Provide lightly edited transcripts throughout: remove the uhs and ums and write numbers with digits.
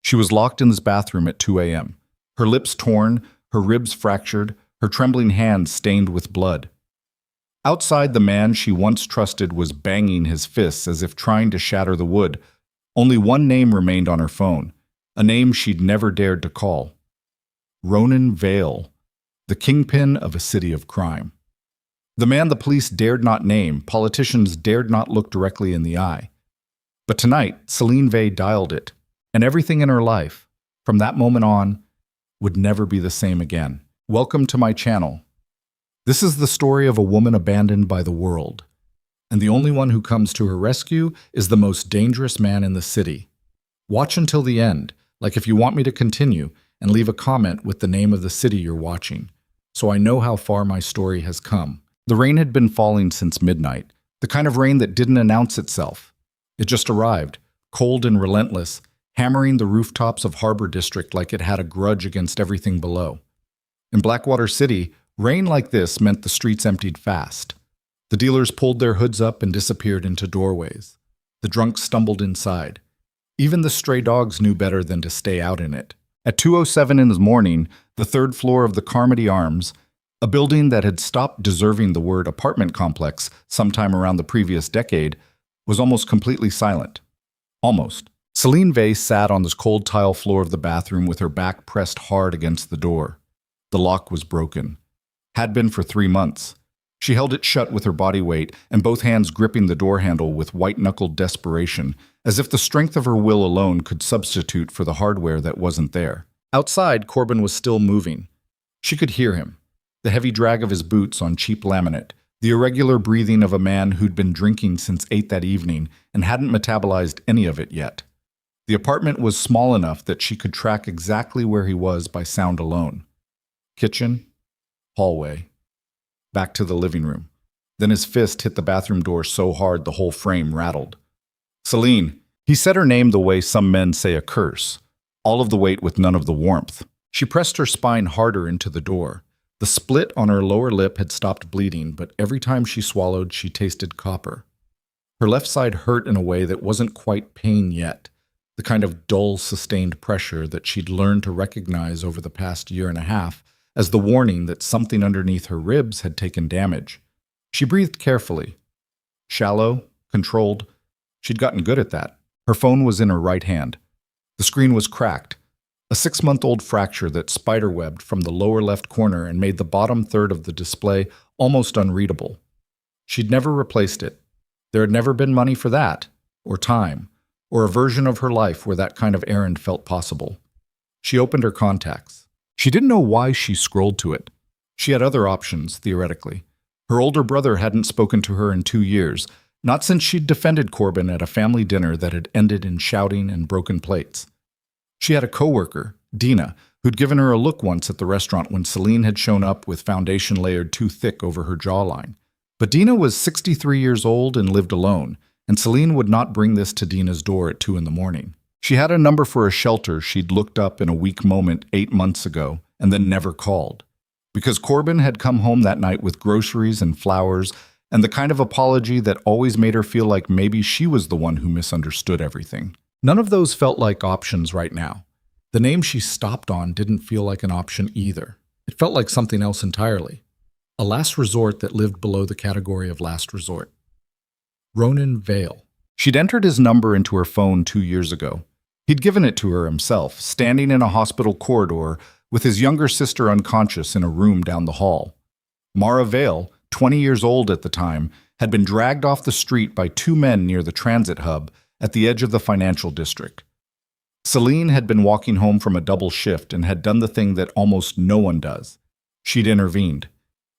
She was locked in this bathroom at 2 a.m., her lips torn, her ribs fractured, her trembling hands stained with blood. Outside, the man she once trusted was banging his fists as if trying to shatter the wood. Only one name remained on her phone, a name she'd never dared to call. Ronan Vale, the kingpin of a city of crime. The man the police dared not name, politicians dared not look directly in the eye. But tonight, Selene Vale dialed it, and everything in her life, from that moment on, would never be the same again. Welcome to my channel. This is the story of a woman abandoned by the world, and the only one who comes to her rescue is the most dangerous man in the city. Watch until the end, like if you want me to continue, and leave a comment with the name of the city you're watching, so I know how far my story has come. The rain had been falling since midnight, the kind of rain that didn't announce itself. It just arrived, cold and relentless, hammering the rooftops of Harbor District like it had a grudge against everything below. In Blackwater City, rain like this meant the streets emptied fast. The dealers pulled their hoods up and disappeared into doorways. The drunks stumbled inside. Even the stray dogs knew better than to stay out in it. At 2:07 in the morning, the third floor of the Carmody Arms, a building that had stopped deserving the word apartment complex sometime around the previous decade, was almost completely silent. Almost. Selene Vale sat on the cold tile floor of the bathroom with her back pressed hard against the door. The lock was broken. Had been for 3 months. She held it shut with her body weight and both hands gripping the door handle with white-knuckled desperation, as if the strength of her will alone could substitute for the hardware that wasn't there. Outside, Corbin was still moving. She could hear him, the heavy drag of his boots on cheap laminate, the irregular breathing of a man who'd been drinking since 8 that evening and hadn't metabolized any of it yet. The apartment was small enough that she could track exactly where he was by sound alone. Kitchen, hallway, back to the living room. Then his fist hit the bathroom door so hard the whole frame rattled. Selene. He said her name the way some men say a curse, all of the weight with none of the warmth. She pressed her spine harder into the door. The split on her lower lip had stopped bleeding, but every time she swallowed, she tasted copper. Her left side hurt in a way that wasn't quite pain yet, the kind of dull, sustained pressure that she'd learned to recognize over the past year and a half as the warning that something underneath her ribs had taken damage. She breathed carefully. Shallow, controlled. She'd gotten good at that. Her phone was in her right hand. The screen was cracked, a 6-month-old fracture that spiderwebbed from the lower left corner and made the bottom third of the display almost unreadable. She'd never replaced it. There had never been money for that, or time, or a version of her life where that kind of errand felt possible. She opened her contacts. She didn't know why she scrolled to it. She had other options, theoretically. Her older brother hadn't spoken to her in 2 years, not since she'd defended Corbin at a family dinner that had ended in shouting and broken plates. She had a coworker, Dina, who'd given her a look once at the restaurant when Selene had shown up with foundation layered too thick over her jawline. But Dina was 63 years old and lived alone, and Selene would not bring this to Dina's door at 2 in the morning. She had a number for a shelter she'd looked up in a weak moment 8 months ago and then never called. Because Corbin had come home that night with groceries and flowers and the kind of apology that always made her feel like maybe she was the one who misunderstood everything. None of those felt like options right now. The name she stopped on didn't feel like an option either. It felt like something else entirely. A last resort that lived below the category of last resort. Ronan Vale. She'd entered his number into her phone 2 years ago. He'd given it to her himself, standing in a hospital corridor with his younger sister unconscious in a room down the hall. Mara Vale, 20 years old at the time, had been dragged off the street by 2 men near the transit hub at the edge of the financial district. Selene had been walking home from a double shift and had done the thing that almost no one does. She'd intervened.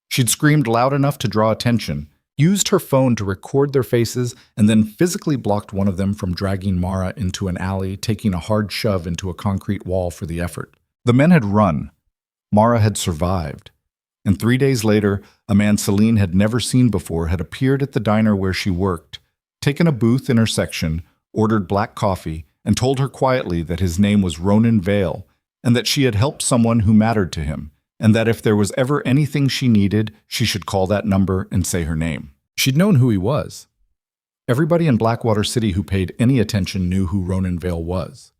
She'd screamed loud enough to draw attention, used her phone to record their faces, and then physically blocked one of them from dragging Mara into an alley, taking a hard shove into a concrete wall for the effort. The men had run. Mara had survived. And 3 days later, a man Selene had never seen before had appeared at the diner where she worked, taken a booth in her section, ordered black coffee, and told her quietly that his name was Ronan Vale, and that she had helped someone who mattered to him, and that if there was ever anything she needed, she should call that number and say her name. She'd known who he was. Everybody in Blackwater City who paid any attention knew who Ronan Vale was.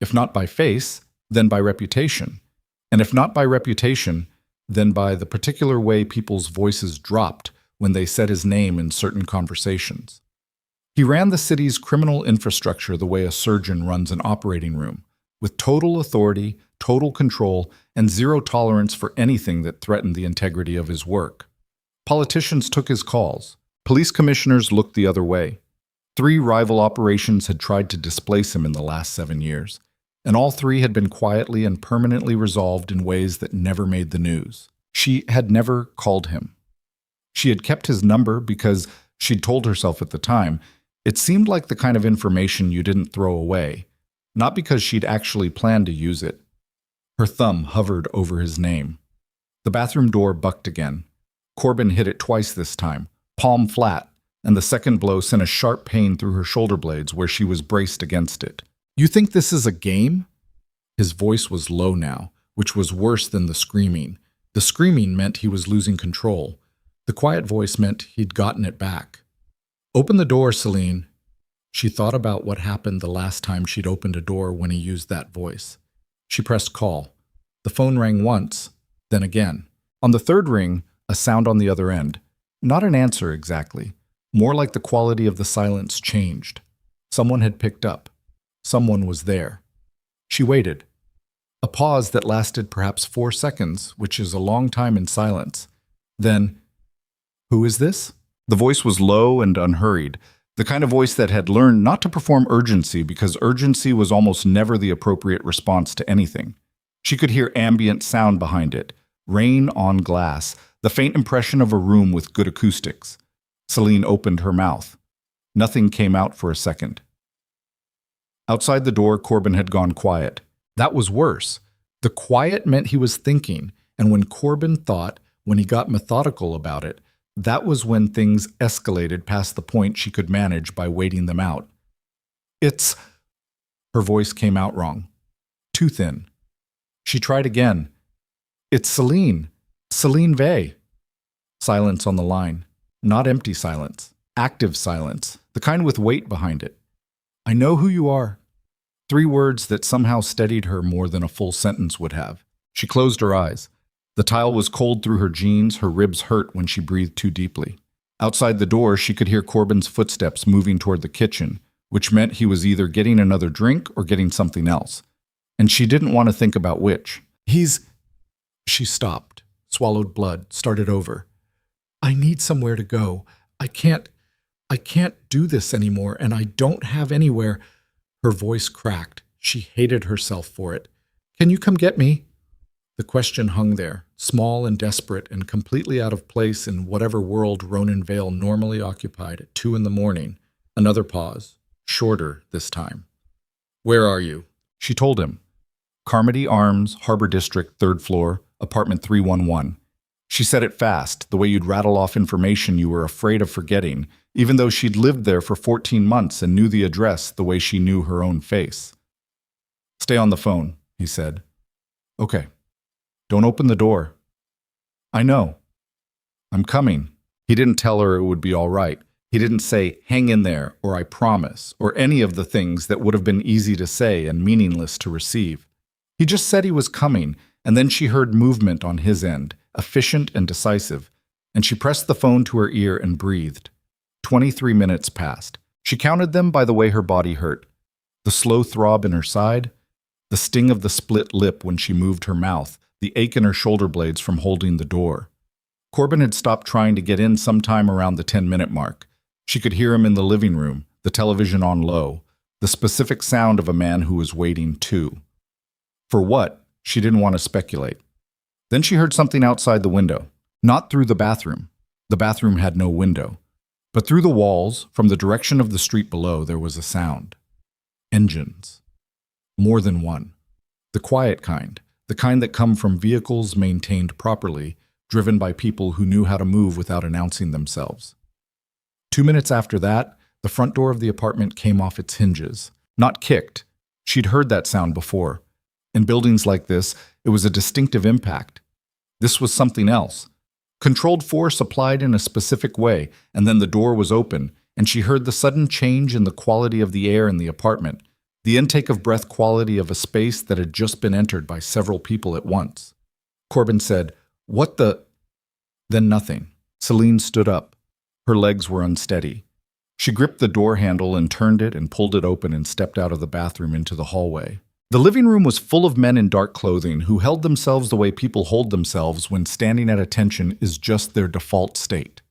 If not by face, then by reputation. And if not by reputation, then by the particular way people's voices dropped when they said his name in certain conversations. He ran the city's criminal infrastructure the way a surgeon runs an operating room, with total authority, total control, and zero tolerance for anything that threatened the integrity of his work. Politicians took his calls. Police commissioners looked the other way. 3 rival operations had tried to displace him in the last 7 years, and all 3 had been quietly and permanently resolved in ways that never made the news. She had never called him. She had kept his number because, she'd told herself at the time, it seemed like the kind of information you didn't throw away, not because she'd actually planned to use it. Her thumb hovered over his name. The bathroom door bucked again. Corbin hit it twice this time, palm flat, and the second blow sent a sharp pain through her shoulder blades where she was braced against it. "You think this is a game?" His voice was low now, which was worse than the screaming. The screaming meant he was losing control. The quiet voice meant he'd gotten it back. "Open the door, Selene." She thought about what happened the last time she'd opened a door when he used that voice. She pressed call. The phone rang once, then again. On the third ring, a sound on the other end. Not an answer exactly. More like the quality of the silence changed. Someone had picked up. Someone was there. She waited. A pause that lasted perhaps 4 seconds, which is a long time in silence. Then, "Who is this?" The voice was low and unhurried, the kind of voice that had learned not to perform urgency because urgency was almost never the appropriate response to anything. She could hear ambient sound behind it, rain on glass, the faint impression of a room with good acoustics. Selene opened her mouth. Nothing came out for a second. Outside the door, Corbin had gone quiet. That was worse. The quiet meant he was thinking, and when Corbin thought, when he got methodical about it, that was when things escalated past the point she could manage by waiting them out. "It's—" Her voice came out wrong. Too thin. She tried again. "It's Selene. Selene Vey." Silence on the line. Not empty silence. Active silence. The kind with weight behind it. "I know who you are." 3 words that somehow steadied her more than a full sentence would have. She closed her eyes. The tile was cold through her jeans, her ribs hurt when she breathed too deeply. Outside the door, she could hear Corbin's footsteps moving toward the kitchen, which meant he was either getting another drink or getting something else. And she didn't want to think about which. She stopped, swallowed blood, started over. "I need somewhere to go. I can't do this anymore, and I don't have anywhere." Her voice cracked. She hated herself for it. "Can you come get me?" The question hung there, small and desperate and completely out of place in whatever world Ronan Vale normally occupied at 2 a.m. Another pause, shorter this time. "Where are you?" She told him. Carmody Arms, Harbor District, 3rd floor, apartment 311. She said it fast, the way you'd rattle off information you were afraid of forgetting, even though she'd lived there for 14 months and knew the address the way she knew her own face. "Stay on the phone," he said. "Okay. Don't open the door." "I know. I'm coming." He didn't tell her it would be all right. He didn't say, "Hang in there," or "I promise," or any of the things that would have been easy to say and meaningless to receive. He just said he was coming, and then she heard movement on his end, efficient and decisive, and she pressed the phone to her ear and breathed. 23 minutes passed. She counted them by the way her body hurt. The slow throb in her side, the sting of the split lip when she moved her mouth, the ache in her shoulder blades from holding the door. Corbin had stopped trying to get in sometime around the 10-minute mark. She could hear him in the living room, the television on low, the specific sound of a man who was waiting too. For what? She didn't want to speculate. Then she heard something outside the window. Not through the bathroom. The bathroom had no window. But through the walls, from the direction of the street below, there was a sound. Engines. More than one. The quiet kind. The kind that come from vehicles maintained properly, driven by people who knew how to move without announcing themselves. 2 minutes after that, the front door of the apartment came off its hinges. Not kicked. She'd heard that sound before. In buildings like this, it was a distinctive impact. This was something else. Controlled force applied in a specific way, and then the door was open, and she heard the sudden change in the quality of the air in the apartment, the intake of breath quality of a space that had just been entered by several people at once. Corbin said, "What the—" Then nothing. Selene stood up. Her legs were unsteady. She gripped the door handle and turned it and pulled it open and stepped out of the bathroom into the hallway. The living room was full of men in dark clothing who held themselves the way people hold themselves when standing at attention is just their default state.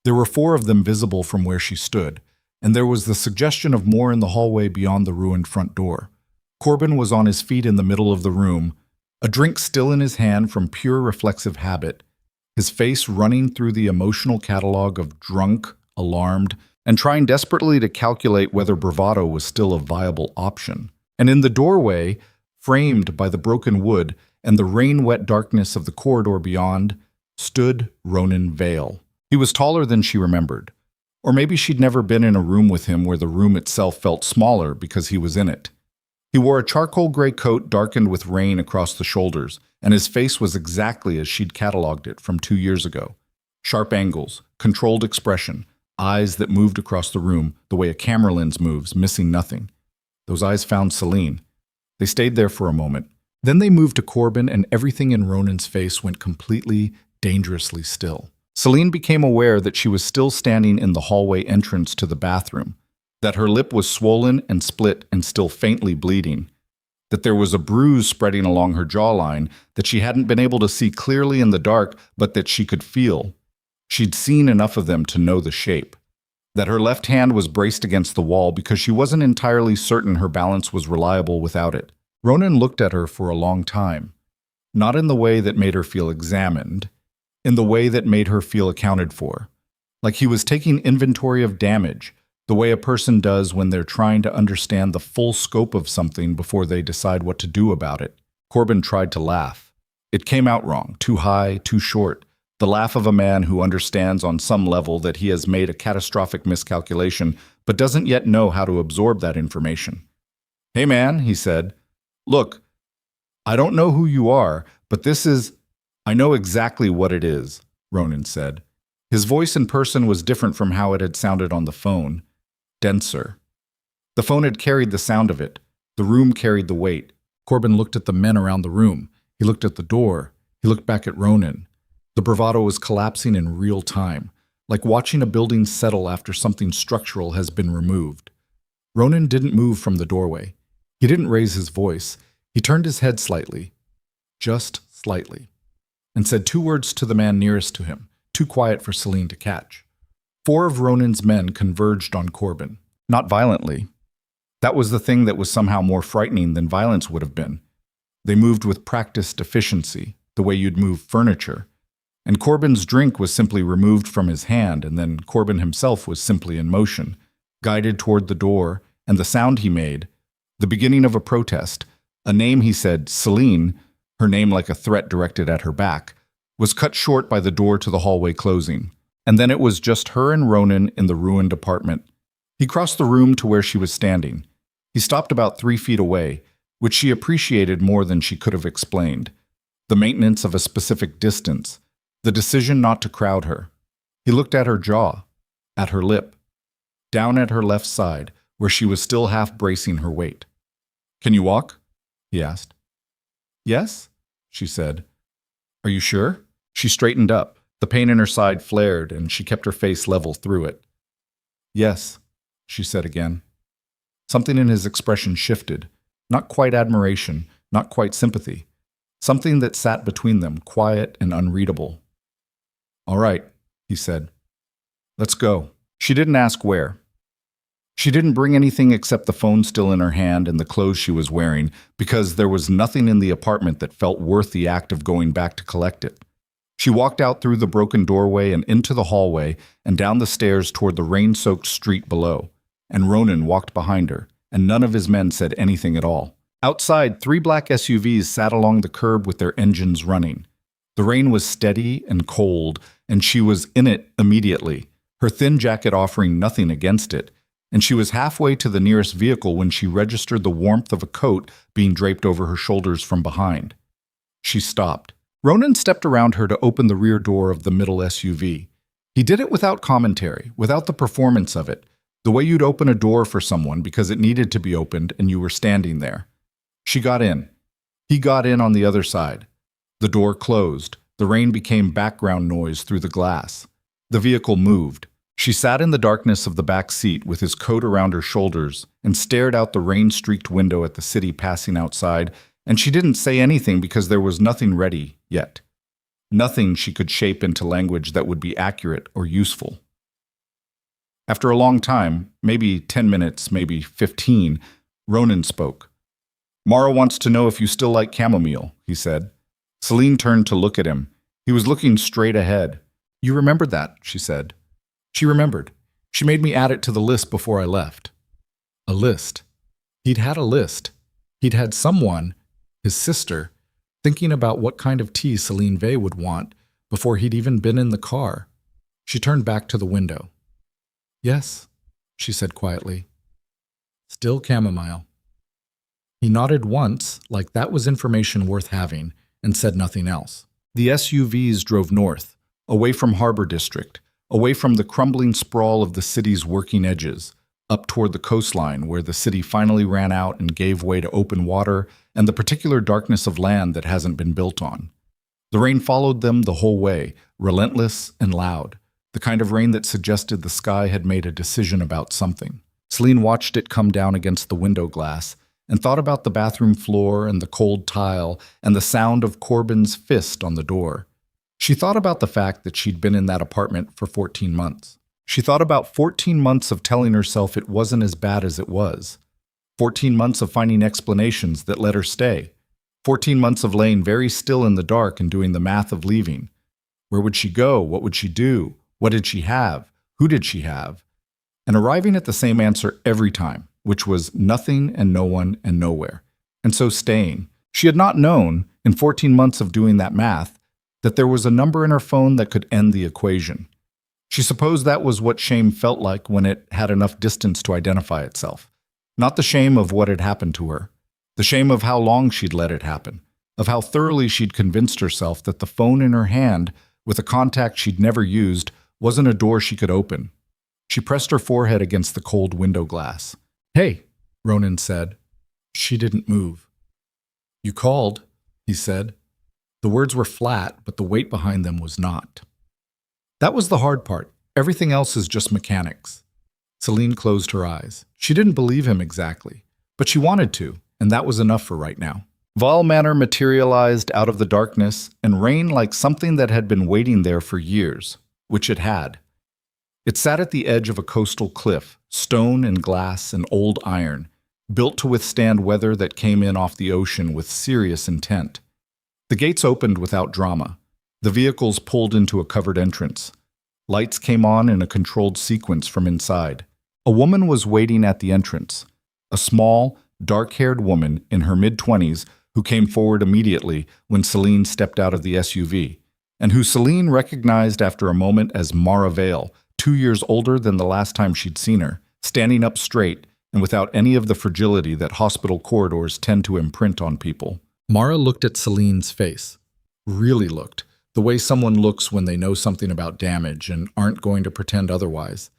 There were 4 of them visible from where she stood, and there was the suggestion of more in the hallway beyond the ruined front door. Corbin was on his feet in the middle of the room, a drink still in his hand from pure reflexive habit, his face running through the emotional catalog of drunk, alarmed, and trying desperately to calculate whether bravado was still a viable option. And in the doorway, framed by the broken wood and the rain-wet darkness of the corridor beyond, stood Ronan Vale. He was taller than she remembered. Or maybe she'd never been in a room with him where the room itself felt smaller because he was in it. He wore a charcoal gray coat darkened with rain across the shoulders, and his face was exactly as she'd catalogued it from 2 years ago. Sharp angles, controlled expression, eyes that moved across the room the way a camera lens moves, missing nothing. Those eyes found Selene. They stayed there for a moment. Then they moved to Corbin, and everything in Ronan's face went completely, dangerously still. Selene became aware that she was still standing in the hallway entrance to the bathroom, that her lip was swollen and split and still faintly bleeding, that there was a bruise spreading along her jawline that she hadn't been able to see clearly in the dark, but that she could feel. She'd seen enough of them to know the shape. That her left hand was braced against the wall because she wasn't entirely certain her balance was reliable without it. Ronan looked at her for a long time, not in the way that made her feel examined, in the way that made her feel accounted for, like he was taking inventory of damage, the way a person does when they're trying to understand the full scope of something before they decide what to do about it. Corbin tried to laugh. It came out wrong, too high, too short. The laugh of a man who understands on some level that he has made a catastrophic miscalculation but doesn't yet know how to absorb that information. "Hey man," he said. "Look, I don't know who you are, but this is—" "I know exactly what it is," Ronan said. His voice in person was different from how it had sounded on the phone. Denser. The phone had carried the sound of it. The room carried the weight. Corbin looked at the men around the room. He looked at the door. He looked back at Ronan. The bravado was collapsing in real time, like watching a building settle after something structural has been removed. Ronan didn't move from the doorway. He didn't raise his voice. He turned his head slightly, just slightly, and said 2 words to the man nearest to him, too quiet for Selene to catch. 4 of Ronan's men converged on Corbin, not violently. That was the thing that was somehow more frightening than violence would have been. They moved with practiced efficiency, the way you'd move furniture. And Corbin's drink was simply removed from his hand, and then Corbin himself was simply in motion, guided toward the door, and the sound he made, the beginning of a protest, a name he said, Selene, her name like a threat directed at her back, was cut short by the door to the hallway closing. And then it was just her and Ronan in the ruined apartment. He crossed the room to where she was standing. He stopped about 3 feet away, which she appreciated more than she could have explained. The maintenance of a specific distance, the decision not to crowd her. He looked at her jaw, at her lip, down at her left side, where she was still half bracing her weight. "Can you walk?" he asked. "Yes," she said. "Are you sure?" She straightened up. The pain in her side flared, and she kept her face level through it. "Yes," she said again. Something in his expression shifted. Not quite admiration, not quite sympathy. Something that sat between them, quiet and unreadable. "All right," he said. "Let's go." She didn't ask where. She didn't bring anything except the phone still in her hand and the clothes she was wearing, because there was nothing in the apartment that felt worth the act of going back to collect it. She walked out through the broken doorway and into the hallway and down the stairs toward the rain-soaked street below, and Ronan walked behind her, and none of his men said anything at all. Outside, 3 black SUVs sat along the curb with their engines running. The rain was steady and cold, and she was in it immediately, her thin jacket offering nothing against it, and she was halfway to the nearest vehicle when she registered the warmth of a coat being draped over her shoulders from behind. She stopped. Ronan stepped around her to open the rear door of the middle SUV. He did it without commentary, without the performance of it, The way you'd open a door for someone because it needed to be opened and you were standing there. She got in. He got in on the other side. The door closed. The rain became background noise through the glass. The vehicle moved. She sat in the darkness of the back seat with his coat around her shoulders and stared out the rain-streaked window at the city passing outside, and she didn't say anything because there was nothing ready yet. Nothing she could shape into language that would be accurate or useful. After a long time, maybe 10 minutes, maybe 15, Ronan spoke. "Mara wants to know if you still like chamomile," he said. Selene turned to look at him. He was looking straight ahead. "You remembered that," she said. She remembered. She made me add it to the list before I left. A list. He'd had a list. He'd had someone, his sister, thinking about what kind of tea Selene Vey would want before he'd even been in the car. She turned back to the window. "Yes," she said quietly. "Still chamomile." He nodded once, like that was information worth having, and said nothing else. The SUVs drove north, away from Harbor District, away from the crumbling sprawl of the city's working edges, up toward the coastline where the city finally ran out and gave way to open water and the particular darkness of land that hasn't been built on. The rain followed them the whole way, relentless and loud, the kind of rain that suggested the sky had made a decision about something. Selene watched it come down against the window glass and thought about the bathroom floor and the cold tile and the sound of Corbin's fist on the door. She thought about the fact that she'd been in that apartment for 14 months. She thought about 14 months of telling herself it wasn't as bad as it was. 14 months of finding explanations that let her stay. 14 months of laying very still in the dark and doing the math of leaving. Where would she go? What would she do? What did she have? Who did she have? And arriving at the same answer every time, which was nothing and no one and nowhere. And so staying. She had not known, in 14 months of doing that math, that there was a number in her phone that could end the equation. She supposed that was what shame felt like when it had enough distance to identify itself. Not the shame of what had happened to her. The shame of how long she'd let it happen. Of how thoroughly she'd convinced herself that the phone in her hand, with a contact she'd never used, wasn't a door she could open. She pressed her forehead against the cold window glass. "Hey," Ronan said. She didn't move. "You called," he said. The words were flat, but the weight behind them was not. That was the hard part. Everything else is just mechanics. Selene closed her eyes. She didn't believe him exactly, but she wanted to, and that was enough for right now. Val Manor materialized out of the darkness and reigned like something that had been waiting there for years, which it had. It sat at the edge of a coastal cliff, stone and glass and old iron, built to withstand weather that came in off the ocean with serious intent. The gates opened without drama. The vehicles pulled into a covered entrance. Lights came on in a controlled sequence from inside. A woman was waiting at the entrance. A small, dark-haired woman in her mid-20s who came forward immediately when Selene stepped out of the SUV, and who Selene recognized after a moment as Mara Vale, 2 years older than the last time she'd seen her, standing up straight and without any of the fragility that hospital corridors tend to imprint on people. Mara looked at Selene's face. Really looked. The way someone looks when they know something about damage and aren't going to pretend otherwise.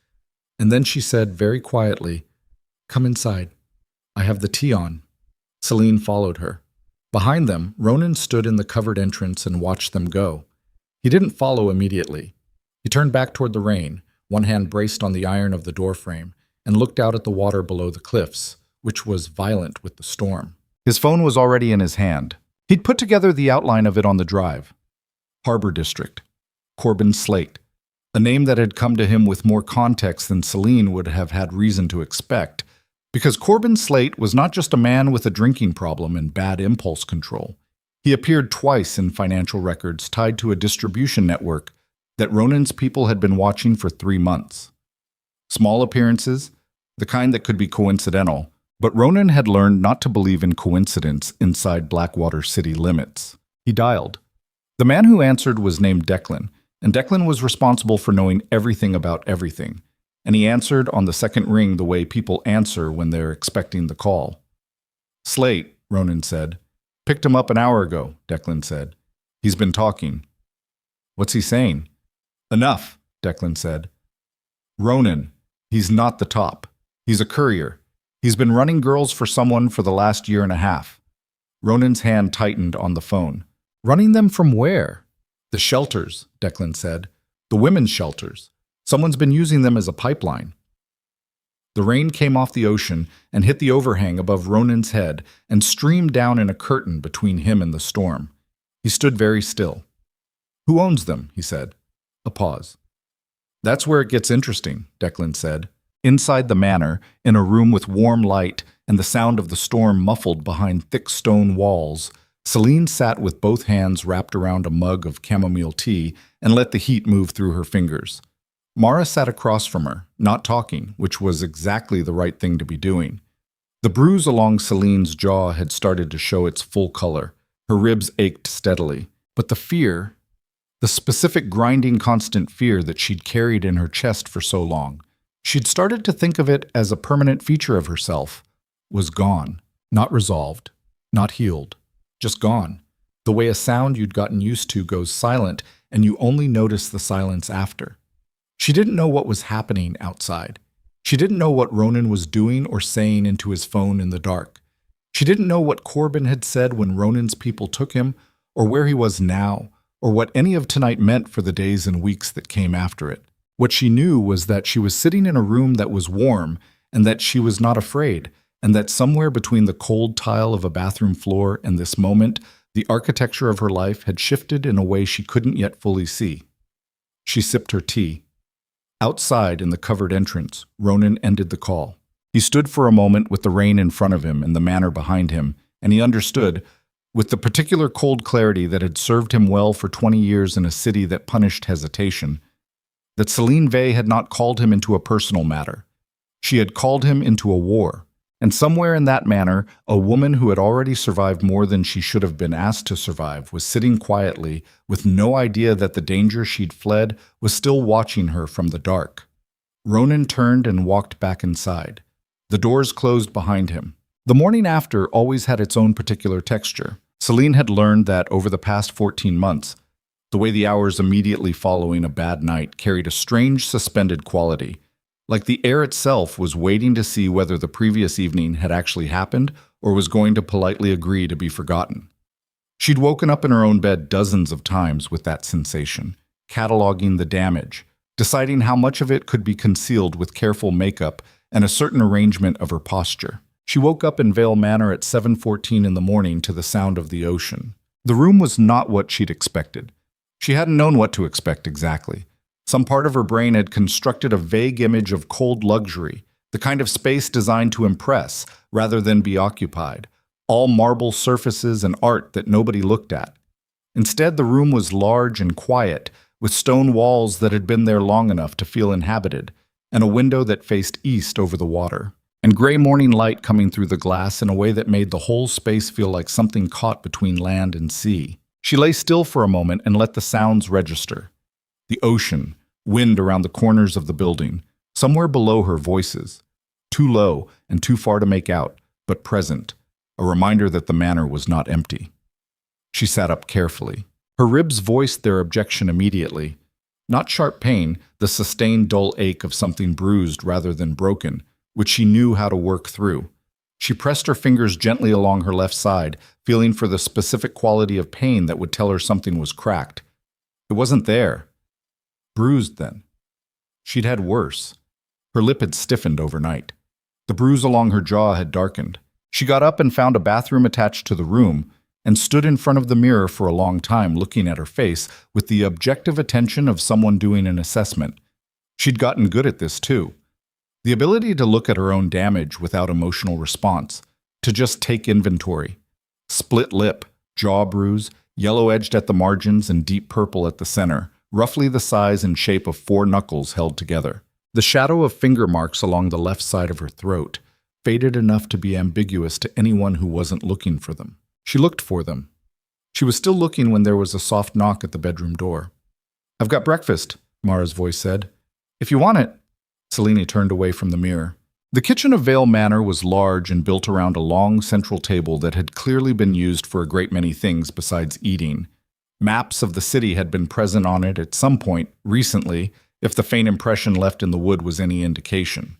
And then she said very quietly, "Come inside. I have the tea on." Selene followed her. Behind them, Ronan stood in the covered entrance and watched them go. He didn't follow immediately. He turned back toward the rain, one hand braced on the iron of the doorframe, and looked out at the water below the cliffs, which was violent with the storm. His phone was already in his hand. He'd put together the outline of it on the drive. Harbor District. Corbin Slate. A name that had come to him with more context than Selene would have had reason to expect, because Corbin Slate was not just a man with a drinking problem and bad impulse control. He appeared twice in financial records tied to a distribution network that Ronan's people had been watching for 3 months. Small appearances, the kind that could be coincidental, but Ronan had learned not to believe in coincidence inside Blackwater city limits. He dialed. The man who answered was named Declan, and Declan was responsible for knowing everything about everything, and he answered on the second ring the way people answer when they're expecting the call. "Slate," Ronan said. "Picked him up an hour ago," Declan said. "He's been talking." "What's he saying?" "Enough," Declan said. "Ronan, He's not the top. He's a courier. He's been running girls for someone for the last year and a half. Ronan's hand tightened on the phone. Running them from where? The shelters, Declan said. The women's shelters. Someone's been using them as a pipeline. The rain came off the ocean and hit the overhang above Ronan's head and streamed down in a curtain between him and the storm. He stood very still. Who owns them? He said. A pause. That's where it gets interesting, Declan said. Inside the manor, in a room with warm light and the sound of the storm muffled behind thick stone walls, Selene sat with both hands wrapped around a mug of chamomile tea and let the heat move through her fingers. Mara sat across from her, not talking, which was exactly the right thing to be doing. The bruise along Selene's jaw had started to show its full color. Her ribs ached steadily. But the fear, the specific grinding constant fear that she'd carried in her chest for so long, she'd started to think of it as a permanent feature of herself, was gone, not resolved, not healed, just gone. The way a sound you'd gotten used to goes silent and you only notice the silence after. She didn't know what was happening outside. She didn't know what Ronan was doing or saying into his phone in the dark. She didn't know what Corbin had said when Ronan's people took him, or where he was now, or what any of tonight meant for the days and weeks that came after it. What she knew was that she was sitting in a room that was warm and that she was not afraid, and that somewhere between the cold tile of a bathroom floor and this moment, the architecture of her life had shifted in a way she couldn't yet fully see. She sipped her tea. Outside in the covered entrance, Ronan ended the call. He stood for a moment with the rain in front of him and the manor behind him, and he understood, with the particular cold clarity that had served him well for 20 years in a city that punished hesitation, that Selene Vey had not called him into a personal matter. She had called him into a war, and somewhere in that manor, a woman who had already survived more than she should have been asked to survive was sitting quietly, with no idea that the danger she'd fled was still watching her from the dark. Ronan turned and walked back inside. The doors closed behind him. The morning after always had its own particular texture. Selene had learned that over the past 14 months, the way the hours immediately following a bad night carried a strange suspended quality, like the air itself was waiting to see whether the previous evening had actually happened or was going to politely agree to be forgotten. She'd woken up in her own bed dozens of times with that sensation, cataloging the damage, deciding how much of it could be concealed with careful makeup and a certain arrangement of her posture. She woke up in Vale Manor at 7:14 in the morning to the sound of the ocean. The room was not what she'd expected. She hadn't known what to expect exactly. Some part of her brain had constructed a vague image of cold luxury, the kind of space designed to impress rather than be occupied, all marble surfaces and art that nobody looked at. Instead, the room was large and quiet, with stone walls that had been there long enough to feel inhabited, and a window that faced east over the water, and gray morning light coming through the glass in a way that made the whole space feel like something caught between land and sea. She lay still for a moment and let the sounds register. The ocean, wind around the corners of the building, somewhere below her voices, too low and too far to make out, but present, a reminder that the manor was not empty. She sat up carefully. Her ribs voiced their objection immediately. Not sharp pain, the sustained dull ache of something bruised rather than broken, which she knew how to work through. She pressed her fingers gently along her left side, feeling for the specific quality of pain that would tell her something was cracked. It wasn't there. Bruised, then. She'd had worse. Her lip had stiffened overnight. The bruise along her jaw had darkened. She got up and found a bathroom attached to the room, and stood in front of the mirror for a long time looking at her face with the objective attention of someone doing an assessment. She'd gotten good at this, too. The ability to look at her own damage without emotional response, to just take inventory. Split lip, jaw bruise, yellow-edged at the margins and deep purple at the center, roughly the size and shape of 4 knuckles held together. The shadow of finger marks along the left side of her throat, faded enough to be ambiguous to anyone who wasn't looking for them. She looked for them. She was still looking when there was a soft knock at the bedroom door. "I've got breakfast," Mara's voice said. "If you want it." Selene turned away from the mirror. The kitchen of Vale Manor was large and built around a long central table that had clearly been used for a great many things besides eating. Maps of the city had been present on it at some point recently, if the faint impression left in the wood was any indication.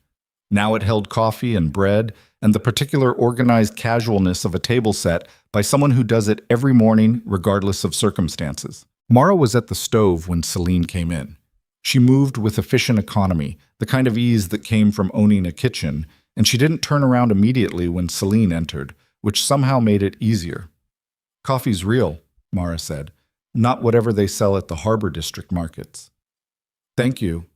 Now it held coffee and bread and the particular organized casualness of a table set by someone who does it every morning regardless of circumstances. Mara was at the stove when Selene came in. She moved with efficient economy, the kind of ease that came from owning a kitchen, and she didn't turn around immediately when Selene entered, which somehow made it easier. "Coffee's real," Mara said, "not whatever they sell at the Harbor District markets." "Thank you."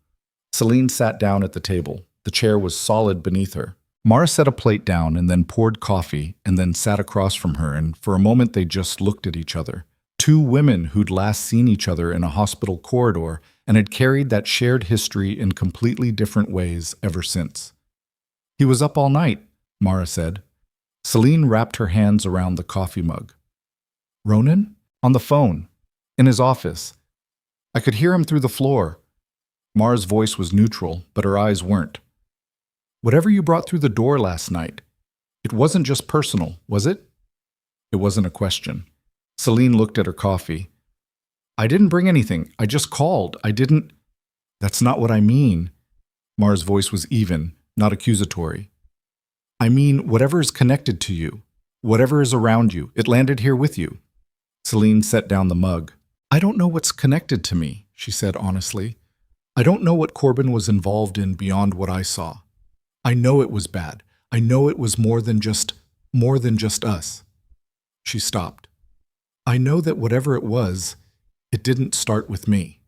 Selene sat down at the table. The chair was solid beneath her. Mara set a plate down and then poured coffee and then sat across from her, and for a moment they just looked at each other. Two women who'd last seen each other in a hospital corridor and had carried that shared history in completely different ways ever since. "He was up all night," Mara said. Selene wrapped her hands around the coffee mug. "Ronan? On the phone. In his office. I could hear him through the floor." Mara's voice was neutral, but her eyes weren't. "Whatever you brought through the door last night, it wasn't just personal, was it?" It wasn't a question. Selene looked at her coffee. "I didn't bring anything. I just called. I didn't—" "That's not what I mean." Mara's voice was even, not accusatory. "I mean, whatever is connected to you, whatever is around you, it landed here with you." Selene set down the mug. "I don't know what's connected to me," she said honestly. "I don't know what Corbin was involved in beyond what I saw. I know it was bad. I know it was more than just us." She stopped. "I know that whatever it was, it didn't start with me."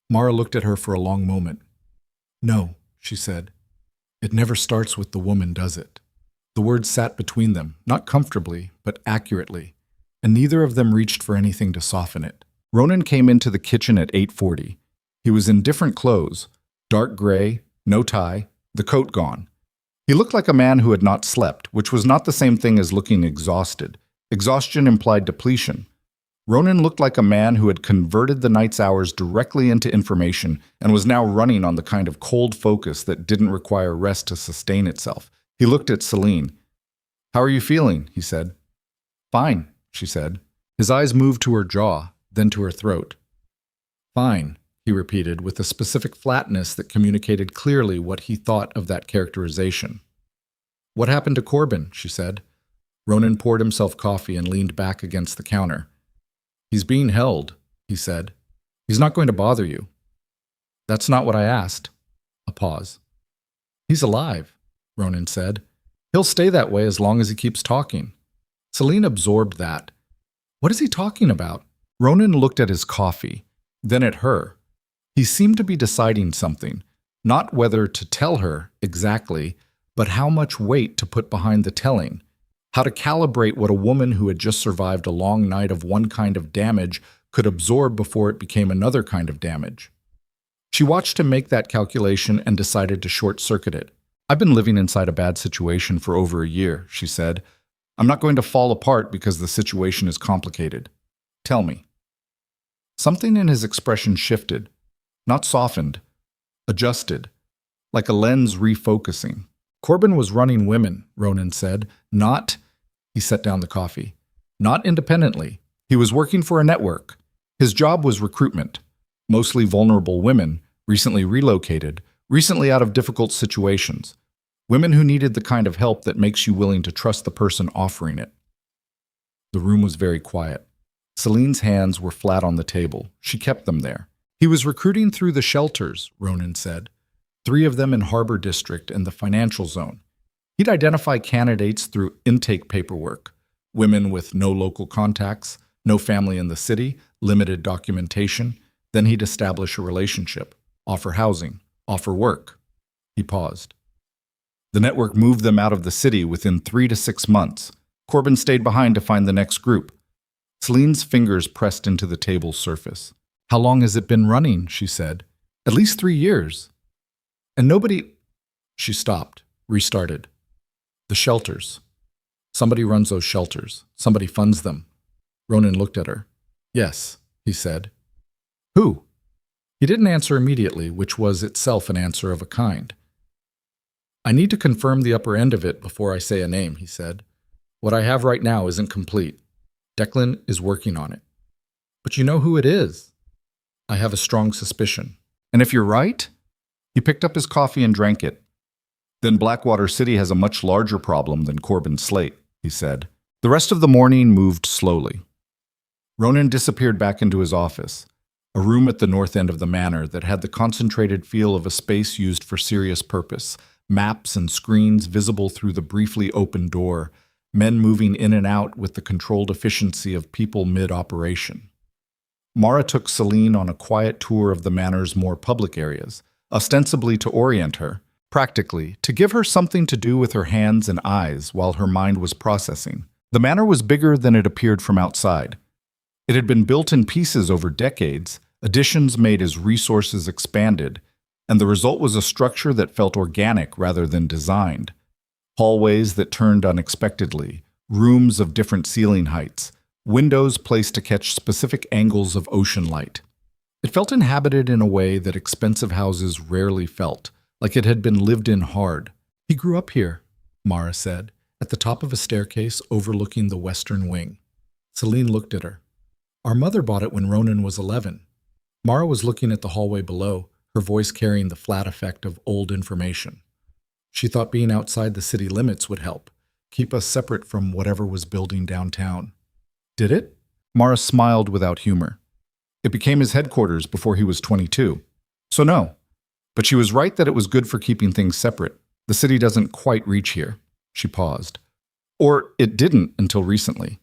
Mara looked at her for a long moment. "No," she said. "It never starts with the woman, does it?" The words sat between them, not comfortably, but accurately, and neither of them reached for anything to soften it. Ronan came into the kitchen at 8:40. He was in different clothes, dark gray, no tie, the coat gone. He looked like a man who had not slept, which was not the same thing as looking exhausted. Exhaustion implied depletion. Ronan looked like a man who had converted the night's hours directly into information and was now running on the kind of cold focus that didn't require rest to sustain itself. He looked at Selene. "How are you feeling?" he said. "Fine," she said. His eyes moved to her jaw, then to her throat. "Fine," he repeated with a specific flatness that communicated clearly what he thought of that characterization. "What happened to Corbin?" she said. Ronan poured himself coffee and leaned back against the counter. "He's being held," he said. "He's not going to bother you." "That's not what I asked." A pause. "He's alive," Ronan said. "He'll stay that way as long as he keeps talking." Selene absorbed that. "What is he talking about?" Ronan looked at his coffee, then at her. He seemed to be deciding something, not whether to tell her exactly, but how much weight to put behind the telling, how to calibrate what a woman who had just survived a long night of one kind of damage could absorb before it became another kind of damage. She watched him make that calculation and decided to short-circuit it. "I've been living inside a bad situation for over a year," she said. "I'm not going to fall apart because the situation is complicated. Tell me." Something in his expression shifted, not softened, adjusted, like a lens refocusing. "Corbin was running women," Ronan said. "Not—" He set down the coffee. "Not independently. He was working for a network. His job was recruitment. Mostly vulnerable women, recently relocated, recently out of difficult situations. Women who needed the kind of help that makes you willing to trust the person offering it." The room was very quiet. Selene's hands were flat on the table. She kept them there. "He was recruiting through the shelters," Ronan said. 3 of them in Harbor District and the financial zone. He'd identify candidates through intake paperwork. Women with no local contacts, no family in the city, limited documentation. Then he'd establish a relationship, offer housing, offer work. He paused. The network moved them out of the city within 3 to 6 months. Corbin stayed behind to find the next group. Selene's fingers pressed into the table's surface. "How long has it been running?" she said. "At least 3 years. And nobody—" She stopped, restarted. "The shelters. Somebody runs those shelters. Somebody funds them." Ronan looked at her. "Yes," he said. "Who?" He didn't answer immediately, which was itself an answer of a kind. "I need to confirm the upper end of it before I say a name," he said. "What I have right now isn't complete. Declan is working on it." "But you know who it is." "I have a strong suspicion." And if you're right? He picked up his coffee and drank it. Then Blackwater City has a much larger problem than Corbin's slate, he said. The rest of the morning moved slowly. Ronan disappeared back into his office, a room at the north end of the manor that had the concentrated feel of a space used for serious purpose, maps and screens visible through the briefly open door, men moving in and out with the controlled efficiency of people mid-operation. Mara took Selene on a quiet tour of the manor's more public areas, ostensibly to orient her, practically, to give her something to do with her hands and eyes while her mind was processing. The manor was bigger than it appeared from outside. It had been built in pieces over decades, additions made as resources expanded, and the result was a structure that felt organic rather than designed. Hallways that turned unexpectedly, rooms of different ceiling heights, windows placed to catch specific angles of ocean light. It felt inhabited in a way that expensive houses rarely felt, like it had been lived in hard. He grew up here, Mara said, at the top of a staircase overlooking the western wing. Selene looked at her. Our mother bought it when Ronan was 11. Mara was looking at the hallway below, her voice carrying the flat effect of old information. She thought being outside the city limits would help, keep us separate from whatever was building downtown. Did it? Mara smiled without humor. It became his headquarters before he was 22. So no. But she was right that it was good for keeping things separate. The city doesn't quite reach here. She paused. Or it didn't until recently.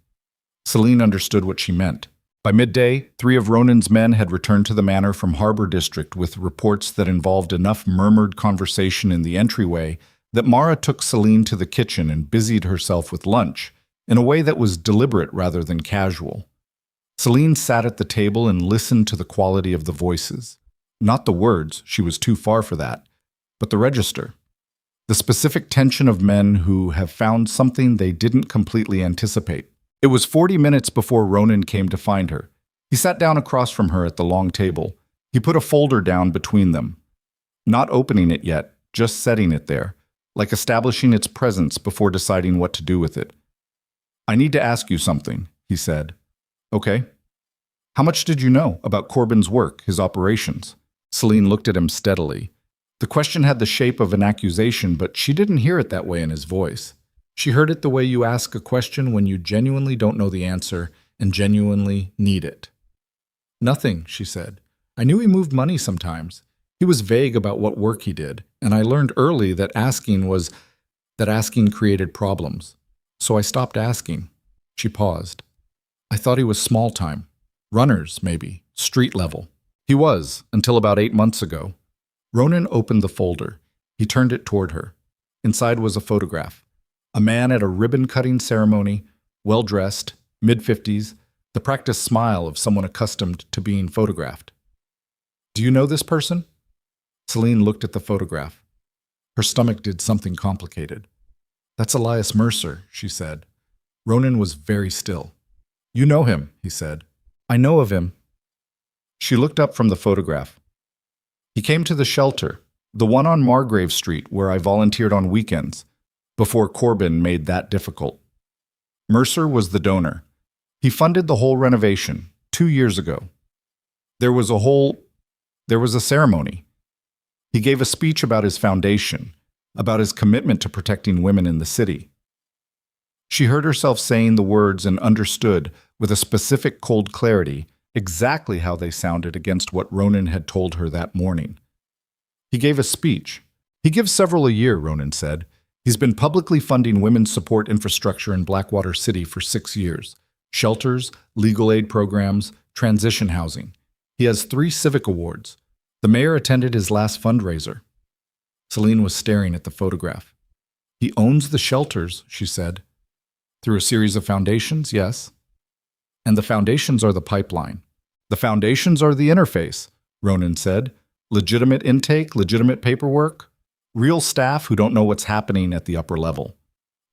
Selene understood what she meant. By midday, 3 of Ronan's men had returned to the manor from Harbor District with reports that involved enough murmured conversation in the entryway that Mara took Selene to the kitchen and busied herself with lunch, in a way that was deliberate rather than casual. Selene sat at the table and listened to the quality of the voices. Not the words, she was too far for that, but the register. The specific tension of men who have found something they didn't completely anticipate. It was 40 minutes before Ronan came to find her. He sat down across from her at the long table. He put a folder down between them. Not opening it yet, just setting it there, like establishing its presence before deciding what to do with it. I need to ask you something, he said. Okay. How much did you know about Corbin's work, his operations? Selene looked at him steadily. The question had the shape of an accusation, but she didn't hear it that way in his voice. She heard it the way you ask a question when you genuinely don't know the answer and genuinely need it. Nothing, she said. I knew he moved money sometimes. He was vague about what work he did, and I learned early that asking created problems. So I stopped asking. She paused. I thought he was small time. Runners, maybe. Street level. He was, until about 8 months ago. Ronan opened the folder. He turned it toward her. Inside was a photograph. A man at a ribbon-cutting ceremony, well-dressed, mid-50s, the practiced smile of someone accustomed to being photographed. Do you know this person? Selene looked at the photograph. Her stomach did something complicated. That's Elias Mercer, she said. Ronan was very still. You know him, he said. I know of him. She looked up from the photograph. He came to the shelter, the one on Margrave Street where I volunteered on weekends, before Corbin made that difficult. Mercer was the donor. He funded the whole renovation 2 years ago. There was a ceremony. He gave a speech about his foundation, about his commitment to protecting women in the city. She heard herself saying the words and understood, with a specific cold clarity, exactly how they sounded against what Ronan had told her that morning. He gave a speech. He gives several a year, Ronan said. He's been publicly funding women's support infrastructure in Blackwater City for 6 years. Shelters, legal aid programs, transition housing. He has 3 civic awards. The mayor attended his last fundraiser. Selene was staring at the photograph. He owns the shelters, she said. Through a series of foundations, yes. And the foundations are the pipeline. The foundations are the interface, Ronan said. Legitimate intake, legitimate paperwork. Real staff who don't know what's happening at the upper level.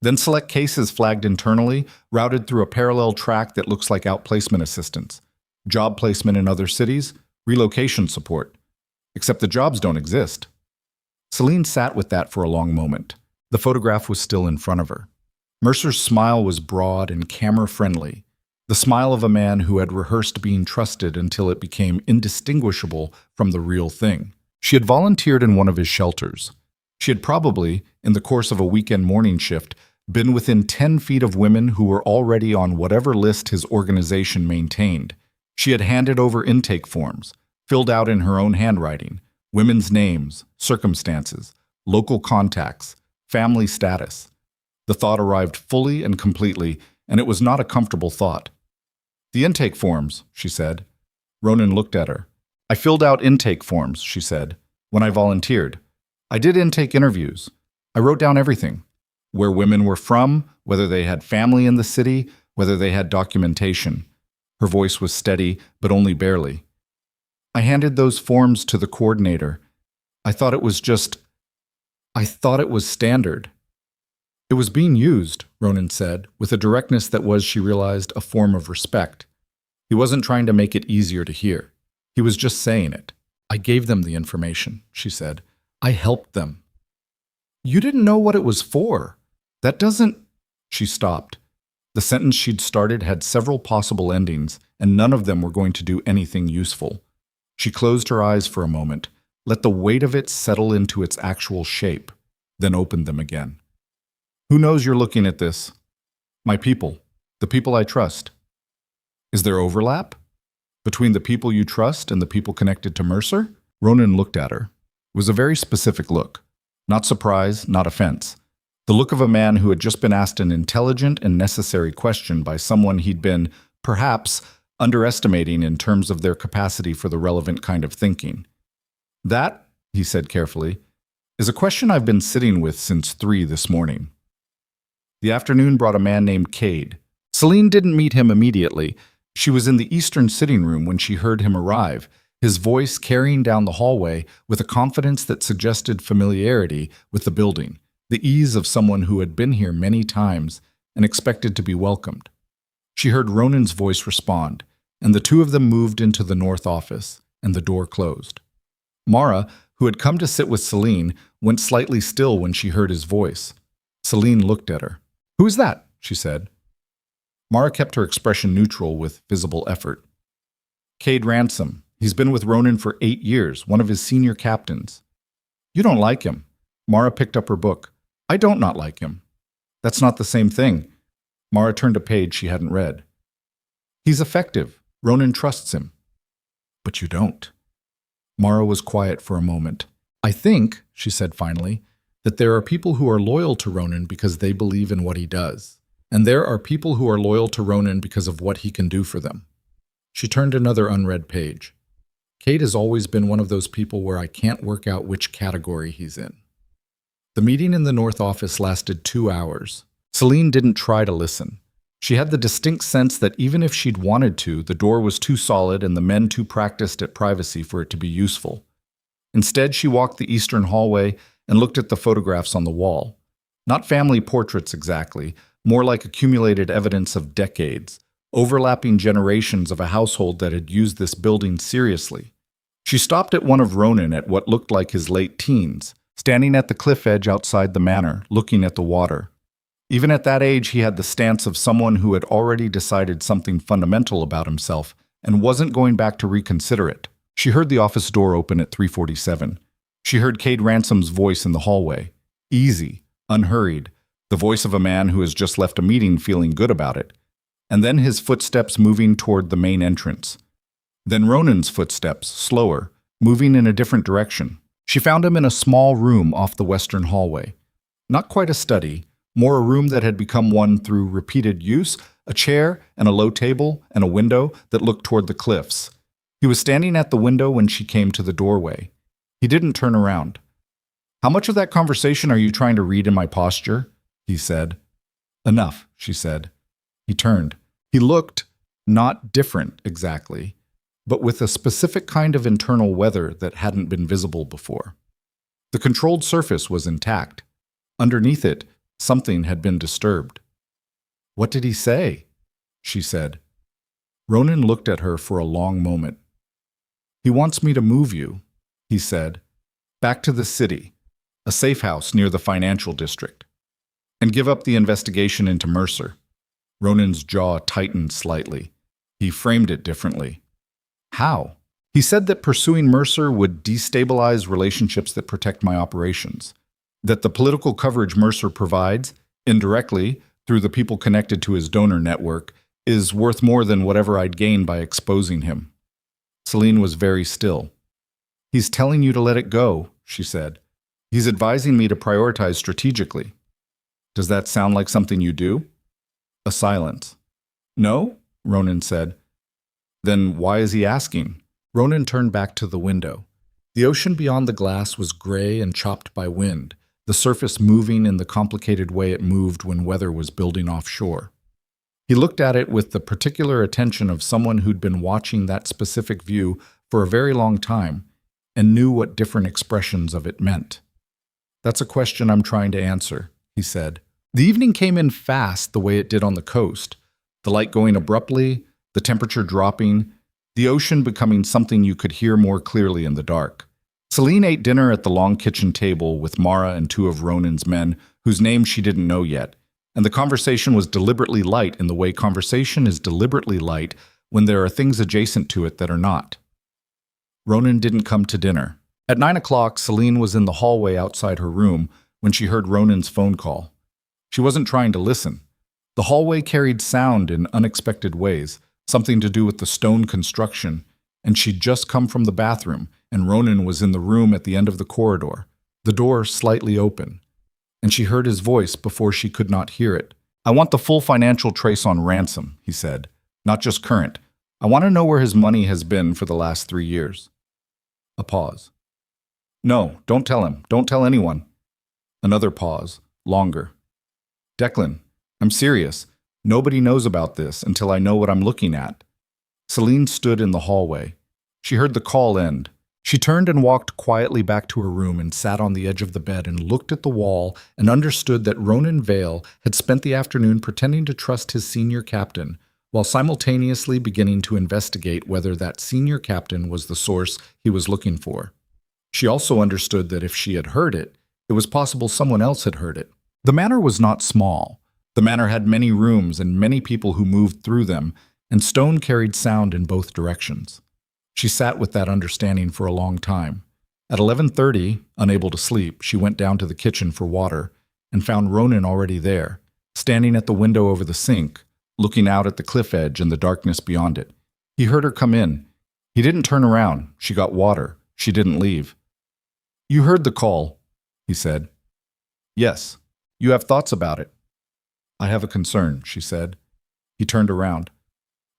Then select cases flagged internally, routed through a parallel track that looks like outplacement assistance. Job placement in other cities, relocation support. Except the jobs don't exist. Selene sat with that for a long moment. The photograph was still in front of her. Mercer's smile was broad and camera-friendly. the smile of a man who had rehearsed being trusted until it became indistinguishable from the real thing. She had volunteered in one of his shelters. She had probably, in the course of a weekend morning shift, been within 10 feet of women who were already on whatever list his organization maintained. She had handed over intake forms, filled out in her own handwriting, women's names, circumstances, local contacts, family status. The thought arrived fully and completely, and it was not a comfortable thought. "The intake forms," she said. Ronan looked at her. "I filled out intake forms," she said, "when I volunteered. I did intake interviews. I wrote down everything. Where women were from, whether they had family in the city, whether they had documentation." Her voice was steady, but only barely. "I handed those forms to the coordinator. I thought it was standard." "It was being used," Ronan said, with a directness that was, she realized, a form of respect. He wasn't trying to make it easier to hear. He was just saying it. "I gave them the information," she said. "I helped them." "You didn't know what it was for. That doesn't—" She stopped. The sentence she'd started had several possible endings, and none of them were going to do anything useful. She closed her eyes for a moment, let the weight of it settle into its actual shape, then opened them again. "Who knows you're looking at this?" "My people. The people I trust." "Is there overlap? Between the people you trust and the people connected to Mercer?" Ronan looked at her. It was a very specific look. Not surprise, not offense. The look of a man who had just been asked an intelligent and necessary question by someone he'd been, perhaps, underestimating in terms of their capacity for the relevant kind of thinking. "That," he said carefully, "is a question I've been sitting with since 3 this morning." The afternoon brought a man named Cade. Selene didn't meet him immediately. She was in the eastern sitting room when she heard him arrive, his voice carrying down the hallway with a confidence that suggested familiarity with the building, the ease of someone who had been here many times and expected to be welcomed. She heard Ronan's voice respond, and the two of them moved into the north office, and the door closed. Mara, who had come to sit with Selene, went slightly still when she heard his voice. Selene looked at her. "Who is that?" she said. Mara kept her expression neutral with visible effort. "Cade Ransom. He's been with Ronan for 8 years, one of his senior captains." "You don't like him." Mara picked up her book. "I don't not like him." "That's not the same thing." Mara turned a page she hadn't read. "He's effective. Ronan trusts him." "But you don't." Mara was quiet for a moment. "I think," she said finally, "that there are people who are loyal to Ronan because they believe in what he does. And there are people who are loyal to Ronan because of what he can do for them." She turned another unread page. "Cade has always been one of those people where I can't work out which category he's in." The meeting in the North office lasted 2 hours. Selene didn't try to listen. She had the distinct sense that even if she'd wanted to, the door was too solid and the men too practiced at privacy for it to be useful. Instead, she walked the eastern hallway and looked at the photographs on the wall. Not family portraits exactly, more like accumulated evidence of decades, overlapping generations of a household that had used this building seriously. She stopped at one of Ronan at what looked like his late teens, standing at the cliff edge outside the manor, looking at the water. Even at that age, he had the stance of someone who had already decided something fundamental about himself and wasn't going back to reconsider it. She heard the office door open at 3:47. She heard Cade Ransom's voice in the hallway. Easy, unhurried, the voice of a man who has just left a meeting feeling good about it. And then his footsteps moving toward the main entrance. Then Ronan's footsteps, slower, moving in a different direction. She found him in a small room off the western hallway. Not quite a study, more a room that had become one through repeated use, a chair and a low table and a window that looked toward the cliffs. He was standing at the window when she came to the doorway. He didn't turn around. "How much of that conversation are you trying to read in my posture?" he said. "Enough," she said. He turned. He looked not different exactly, but with a specific kind of internal weather that hadn't been visible before. The controlled surface was intact. Underneath it, something had been disturbed. "What did he say?" she said. Ronan looked at her for a long moment. "He wants me to move you," he said, "back to the city, a safe house near the financial district, and give up the investigation into Mercer." Ronan's jaw tightened slightly. He framed it differently. How? He said that pursuing Mercer would destabilize relationships that protect my operations. That the political coverage Mercer provides, indirectly, through the people connected to his donor network, is worth more than whatever I'd gain by exposing him. Selene was very still. He's telling you to let it go, she said. He's advising me to prioritize strategically. Does that sound like something you do? A silence. No, Ronan said. Then why is he asking? Ronan turned back to the window. The ocean beyond the glass was gray and chopped by wind, the surface moving in the complicated way it moved when weather was building offshore. He looked at it with the particular attention of someone who'd been watching that specific view for a very long time and knew what different expressions of it meant. That's a question I'm trying to answer, he said. The evening came in fast the way it did on the coast, the light going abruptly, the temperature dropping, the ocean becoming something you could hear more clearly in the dark. Selene ate dinner at the long kitchen table with Mara and two of Ronan's men, whose names she didn't know yet, and the conversation was deliberately light in the way conversation is deliberately light when there are things adjacent to it that are not. Ronan didn't come to dinner. At 9 o'clock, Selene was in the hallway outside her room when she heard Ronan's phone call. She wasn't trying to listen. The hallway carried sound in unexpected ways, something to do with the stone construction, and she'd just come from the bathroom, and Ronan was in the room at the end of the corridor, the door slightly open. And she heard his voice before she could not hear it. I want the full financial trace on Ransom, he said, not just current. I want to know where his money has been for the last 3 years. A pause. No, don't tell him. Don't tell anyone. Another pause, longer. Declan, I'm serious. Nobody knows about this until I know what I'm looking at. Selene stood in the hallway. She heard the call end. She turned and walked quietly back to her room and sat on the edge of the bed and looked at the wall and understood that Ronan Vale had spent the afternoon pretending to trust his senior captain while simultaneously beginning to investigate whether that senior captain was the source he was looking for. She also understood that if she had heard it, it was possible someone else had heard it. The manor was not small. The manor had many rooms and many people who moved through them, and stone carried sound in both directions. She sat with that understanding for a long time. At 11:30, unable to sleep, she went down to the kitchen for water and found Ronan already there, standing at the window over the sink, looking out at the cliff edge and the darkness beyond it. He heard her come in. He didn't turn around. She got water. She didn't leave. You heard the call, he said. Yes. You have thoughts about it. I have a concern, she said. He turned around.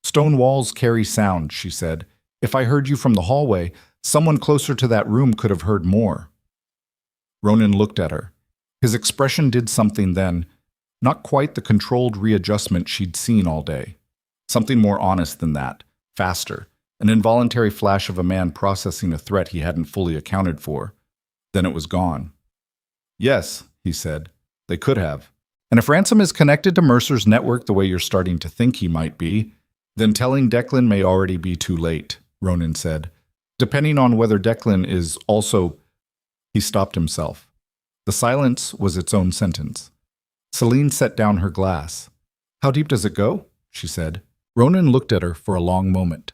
Stone walls carry sound, she said. If I heard you from the hallway, someone closer to that room could have heard more. Ronan looked at her. His expression did something then, not quite the controlled readjustment she'd seen all day. Something more honest than that, faster, an involuntary flash of a man processing a threat he hadn't fully accounted for. Then it was gone. Yes, he said, they could have. And if Ransom is connected to Mercer's network the way you're starting to think he might be, then telling Declan may already be too late, Ronan said. Depending on whether Declan is also... He stopped himself. The silence was its own sentence. Selene set down her glass. How deep does it go? She said. Ronan looked at her for a long moment.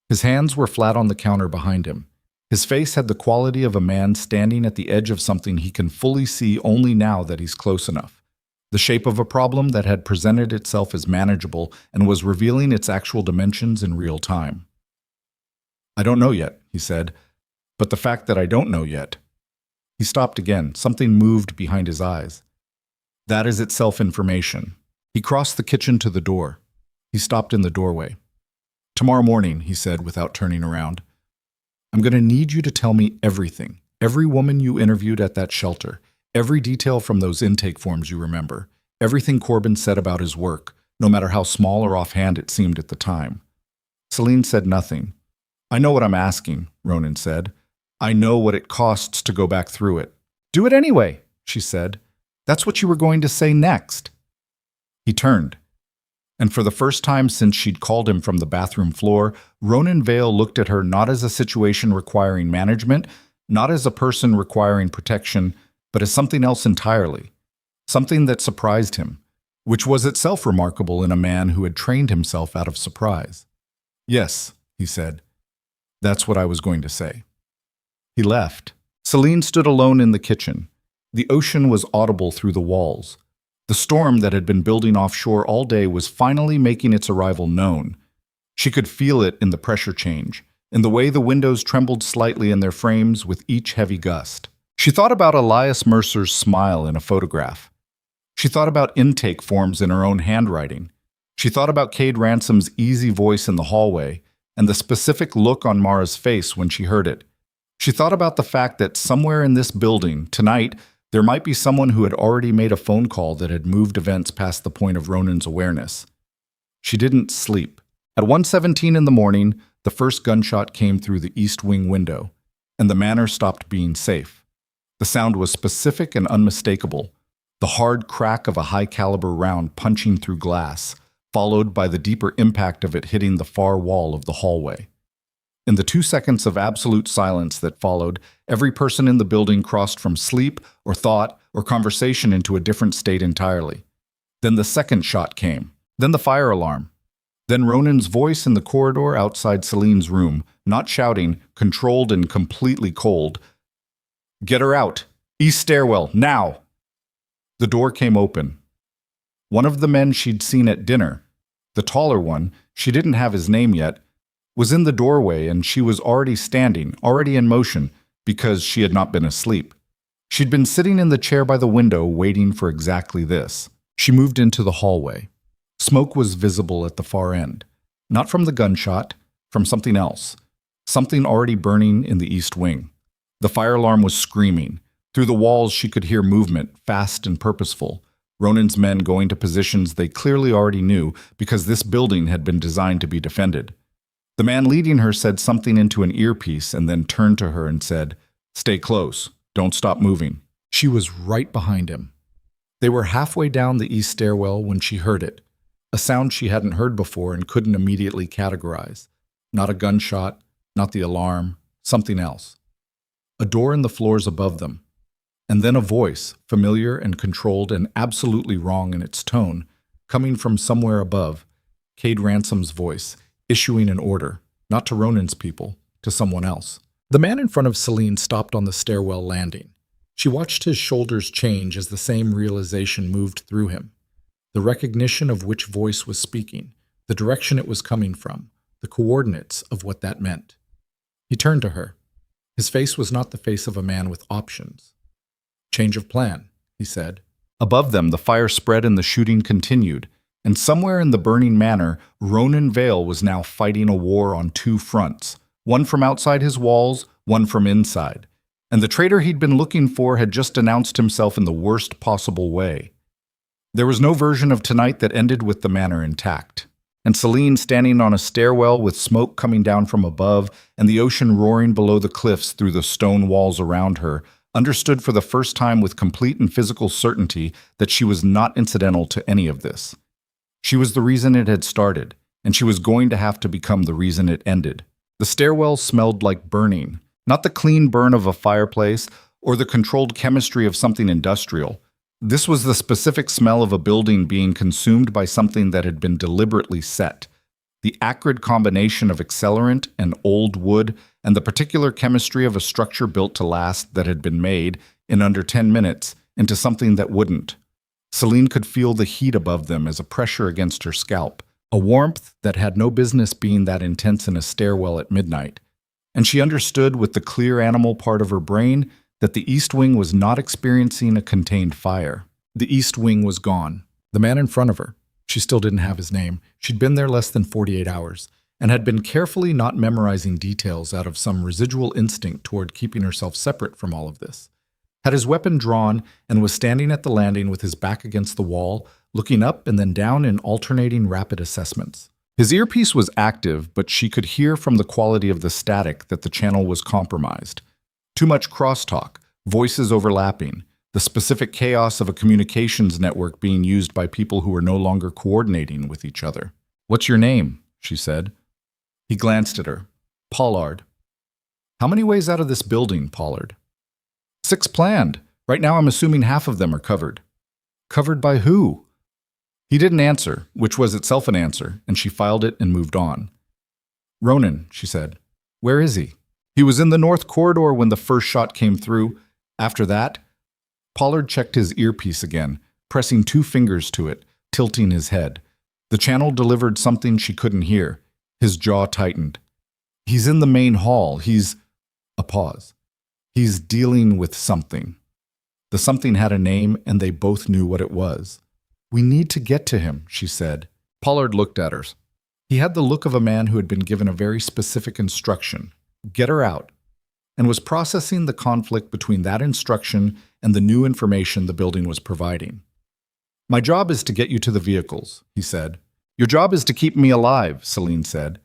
His hands were flat on the counter behind him. His face had the quality of a man standing at the edge of something he can fully see only now that he's close enough. The shape of a problem that had presented itself as manageable and was revealing its actual dimensions in real time. I don't know yet, he said, but the fact that I don't know yet. He stopped again. Something moved behind his eyes. That is itself information. He crossed the kitchen to the door. He stopped in the doorway. Tomorrow morning, he said without turning around, I'm going to need you to tell me everything. Every woman you interviewed at that shelter. Every detail from those intake forms you remember. Everything Corbin said about his work, no matter how small or offhand it seemed at the time. Selene said nothing. I know what I'm asking, Ronan said. I know what it costs to go back through it. Do it anyway, she said. That's what you were going to say next. He turned. And for the first time since she'd called him from the bathroom floor, Ronan Vale looked at her not as a situation requiring management, not as a person requiring protection, but as something else entirely. Something that surprised him. which was itself remarkable in a man who had trained himself out of surprise. "Yes," he said. "That's what I was going to say." He left. Selene stood alone in the kitchen. The ocean was audible through the walls. The storm that had been building offshore all day was finally making its arrival known. She could feel it in the pressure change, in the way the windows trembled slightly in their frames with each heavy gust. She thought about Elias Mercer's smile in a photograph. She thought about intake forms in her own handwriting. She thought about Cade Ransom's easy voice in the hallway and the specific look on Mara's face when she heard it. She thought about the fact that somewhere in this building, tonight, there might be someone who had already made a phone call that had moved events past the point of Ronan's awareness. She didn't sleep. At 1:17 in the morning, the first gunshot came through the east wing window, and the manor stopped being safe. The sound was specific and unmistakable, the hard crack of a high-caliber round punching through glass, followed by the deeper impact of it hitting the far wall of the hallway. In the 2 seconds of absolute silence that followed, every person in the building crossed from sleep or thought or conversation into a different state entirely. Then the second shot came. Then the fire alarm. Then Ronan's voice in the corridor outside Selene's room, not shouting, controlled and completely cold. "Get her out! East stairwell, now!" The door came open. One of the men she'd seen at dinner, the taller one, she didn't have his name yet, was in the doorway, and she was already standing, already in motion, because she had not been asleep. She'd been sitting in the chair by the window waiting for exactly this. She moved into the hallway. Smoke was visible at the far end. Not from the gunshot, from something else. Something already burning in the east wing. The fire alarm was screaming. Through the walls she could hear movement, fast and purposeful. Ronan's men going to positions they clearly already knew because this building had been designed to be defended. The man leading her said something into an earpiece and then turned to her and said, "Stay close. Don't stop moving." She was right behind him. They were halfway down the east stairwell when she heard it, a sound she hadn't heard before and couldn't immediately categorize. Not a gunshot, not the alarm, something else. A door in the floors above them. And then a voice, familiar and controlled and absolutely wrong in its tone, coming from somewhere above, Cade Ransom's voice, issuing an order, not to Ronan's people, to someone else. The man in front of Selene stopped on the stairwell landing. She watched his shoulders change as the same realization moved through him. The recognition of which voice was speaking, the direction it was coming from, the coordinates of what that meant. He turned to her. His face was not the face of a man with options. "Change of plan," he said. Above them, the fire spread and the shooting continued, and somewhere in the burning manor, Ronan Vale was now fighting a war on two fronts, one from outside his walls, one from inside. And the traitor he'd been looking for had just announced himself in the worst possible way. There was no version of tonight that ended with the manor intact. And Selene standing on a stairwell with smoke coming down from above and the ocean roaring below the cliffs through the stone walls around her, understood for the first time with complete and physical certainty that she was not incidental to any of this. She was the reason it had started, and she was going to have to become the reason it ended. The stairwell smelled like burning, not the clean burn of a fireplace or the controlled chemistry of something industrial. This was the specific smell of a building being consumed by something that had been deliberately set. The acrid combination of accelerant and old wood and the particular chemistry of a structure built to last that had been made, in under 10 minutes, into something that wouldn't. Selene could feel the heat above them as a pressure against her scalp, a warmth that had no business being that intense in a stairwell at midnight. And she understood with the clear animal part of her brain that the East Wing was not experiencing a contained fire. The East Wing was gone. The man in front of her, she still didn't have his name. She'd been there less than 48 hours and had been carefully not memorizing details out of some residual instinct toward keeping herself separate from all of this. Had his weapon drawn and was standing at the landing with his back against the wall, looking up and then down in alternating rapid assessments. His earpiece was active, but she could hear from the quality of the static that the channel was compromised. Too much crosstalk, voices overlapping, the specific chaos of a communications network being used by people who were no longer coordinating with each other. "What's your name?" she said. He glanced at her. "Pollard." "How many ways out of this building, Pollard?" "6 planned. Right now I'm assuming half of them are covered." "Covered by who?" He didn't answer, which was itself an answer, and she filed it and moved on. Ronan, she said. Where is he? He was in the north corridor when the first shot came through. After that, Pollard checked his earpiece again, pressing 2 fingers to it, tilting his head. The channel delivered something she couldn't hear. His jaw tightened. He's in the main hall. A pause. He's dealing with something. The something had a name, and they both knew what it was. We need to get to him, she said. Pollard looked at her. He had the look of a man who had been given a very specific instruction. Get her out. And was processing the conflict between that instruction and the new information the building was providing. My job is to get you to the vehicles, he said. Your job is to keep me alive, Selene said.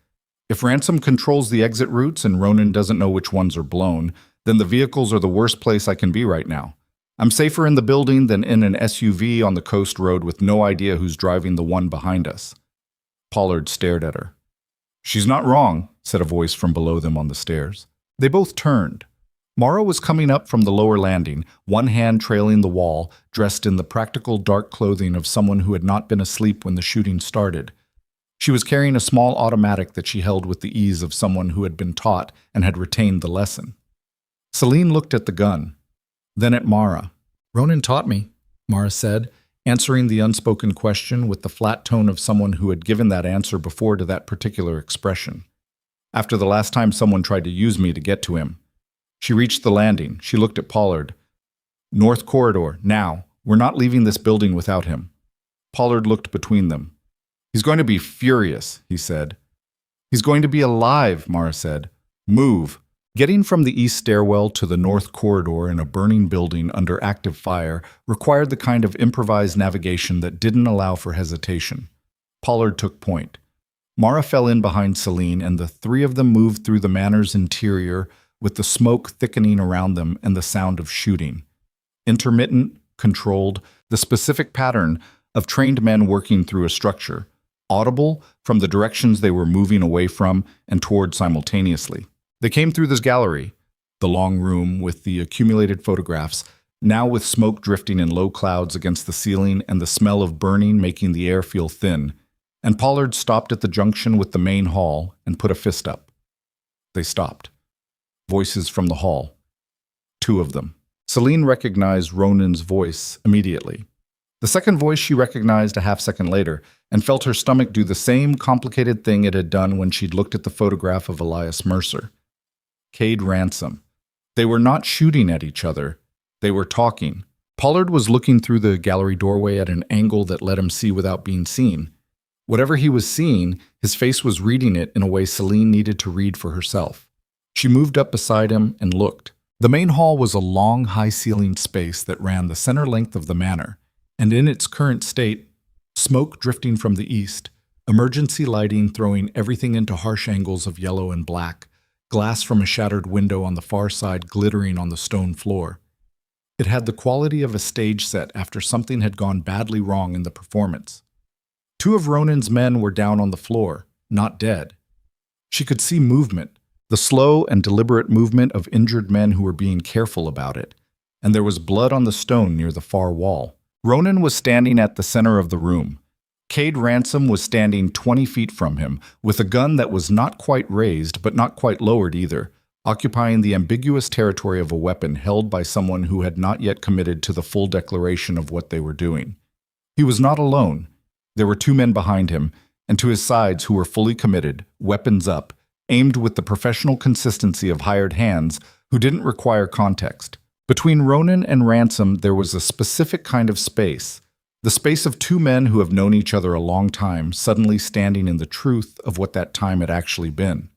If Ransom controls the exit routes and Ronan doesn't know which ones are blown, then the vehicles are the worst place I can be right now. I'm safer in the building than in an SUV on the coast road with no idea who's driving the one behind us. Pollard stared at her. She's not wrong, said a voice from below them on the stairs. They both turned. Mara was coming up from the lower landing, one hand trailing the wall, dressed in the practical dark clothing of someone who had not been asleep when the shooting started. She was carrying a small automatic that she held with the ease of someone who had been taught and had retained the lesson. Selene looked at the gun, then at Mara. Ronan taught me, Mara said, answering the unspoken question with the flat tone of someone who had given that answer before to that particular expression. After the last time someone tried to use me to get to him. She reached the landing. She looked at Pollard. North corridor, now. We're not leaving this building without him. Pollard looked between them. He's going to be furious, he said. He's going to be alive, Mara said. Move. Getting from the east stairwell to the north corridor in a burning building under active fire required the kind of improvised navigation that didn't allow for hesitation. Pollard took point. Mara fell in behind Selene, and the 3 of them moved through the manor's interior with the smoke thickening around them and the sound of shooting. Intermittent, controlled, the specific pattern of trained men working through a structure, audible from the directions they were moving away from and toward simultaneously. They came through this gallery, the long room with the accumulated photographs, now with smoke drifting in low clouds against the ceiling and the smell of burning making the air feel thin, and Pollard stopped at the junction with the main hall and put a fist up. They stopped. Voices from the hall. 2 of them. Selene recognized Ronan's voice immediately. The second voice she recognized a half-second later and felt her stomach do the same complicated thing it had done when she'd looked at the photograph of Elias Mercer. Cade Ransom. They were not shooting at each other. They were talking. Pollard was looking through the gallery doorway at an angle that let him see without being seen. Whatever he was seeing, his face was reading it in a way Selene needed to read for herself. She moved up beside him and looked. The main hall was a long, high-ceilinged space that ran the center length of the manor, and in its current state, smoke drifting from the east, emergency lighting throwing everything into harsh angles of yellow and black, glass from a shattered window on the far side glittering on the stone floor. It had the quality of a stage set after something had gone badly wrong in the performance. 2 of Ronan's men were down on the floor, not dead. She could see movement, the slow and deliberate movement of injured men who were being careful about it, and there was blood on the stone near the far wall. Ronan was standing at the center of the room. Cade Ransom was standing 20 feet from him, with a gun that was not quite raised but not quite lowered either, occupying the ambiguous territory of a weapon held by someone who had not yet committed to the full declaration of what they were doing. He was not alone. There were 2 men behind him, and to his sides who were fully committed, weapons up, aimed with the professional consistency of hired hands who didn't require context. Between Ronan and Ransom there was a specific kind of space, the space of 2 men who have known each other a long time suddenly standing in the truth of what that time had actually been.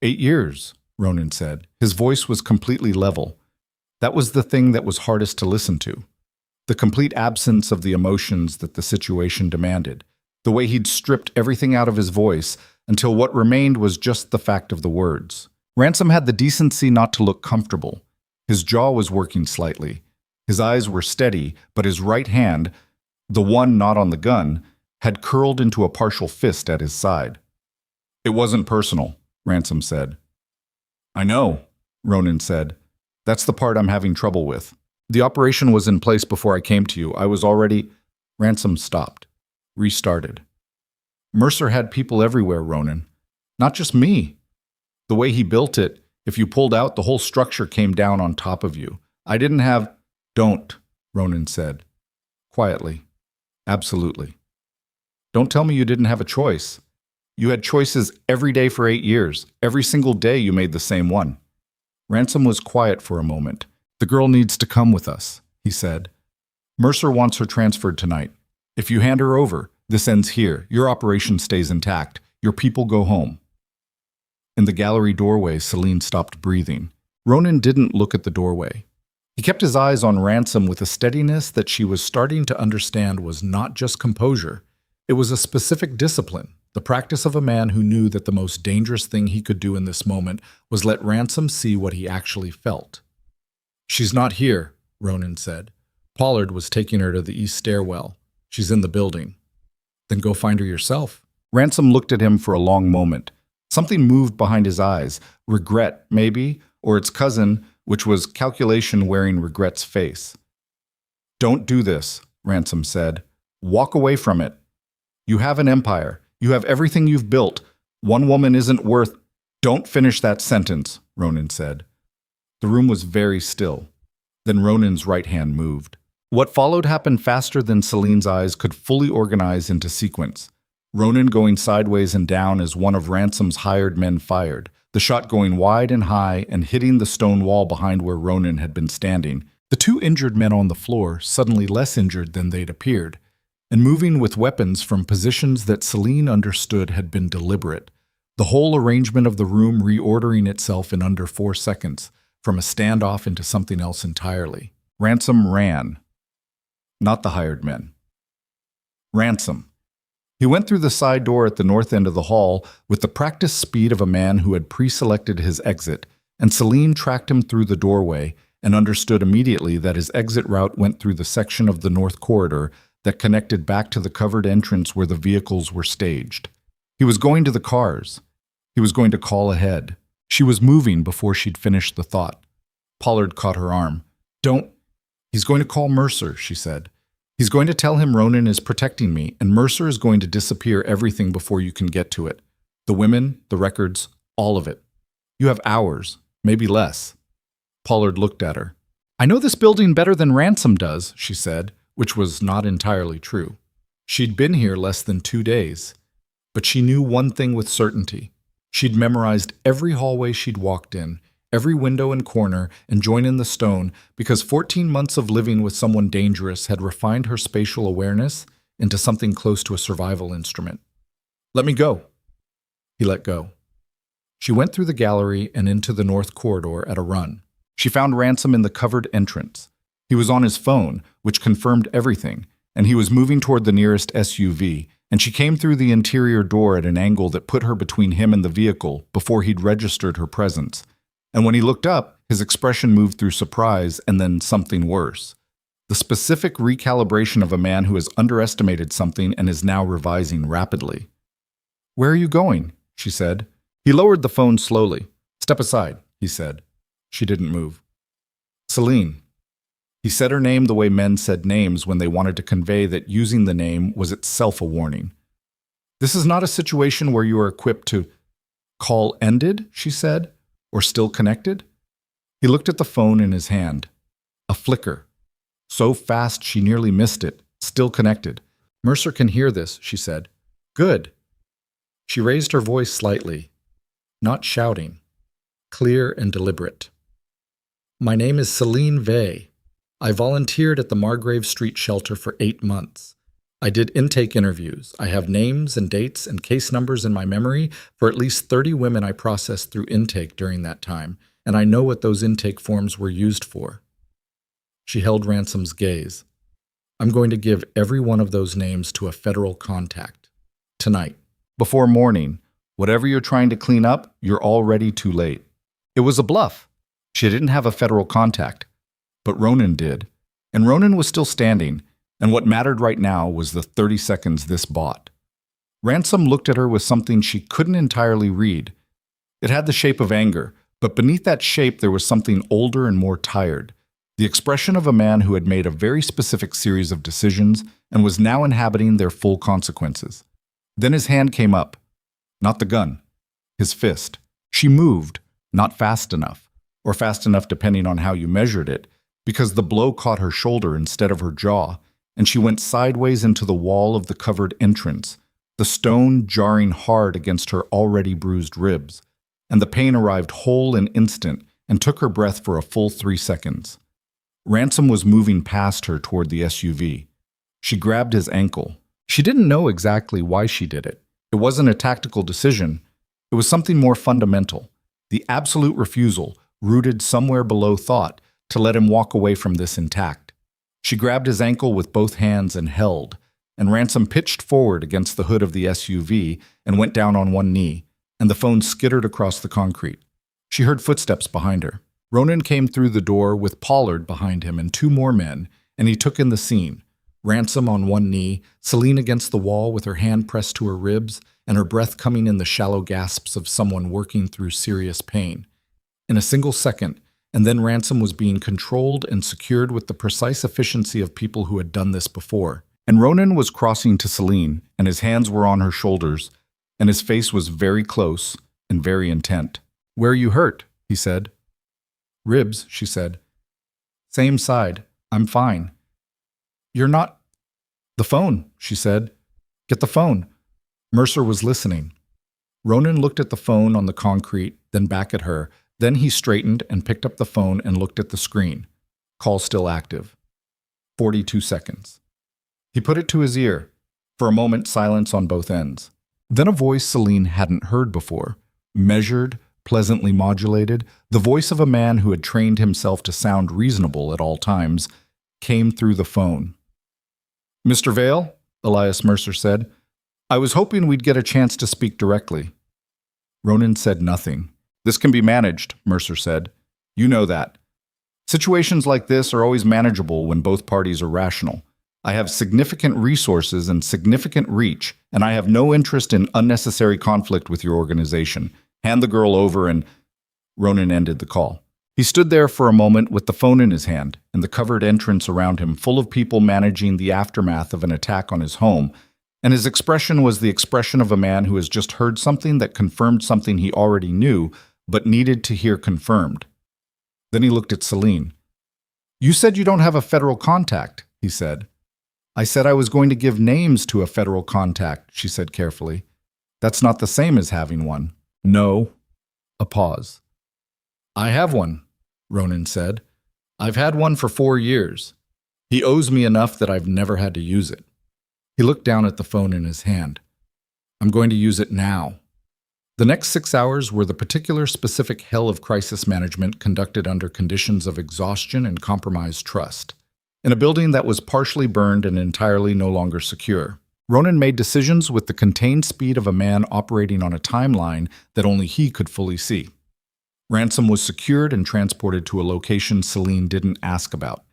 8 years, Ronan said. His voice was completely level. That was the thing that was hardest to listen to. The complete absence of the emotions that the situation demanded. The way he'd stripped everything out of his voice until what remained was just the fact of the words. Ransom had the decency not to look comfortable. His jaw was working slightly. His eyes were steady, but his right hand, the one not on the gun, had curled into a partial fist at his side. It wasn't personal, Ransom said. I know, Ronan said. That's the part I'm having trouble with. The operation was in place before I came to you. I was already... Ransom stopped. restarted. Mercer had people everywhere, Ronan. Not just me. The way he built it, if you pulled out, the whole structure came down on top of you. I didn't have— Don't, Ronan said. Quietly. Absolutely. Don't tell me you didn't have a choice. You had choices every day for 8 years. Every single day you made the same one. Ransom was quiet for a moment. The girl needs to come with us, he said. Mercer wants her transferred tonight. If you hand her over, this ends here. Your operation stays intact. Your people go home. In the gallery doorway, Selene stopped breathing. Ronan didn't look at the doorway. He kept his eyes on Ransom with a steadiness that she was starting to understand was not just composure. It was a specific discipline, the practice of a man who knew that the most dangerous thing he could do in this moment was let Ransom see what he actually felt. She's not here, Ronan said. Pollard was taking her to the east stairwell. She's in the building. Then go find her yourself. Ransom looked at him for a long moment. Something moved behind his eyes. Regret, maybe, or its cousin, which was calculation wearing regret's face. Don't do this, Ransom said. Walk away from it. You have an empire. You have everything you've built. One woman isn't worth— Don't finish that sentence, Ronan said. The room was very still. Then Ronan's right hand moved. What followed happened faster than Selene's eyes could fully organize into sequence. Ronan going sideways and down as one of Ransom's hired men fired, the shot going wide and high and hitting the stone wall behind where Ronan had been standing. The two injured men on the floor, suddenly less injured than they'd appeared, and moving with weapons from positions that Selene understood had been deliberate, the whole arrangement of the room reordering itself in under 4 seconds, from a standoff into something else entirely. Ransom ran. Not the hired men. Ransom. He went through the side door at the north end of the hall with the practiced speed of a man who had pre-selected his exit, and Selene tracked him through the doorway and understood immediately that his exit route went through the section of the north corridor that connected back to the covered entrance where the vehicles were staged. He was going to the cars. He was going to call ahead. She was moving before she'd finished the thought. Pollard caught her arm. Don't— He's going to call Mercer, she said. He's going to tell him Ronan is protecting me, and Mercer is going to disappear everything before you can get to it. The women, the records, all of it. You have hours, maybe less. Pollard looked at her. I know this building better than Ransom does, she said, which was not entirely true. She'd been here less than 2 days. But she knew one thing with certainty. She'd memorized every hallway she'd walked in, every window and corner, and joint in the stone, because 14 months of living with someone dangerous had refined her spatial awareness into something close to a survival instrument. Let me go. He let go. She went through the gallery and into the north corridor at a run. She found Ransom in the covered entrance. He was on his phone, which confirmed everything, and he was moving toward the nearest SUV, and she came through the interior door at an angle that put her between him and the vehicle before he'd registered her presence. And when he looked up, his expression moved through surprise and then something worse. The specific recalibration of a man who has underestimated something and is now revising rapidly. Where are you going? She said. He lowered the phone slowly. Step aside, he said. She didn't move. Selene. He said her name the way men said names when they wanted to convey that using the name was itself a warning. This is not a situation where you are equipped to— Call ended, she said, or still connected? He looked at the phone in his hand. A flicker. So fast she nearly missed it. Still connected. Mercer can hear this, she said. Good. She raised her voice slightly. Not shouting. Clear and deliberate. My name is Selene Vey. I volunteered at the Margrave Street shelter for 8 months. I did intake interviews. I have names and dates and case numbers in my memory for at least 30 women I processed through intake during that time, and I know what those intake forms were used for. She held Ransom's gaze. I'm going to give every one of those names to a federal contact. Tonight. Before morning. Whatever you're trying to clean up, you're already too late. It was a bluff. She didn't have a federal contact. But Ronan did. And Ronan was still standing, and what mattered right now was the 30 seconds this bought. Ransom looked at her with something she couldn't entirely read. It had the shape of anger, but beneath that shape there was something older and more tired. the expression of a man who had made a very specific series of decisions and was now inhabiting their full consequences. Then his hand came up. Not the gun. His fist. She moved, not fast enough, or fast enough depending on how you measured it, because the blow caught her shoulder instead of her jaw, and she went sideways into the wall of the covered entrance, the stone jarring hard against her already bruised ribs, and the pain arrived whole and instant and took her breath for a full 3 seconds. Ransom was moving past her toward the SUV. She grabbed his ankle. She didn't know exactly why she did it. It wasn't a tactical decision. It was something more fundamental, the absolute refusal, rooted somewhere below thought, to let him walk away from this intact. She grabbed his ankle with both hands and held, and Ransom pitched forward against the hood of the SUV and went down on one knee, and the phone skittered across the concrete. She heard footsteps behind her. Ronan came through the door with Pollard behind him and 2 more men, and he took in the scene. Ransom on one knee, Selene against the wall with her hand pressed to her ribs, and her breath coming in the shallow gasps of someone working through serious pain. In a single second, and then Ransom was being controlled and secured with the precise efficiency of people who had done this before. And Ronan was crossing to Selene, and his hands were on her shoulders, and his face was very close and very intent. "Where are you hurt?" he said. "Ribs," she said. "Same side. I'm fine." "You're not—" "The phone," she said. "Get the phone." Mercer was listening. Ronan looked at the phone on the concrete, then back at her. Then he straightened and picked up the phone and looked at the screen. Call still active. 42 seconds. He put it to his ear. For a moment, silence on both ends. Then a voice Selene hadn't heard before, measured, pleasantly modulated, the voice of a man who had trained himself to sound reasonable at all times, came through the phone. "Mr. Vale," Elias Mercer said, "I was hoping we'd get a chance to speak directly." Ronan said nothing. "This can be managed," Mercer said. "You know that. Situations like this are always manageable when both parties are rational. I have significant resources and significant reach, and I have no interest in unnecessary conflict with your organization. Hand the girl over and—" Ronan ended the call. He stood there for a moment with the phone in his hand and the covered entrance around him full of people managing the aftermath of an attack on his home, and his expression was the expression of a man who has just heard something that confirmed something he already knew but needed to hear confirmed. Then he looked at Selene. "You said you don't have a federal contact," he said. "I said I was going to give names to a federal contact," she said carefully. "That's not the same as having one." "No." A pause. "I have one," Ronan said. "I've had one for 4 years. He owes me enough that I've never had to use it." He looked down at the phone in his hand. "I'm going to use it now." The next 6 hours were the particular specific hell of crisis management conducted under conditions of exhaustion and compromised trust. In a building that was partially burned and entirely no longer secure, Ronan made decisions with the contained speed of a man operating on a timeline that only he could fully see. Ransom was secured and transported to a location Selene didn't ask about.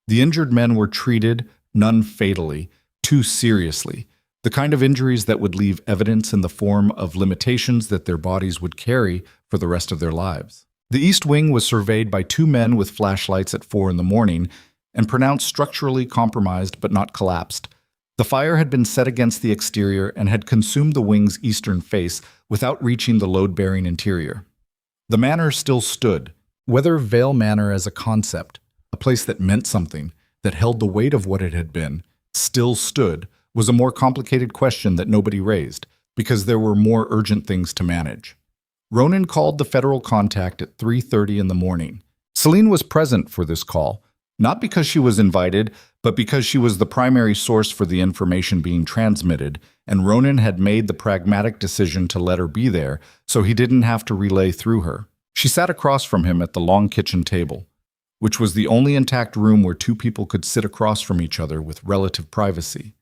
The injured men were treated, none fatally, too seriously, the kind of injuries that would leave evidence in the form of limitations that their bodies would carry for the rest of their lives. The East Wing was surveyed by 2 men with flashlights at 4 in the morning and pronounced structurally compromised but not collapsed. The fire had been set against the exterior and had consumed the wing's eastern face without reaching the load-bearing interior. The manor still stood. Whether Vale Manor as a concept, a place that meant something, that held the weight of what it had been, still stood, was a more complicated question that nobody raised, because there were more urgent things to manage. Ronan called the federal contact at 3:30 in the morning. Selene was present for this call, not because she was invited, but because she was the primary source for the information being transmitted, and Ronan had made the pragmatic decision to let her be there so he didn't have to relay through her. She sat across from him at the long kitchen table, which was the only intact room where 2 people could sit across from each other with relative privacy,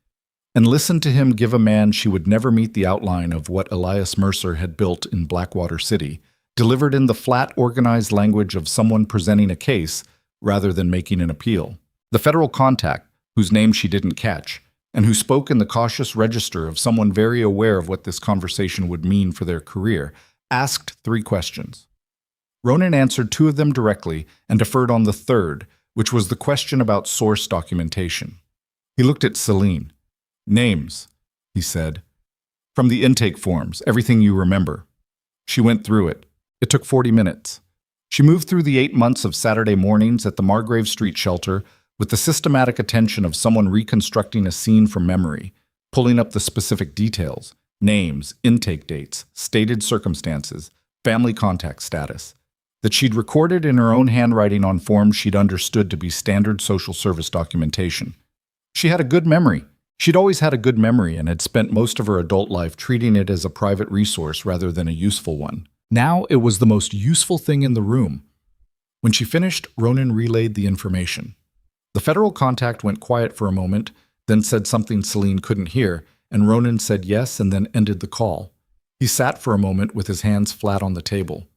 and listened to him give a man she would never meet the outline of what Elias Mercer had built in Blackwater City, delivered in the flat, organized language of someone presenting a case rather than making an appeal. The federal contact, whose name she didn't catch, and who spoke in the cautious register of someone very aware of what this conversation would mean for their career, asked 3 questions. Ronan answered 2 of them directly and deferred on the third, which was the question about source documentation. He looked at Selene. Names, he said. From the intake forms, everything you remember. She went through it. It took 40 minutes. She moved through the 8 months of Saturday mornings at the Margrave Street shelter with the systematic attention of someone reconstructing a scene from memory, pulling up the specific details, names, intake dates, stated circumstances, family contact status, that she'd recorded in her own handwriting on forms she'd understood to be standard social service documentation. She had a good memory. She'd always had a good memory and had spent most of her adult life treating it as a private resource rather than a useful one. Now it was the most useful thing in the room. When she finished, Ronan relayed the information. The federal contact went quiet for a moment, then said something Selene couldn't hear, and Ronan said yes and then ended the call. He sat for a moment with his hands flat on the table.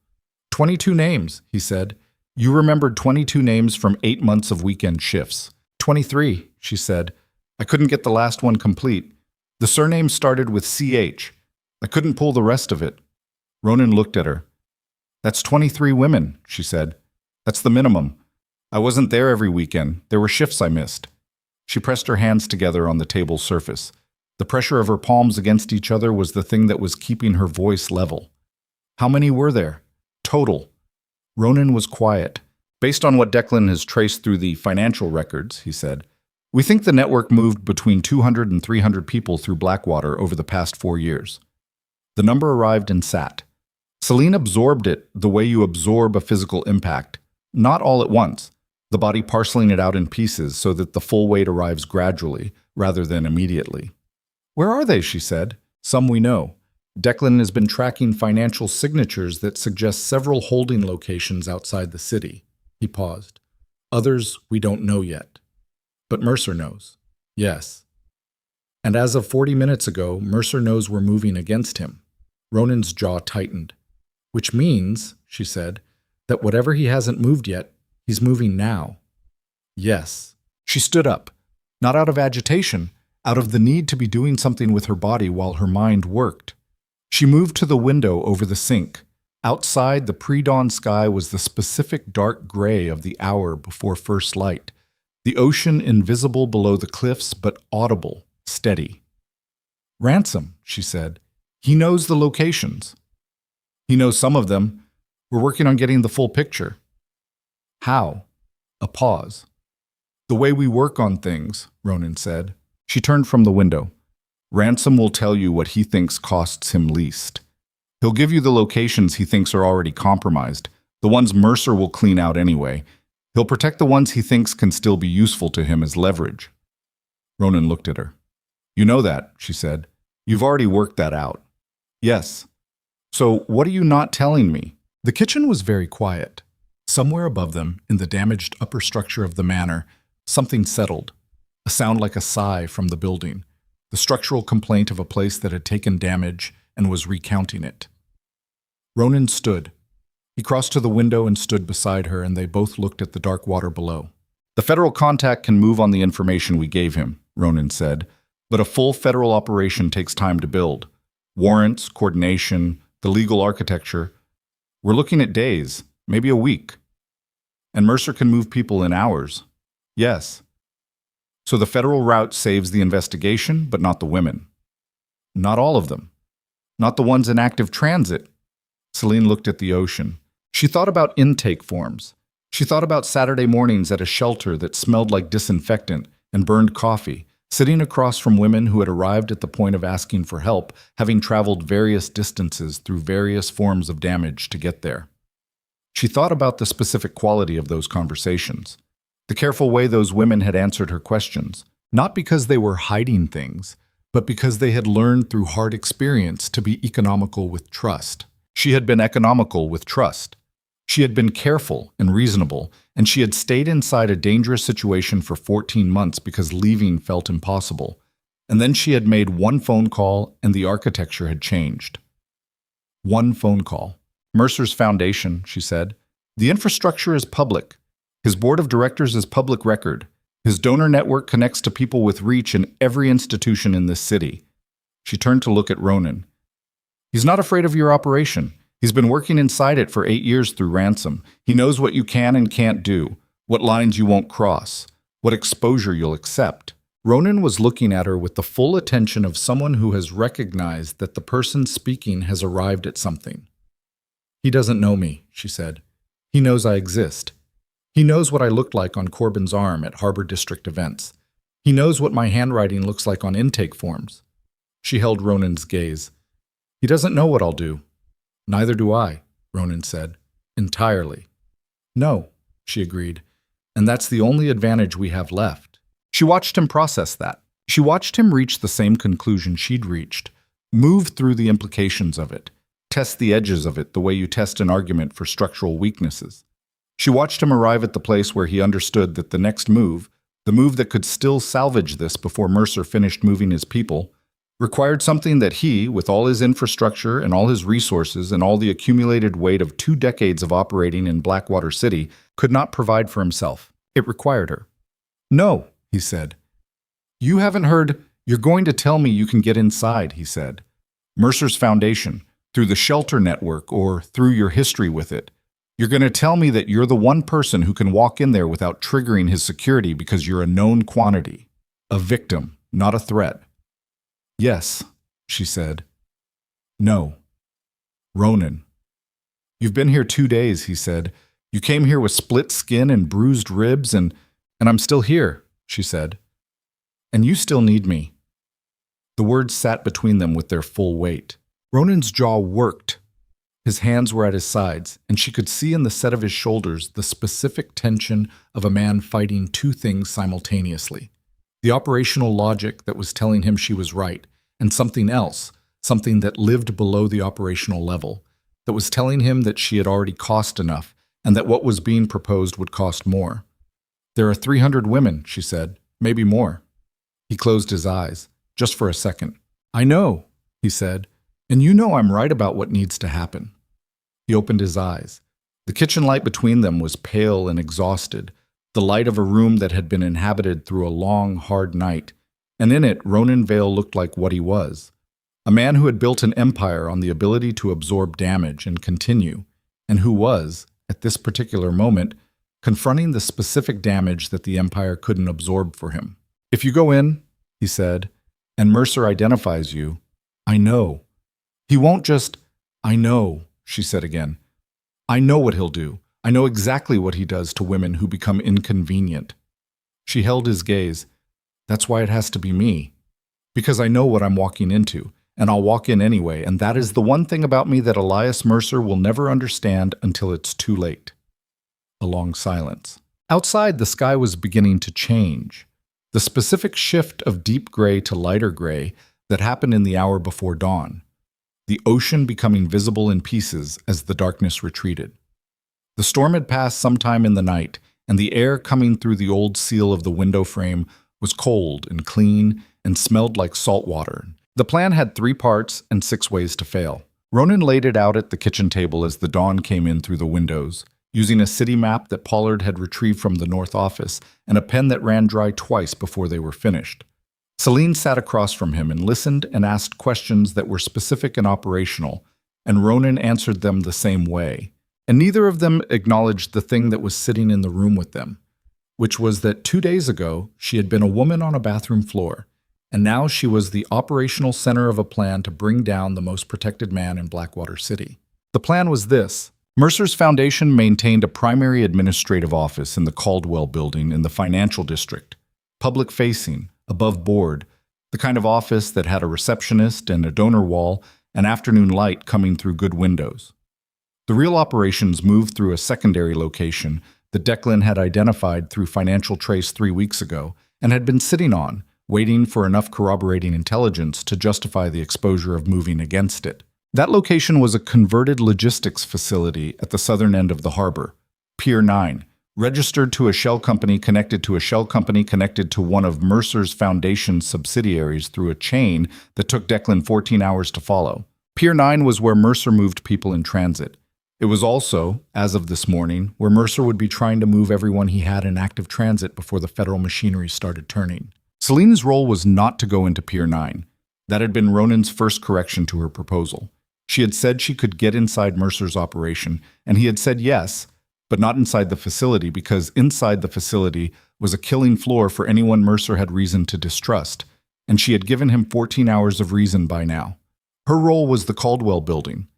22 names, he said. You remembered 22 names from 8 months of weekend shifts. 23, she said. I couldn't get the last one complete. The surname started with CH. I couldn't pull the rest of it. Ronan looked at her. That's 23 women, she said. That's the minimum. I wasn't there every weekend. There were shifts I missed. She pressed her hands together on the table's surface. The pressure of her palms against each other was the thing that was keeping her voice level. How many were there? Total. Ronan was quiet. Based on what Declan has traced through the financial records, he said, we think the network moved between 200 and 300 people through Blackwater over the past 4 years. The number arrived and sat. Selene absorbed it the way you absorb a physical impact, not all at once, the body parceling it out in pieces so that the full weight arrives gradually, rather than immediately. Where are they, she said. Some we know. Declan has been tracking financial signatures that suggest several holding locations outside the city. He paused. Others we don't know yet. But Mercer knows. Yes. And as of 40 minutes ago, Mercer knows we're moving against him. Ronan's jaw tightened. Which means, she said, that whatever he hasn't moved yet, he's moving now. Yes. She stood up, not out of agitation, out of the need to be doing something with her body while her mind worked. She moved to the window over the sink. Outside, the pre-dawn sky was the specific dark gray of the hour before first light, the ocean invisible below the cliffs but audible, steady. Ransom, she said. He knows the locations. He knows some of them. We're working on getting the full picture. How? A pause. The way we work on things, Ronan said. She turned from the window. Ransom will tell you what he thinks costs him least. He'll give you the locations he thinks are already compromised, the ones Mercer will clean out anyway. He'll protect the ones he thinks can still be useful to him as leverage. Ronan looked at her. You know that, she said. You've already worked that out. Yes. So what are you not telling me? The kitchen was very quiet. Somewhere above them, in the damaged upper structure of the manor, something settled, a sound like a sigh from the building, the structural complaint of a place that had taken damage and was recounting it. Ronan stood. He crossed to the window and stood beside her, and they both looked at the dark water below. The federal contact can move on the information we gave him, Ronan said, but a full federal operation takes time to build. Warrants, coordination, the legal architecture. We're looking at days, maybe a week. And Mercer can move people in hours. Yes. So the federal route saves the investigation, but not the women. Not all of them. Not the ones in active transit. Selene looked at the ocean. She thought about intake forms. She thought about Saturday mornings at a shelter that smelled like disinfectant and burned coffee, sitting across from women who had arrived at the point of asking for help, having traveled various distances through various forms of damage to get there. She thought about the specific quality of those conversations, the careful way those women had answered her questions, not because they were hiding things, but because they had learned through hard experience to be economical with trust. She had been economical with trust. She had been careful and reasonable, and she had stayed inside a dangerous situation for 14 months because leaving felt impossible. And then she had made one phone call and the architecture had changed. One phone call. Mercer's foundation, she said. The infrastructure is public. His board of directors is public record. His donor network connects to people with reach in every institution in this city. She turned to look at Ronan. He's not afraid of your operation. He's been working inside it for 8 years through Ransom. He knows what you can and can't do, what lines you won't cross, what exposure you'll accept. Ronan was looking at her with the full attention of someone who has recognized that the person speaking has arrived at something. "He doesn't know me," she said. "He knows I exist. He knows what I looked like on Corbin's arm at Harbor District events. He knows what my handwriting looks like on intake forms." She held Ronan's gaze. "He doesn't know what I'll do." "Neither do I," Ronan said. "Entirely." "No," she agreed. "And that's the only advantage we have left." She watched him process that. She watched him reach the same conclusion she'd reached, move through the implications of it, test the edges of it the way you test an argument for structural weaknesses. She watched him arrive at the place where he understood that the next move, the move that could still salvage this before Mercer finished moving his people, required something that he, with all his infrastructure and all his resources and all the accumulated weight of 2 decades of operating in Blackwater City, could not provide for himself. It required her. "No," he said. "You haven't heard. You're going to tell me you can get inside," he said. "Mercer's Foundation, through the shelter network or through your history with it. You're going to tell me that you're the one person who can walk in there without triggering his security because you're a known quantity, a victim, not a threat." "Yes," she said. "No." "Ronan." "You've been here 2 days," he said. "You came here with split skin and bruised ribs, and I'm still here," she said. "And you still need me." The words sat between them with their full weight. Ronan's jaw worked. His hands were at his sides, and she could see in the set of his shoulders the specific tension of a man fighting 2 things simultaneously. The operational logic that was telling him she was right, and something else, something that lived below the operational level, that was telling him that she had already cost enough, and that what was being proposed would cost more. "There are 300 women," she said, "maybe more." He closed his eyes, just for a second. "I know," he said, "and you know I'm right about what needs to happen." He opened his eyes. The kitchen light between them was pale and exhausted, the light of a room that had been inhabited through a long, hard night, and in it Ronan Vale looked like what he was. A man who had built an empire on the ability to absorb damage and continue, and who was, at this particular moment, confronting the specific damage that the empire couldn't absorb for him. "If you go in," he said, "and Mercer identifies you, I know. He won't just—" "I know," she said again. "I know what he'll do. I know exactly what he does to women who become inconvenient." She held his gaze. "That's why it has to be me. Because I know what I'm walking into, and I'll walk in anyway, and that is the one thing about me that Elias Mercer will never understand until it's too late." A long silence. Outside, the sky was beginning to change. The specific shift of deep gray to lighter gray that happened in the hour before dawn. The ocean becoming visible in pieces as the darkness retreated. The storm had passed sometime in the night, and the air coming through the old seal of the window frame was cold and clean and smelled like salt water. The plan had 3 parts and 6 ways to fail. Ronan laid it out at the kitchen table as the dawn came in through the windows, using a city map that Pollard had retrieved from the North Office and a pen that ran dry twice before they were finished. Selene sat across from him and listened and asked questions that were specific and operational, and Ronan answered them the same way. And neither of them acknowledged the thing that was sitting in the room with them, which was that 2 days ago she had been a woman on a bathroom floor, and now she was the operational center of a plan to bring down the most protected man in Blackwater City. The plan was this. Mercer's Foundation maintained a primary administrative office in the Caldwell building in the financial district, public-facing, above board, the kind of office that had a receptionist and a donor wall and afternoon light coming through good windows. The real operations moved through a secondary location that Declan had identified through Financial Trace 3 weeks ago and had been sitting on, waiting for enough corroborating intelligence to justify the exposure of moving against it. That location was a converted logistics facility at the southern end of the harbor, Pier 9, registered to a shell company connected to a shell company connected to one of Mercer's Foundation subsidiaries through a chain that took Declan 14 hours to follow. Pier 9 was where Mercer moved people in transit. It was also, as of this morning, where Mercer would be trying to move everyone he had in active transit before the federal machinery started turning. Selene's role was not to go into Pier 9. That had been Ronan's first correction to her proposal. She had said she could get inside Mercer's operation, and he had said yes, but not inside the facility because inside the facility was a killing floor for anyone Mercer had reason to distrust, and she had given him 14 hours of reason by now. Her role was the Caldwell building,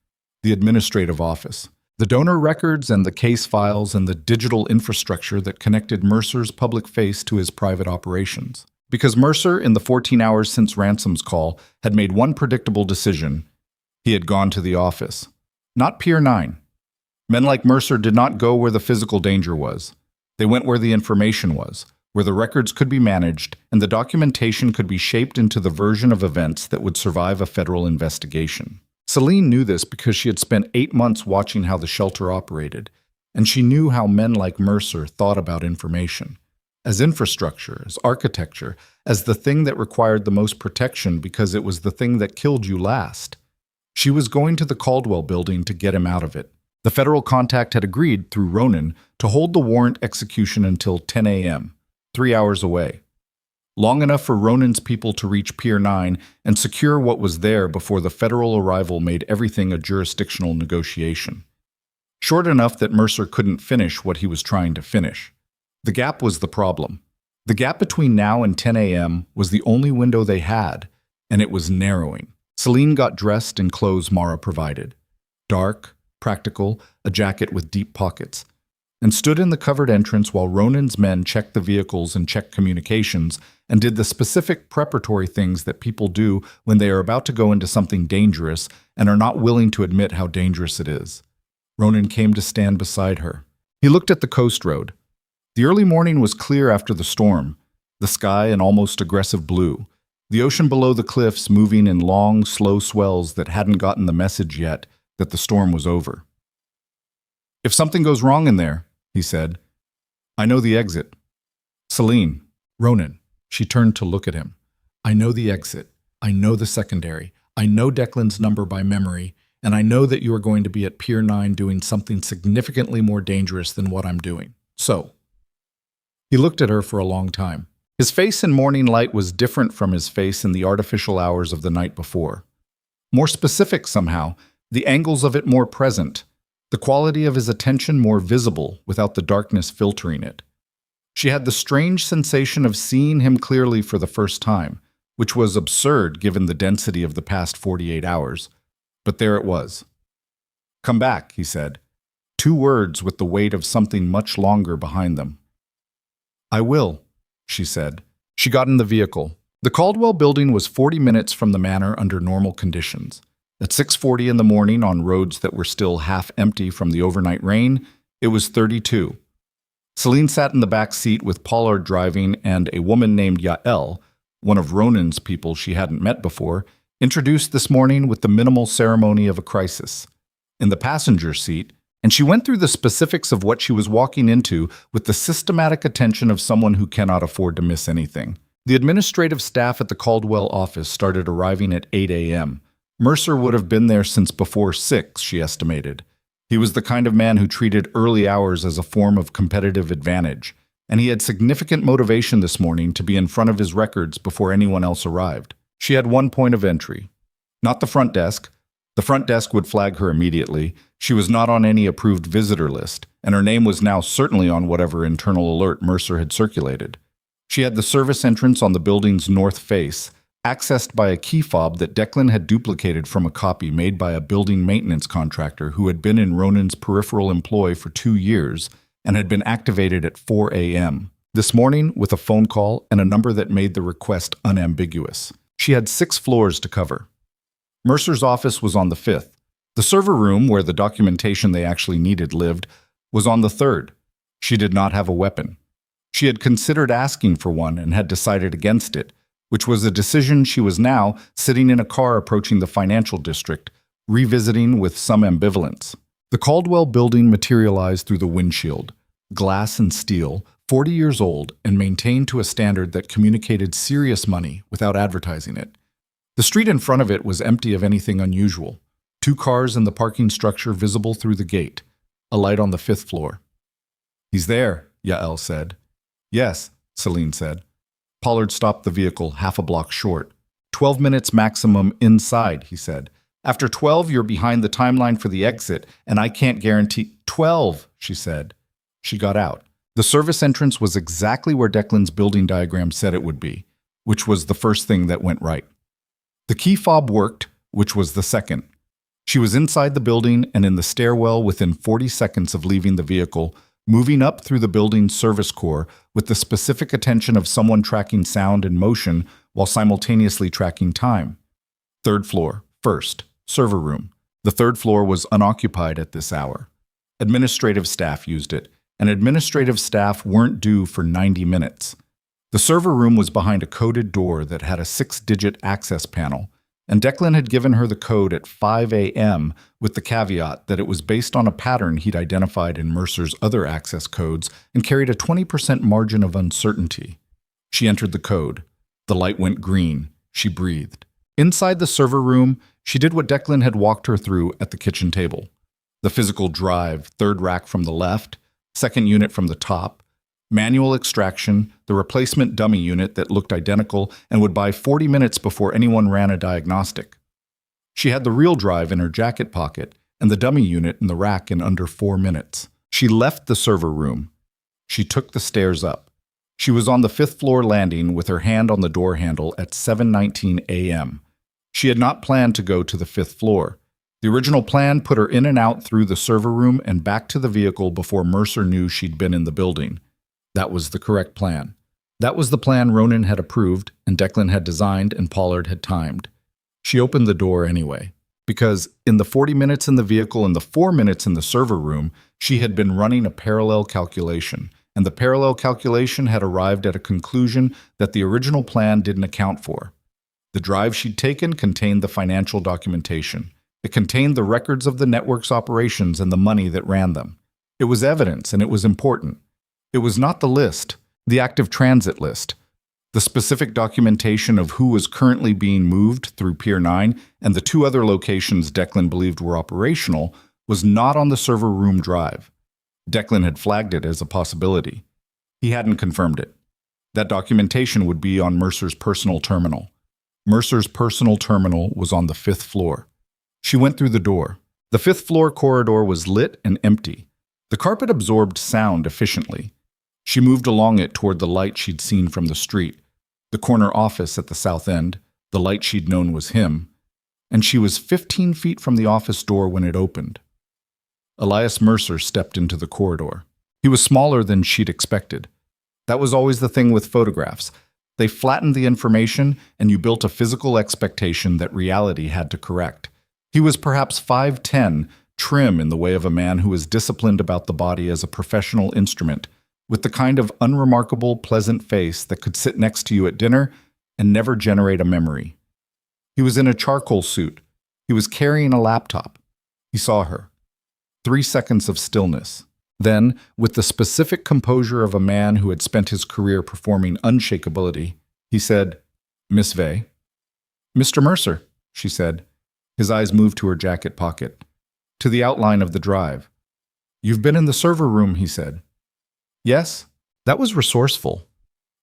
the administrative office, the donor records and the case files and the digital infrastructure that connected Mercer's public face to his private operations. Because Mercer, in the 14 hours since Ransom's call, had made one predictable decision. He had gone to the office. Not Pier 9. Men like Mercer did not go where the physical danger was. They went where the information was, where the records could be managed and the documentation could be shaped into the version of events that would survive a federal investigation. Selene knew this because she had spent 8 months watching how the shelter operated, and she knew how men like Mercer thought about information. As infrastructure, as architecture, as the thing that required the most protection because it was the thing that killed you last. She was going to the Caldwell building to get him out of it. The federal contact had agreed, through Ronan, to hold the warrant execution until 10 a.m., 3 hours away. Long enough for Ronan's people to reach Pier 9 and secure what was there before the federal arrival made everything a jurisdictional negotiation. Short enough that Mercer couldn't finish what he was trying to finish. The gap was the problem. The gap between now and 10 a.m. was the only window they had, and it was narrowing. Selene got dressed in clothes Mara provided. Dark, practical, a jacket with deep pockets, and stood in the covered entrance while Ronan's men checked the vehicles and checked communications and did the specific preparatory things that people do when they are about to go into something dangerous and are not willing to admit how dangerous it is. Ronan came to stand beside her. He looked at the coast road. The early morning was clear after the storm, the sky an almost aggressive blue, the ocean below the cliffs moving in long, slow swells that hadn't gotten the message yet that the storm was over. "If something goes wrong in there," he said, "I know the exit." "Selene, Ronan," she turned to look at him. "I know the exit. I know the secondary. I know Declan's number by memory, and I know that you are going to be at Pier 9 doing something significantly more dangerous than what I'm doing. So." He looked at her for a long time. His face in morning light was different from his face in the artificial hours of the night before. More specific somehow, the angles of it more present, the quality of his attention more visible without the darkness filtering it. She had the strange sensation of seeing him clearly for the first time, which was absurd given the density of the past 48 hours. But there it was. "Come back," he said. 2 words with the weight of something much longer behind them. "I will," she said. She got in the vehicle. The Caldwell building was 40 minutes from the manor under normal conditions. At 6:40 in the morning on roads that were still half empty from the overnight rain, it was 32. Selene sat in the back seat with Pollard driving, and a woman named Yael, one of Ronan's people she hadn't met before, introduced this morning with the minimal ceremony of a crisis. In the passenger seat, and she went through the specifics of what she was walking into with the systematic attention of someone who cannot afford to miss anything. The administrative staff at the Caldwell office started arriving at 8 a.m. Mercer would have been there since before 6, she estimated. He was the kind of man who treated early hours as a form of competitive advantage, and he had significant motivation this morning to be in front of his records before anyone else arrived. She had one point of entry. Not the front desk. The front desk would flag her immediately. She was not on any approved visitor list, and her name was now certainly on whatever internal alert Mercer had circulated. She had the service entrance on the building's north face, accessed by a key fob that Declan had duplicated from a copy made by a building maintenance contractor who had been in Ronan's peripheral employ for 2 years and had been activated at 4 a.m. this morning with a phone call and a number that made the request unambiguous. She had 6 floors to cover. Mercer's office was on the 5th. The server room, where the documentation they actually needed lived, was on the 3rd. She did not have a weapon. She had considered asking for one and had decided against it, which was a decision she was now sitting in a car approaching the financial district, revisiting with some ambivalence. The Caldwell building materialized through the windshield, glass and steel, 40 years old, and maintained to a standard that communicated serious money without advertising it. The street in front of it was empty of anything unusual. 2 cars in the parking structure visible through the gate, a light on the 5th floor. "He's there," Yael said. "Yes," Selene said. Pollard stopped the vehicle half a block short. 12 minutes maximum inside, he said. "After 12, you're behind the timeline for the exit, and I can't guarantee—" "12," she said. She got out. The service entrance was exactly where Declan's building diagram said it would be, which was the first thing that went right. The key fob worked, which was the second. She was inside the building and in the stairwell within 40 seconds of leaving the vehicle, moving up through the building's service core with the specific attention of someone tracking sound and motion while simultaneously tracking time. Third floor, first, server room. The third floor was unoccupied at this hour. Administrative staff used it, and administrative staff weren't due for 90 minutes. The server room was behind a coded door that had a 6-digit access panel, and Declan had given her the code at 5 a.m. with the caveat that it was based on a pattern he'd identified in Mercer's other access codes and carried a 20% margin of uncertainty. She entered the code. The light went green. She breathed. Inside the server room, she did what Declan had walked her through at the kitchen table. The physical drive, third rack from the left, second unit from the top, manual extraction, the replacement dummy unit that looked identical and would buy 40 minutes before anyone ran a diagnostic. She had the real drive in her jacket pocket and the dummy unit in the rack in under 4 minutes. She left the server room. She took the stairs up. She was on the 5th floor landing with her hand on the door handle at 7:19 a.m. She had not planned to go to the 5th floor. The original plan put her in and out through the server room and back to the vehicle before Mercer knew she'd been in the building. That was the correct plan. That was the plan Ronan had approved and Declan had designed and Pollard had timed. She opened the door anyway, because in the 40 minutes in the vehicle and the 4 minutes in the server room, she had been running a parallel calculation, and the parallel calculation had arrived at a conclusion that the original plan didn't account for. The drive she'd taken contained the financial documentation. It contained the records of the network's operations and the money that ran them. It was evidence, and it was important. It was not the list, the active transit list. The specific documentation of who was currently being moved through Pier 9 and the 2 other locations Declan believed were operational was not on the server room drive. Declan had flagged it as a possibility. He hadn't confirmed it. That documentation would be on Mercer's personal terminal. Mercer's personal terminal was on the 5th floor. She went through the door. The 5th floor corridor was lit and empty. The carpet absorbed sound efficiently. She moved along it toward the light she'd seen from the street, the corner office at the south end, the light she'd known was him, and she was 15 feet from the office door when it opened. Elias Mercer stepped into the corridor. He was smaller than she'd expected. That was always the thing with photographs. They flattened the information, and you built a physical expectation that reality had to correct. He was perhaps 5'10", trim in the way of a man who is disciplined about the body as a professional instrument, with the kind of unremarkable, pleasant face that could sit next to you at dinner and never generate a memory. He was in a charcoal suit. He was carrying a laptop. He saw her. 3 seconds of stillness. Then, with the specific composure of a man who had spent his career performing unshakability, he said, "Miss Vey." "Mr. Mercer," she said. His eyes moved to her jacket pocket, to the outline of the drive. "You've been in the server room," he said. "Yes?" That was resourceful.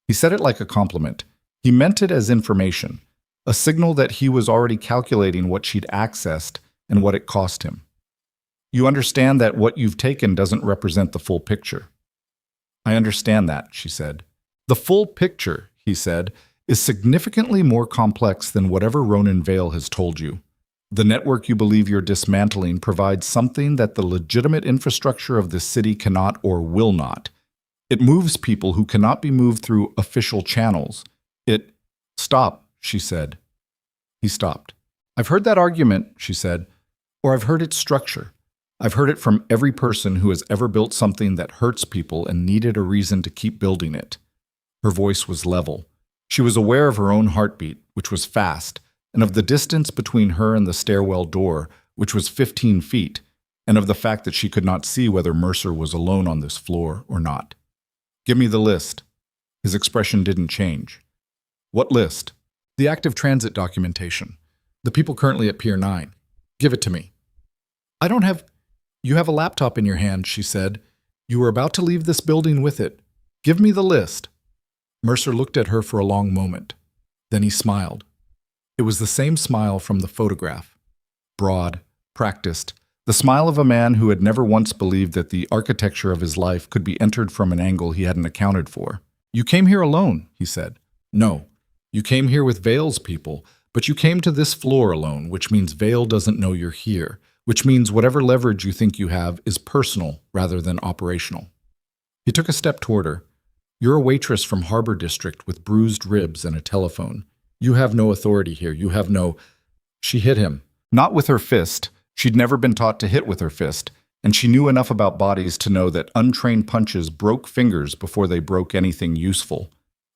He said it like a compliment. He meant it as information, a signal that he was already calculating what she'd accessed and what it cost him. "You understand that what you've taken doesn't represent the full picture." "I understand that," she said. "The full picture," he said, "is significantly more complex than whatever Ronan Vale has told you. The network you believe you're dismantling provides something that the legitimate infrastructure of this city cannot or will not. It moves people who cannot be moved through official channels. It—" "Stop," she said. He stopped. "I've heard that argument," she said, "or I've heard its structure. I've heard it from every person who has ever built something that hurts people and needed a reason to keep building it." Her voice was level. She was aware of her own heartbeat, which was fast, and of the distance between her and the stairwell door, which was 15 feet, and of the fact that she could not see whether Mercer was alone on this floor or not. "Give me the list." His expression didn't change. "What list?" "The active transit documentation. The people currently at Pier 9. Give it to me." "I don't have—" "You have a laptop in your hand," she said. "You were about to leave this building with it. Give me the list." Mercer looked at her for a long moment. Then he smiled. It was the same smile from the photograph. Broad, practiced, The smile of a man who had never once believed that the architecture of his life could be entered from an angle he hadn't accounted for. "You came here alone," he said. "No. You came here with Vale's people, but you came to this floor alone, which means Vale doesn't know you're here, which means whatever leverage you think you have is personal rather than operational." He took a step toward her. "You're a waitress from Harbor District with bruised ribs and a telephone. You have no authority here. You have no—" She hit him. Not with her fist. She'd never been taught to hit with her fist, and she knew enough about bodies to know that untrained punches broke fingers before they broke anything useful.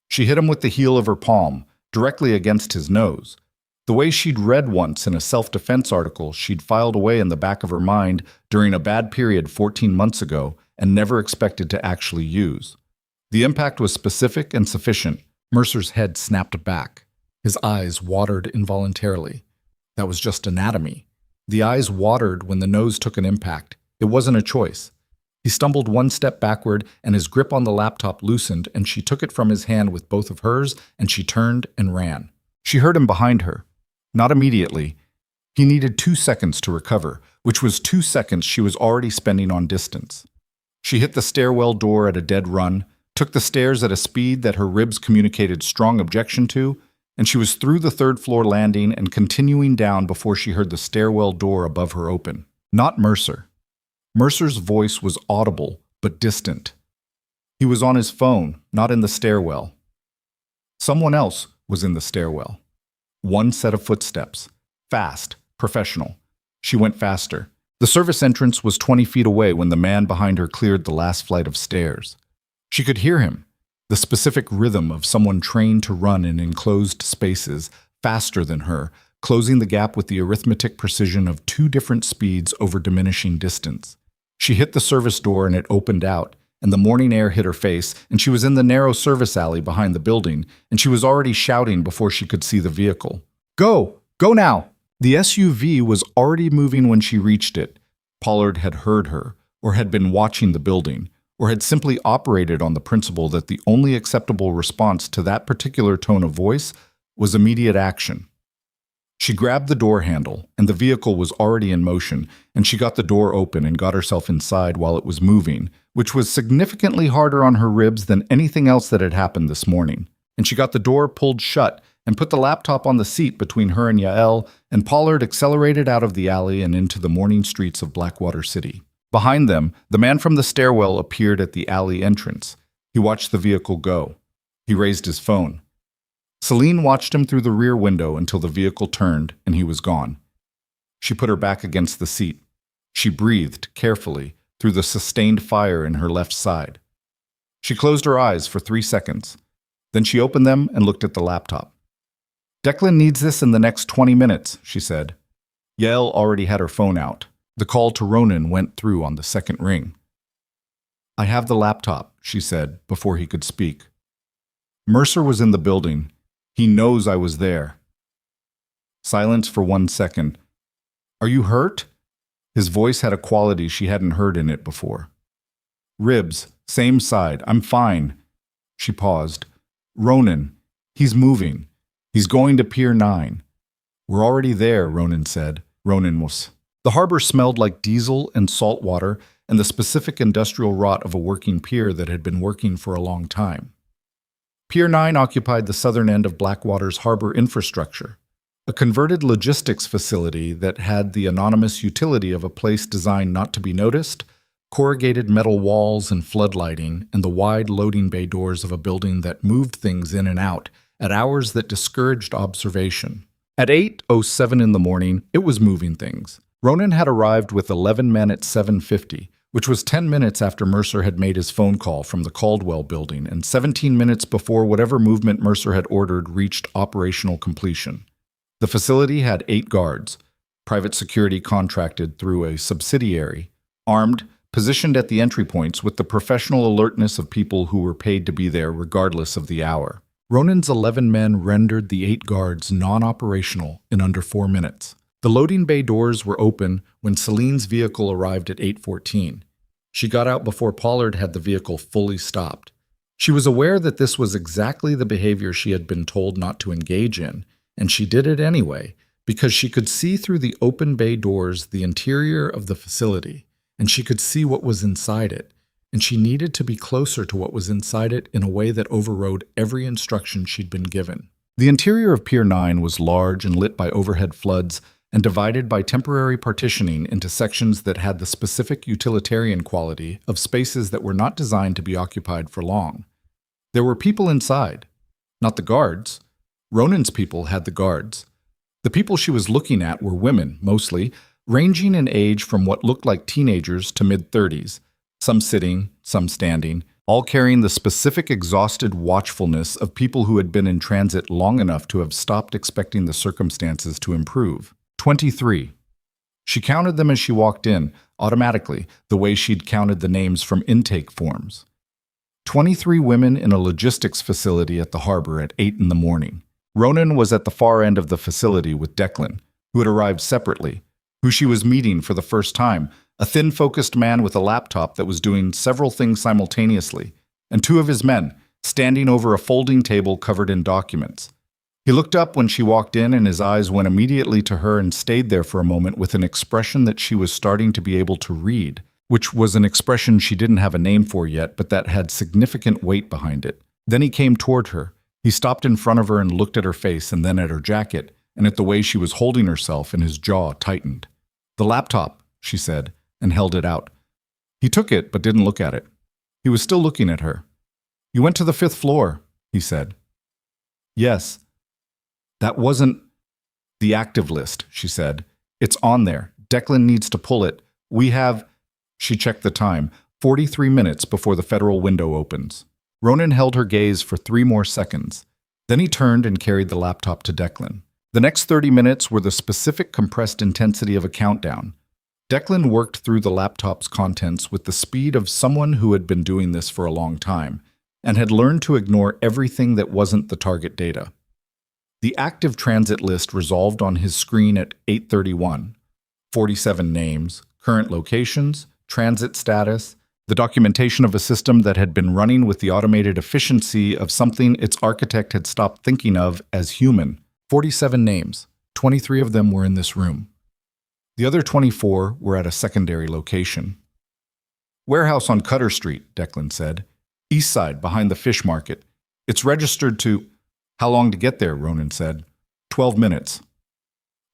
She hit him with the heel of her palm, directly against his nose. The way she'd read once in a self-defense article she'd filed away in the back of her mind during a bad period 14 months ago and never expected to actually use. The impact was specific and sufficient. Mercer's head snapped back. His eyes watered involuntarily. That was just anatomy. The eyes watered when the nose took an impact. It wasn't a choice. He stumbled one step backward, and his grip on the laptop loosened, and she took it from his hand with both of hers, and she turned and ran. She heard him behind her. Not immediately. He needed 2 seconds to recover, which was 2 seconds she was already spending on distance. She hit the stairwell door at a dead run, took the stairs at a speed that her ribs communicated strong objection to, and she was through the third-floor landing and continuing down before she heard the stairwell door above her open. Not Mercer. Mercer's voice was audible, but distant. He was on his phone, not in the stairwell. Someone else was in the stairwell. One set of footsteps. Fast, professional. She went faster. The service entrance was 20 feet away when the man behind her cleared the last flight of stairs. She could hear him, the specific rhythm of someone trained to run in enclosed spaces, faster than her, closing the gap with the arithmetic precision of 2 different speeds over diminishing distance. She hit the service door and it opened out, and the morning air hit her face, and she was in the narrow service alley behind the building, and she was already shouting before she could see the vehicle. "Go! Go now!" The SUV was already moving when she reached it. Pollard had heard her, or had been watching the building, or had simply operated on the principle that the only acceptable response to that particular tone of voice was immediate action. She grabbed the door handle, and the vehicle was already in motion, and she got the door open and got herself inside while it was moving, which was significantly harder on her ribs than anything else that had happened this morning. And she got the door pulled shut and put the laptop on the seat between her and Yael, and Pollard accelerated out of the alley and into the morning streets of Blackwater City. Behind them, the man from the stairwell appeared at the alley entrance. He watched the vehicle go. He raised his phone. Selene watched him through the rear window until the vehicle turned and he was gone. She put her back against the seat. She breathed carefully through the sustained fire in her left side. She closed her eyes for 3 seconds. Then she opened them and looked at the laptop. "Declan needs this in the next 20 minutes, she said. Yael already had her phone out. The call to Ronan went through on the second ring. "I have the laptop," she said before he could speak. "Mercer was in the building. He knows I was there." Silence for 1 second. "Are you hurt?" His voice had a quality she hadn't heard in it before. "Ribs, same side. I'm fine." She paused. "Ronan, he's moving. He's going to Pier 9. "We're already there," Ronan said. Ronan was. The harbor smelled like diesel and salt water and the specific industrial rot of a working pier that had been working for a long time. Pier 9 occupied the southern end of Blackwater's harbor infrastructure, a converted logistics facility that had the anonymous utility of a place designed not to be noticed, corrugated metal walls and floodlighting, and the wide loading bay doors of a building that moved things in and out at hours that discouraged observation. At 8:07 in the morning, it was moving things. Ronan had arrived with 11 men at 7:50, which was 10 minutes after Mercer had made his phone call from the Caldwell building and 17 minutes before whatever movement Mercer had ordered reached operational completion. The facility had 8 guards, private security contracted through a subsidiary, armed, positioned at the entry points with the professional alertness of people who were paid to be there regardless of the hour. Ronan's 11 men rendered the 8 guards non-operational in under 4 minutes. The loading bay doors were open when Selene's vehicle arrived at 8:14. She got out before Pollard had the vehicle fully stopped. She was aware that this was exactly the behavior she had been told not to engage in, and she did it anyway, because she could see through the open bay doors the interior of the facility, and she could see what was inside it, and she needed to be closer to what was inside it in a way that overrode every instruction she'd been given. The interior of Pier 9 was large and lit by overhead floods and divided by temporary partitioning into sections that had the specific utilitarian quality of spaces that were not designed to be occupied for long. There were people inside. Not the guards. Ronan's people had the guards. The people she was looking at were women, mostly, ranging in age from what looked like teenagers to mid-30s, some sitting, some standing, all carrying the specific exhausted watchfulness of people who had been in transit long enough to have stopped expecting the circumstances to improve. 23. She counted them as she walked in, automatically, the way she'd counted the names from intake forms. 23 women in a logistics facility at the harbor at 8 in the morning. Ronan was at the far end of the facility with Declan, who had arrived separately, who she was meeting for the first time, a thin-focused man with a laptop that was doing several things simultaneously, and two of his men, standing over a folding table covered in documents. He looked up when she walked in, and his eyes went immediately to her and stayed there for a moment with an expression that she was starting to be able to read, which was an expression she didn't have a name for yet, but that had significant weight behind it. Then he came toward her. He stopped in front of her and looked at her face and then at her jacket and at the way she was holding herself, and his jaw tightened. "The laptop," she said, and held it out. He took it but didn't look at it. He was still looking at her. "You went to the 5th floor," he said. "Yes." "That wasn't the active list," she said. "It's on there. Declan needs to pull it. We have—" She checked the time. 43 minutes before the federal window opens. Ronan held her gaze for 3 more seconds. Then he turned and carried the laptop to Declan. The next 30 minutes were the specific compressed intensity of a countdown. Declan worked through the laptop's contents with the speed of someone who had been doing this for a long time and had learned to ignore everything that wasn't the target data. The active transit list resolved on his screen at 8:31. 47 names, current locations, transit status, the documentation of a system that had been running with the automated efficiency of something its architect had stopped thinking of as human. 47 names. 23 of them were in this room. The other 24 were at a secondary location. "Warehouse on Cutter Street," Declan said. "East side, behind the fish market. It's registered to—" "How long to get there?" Ronan said. 12 minutes.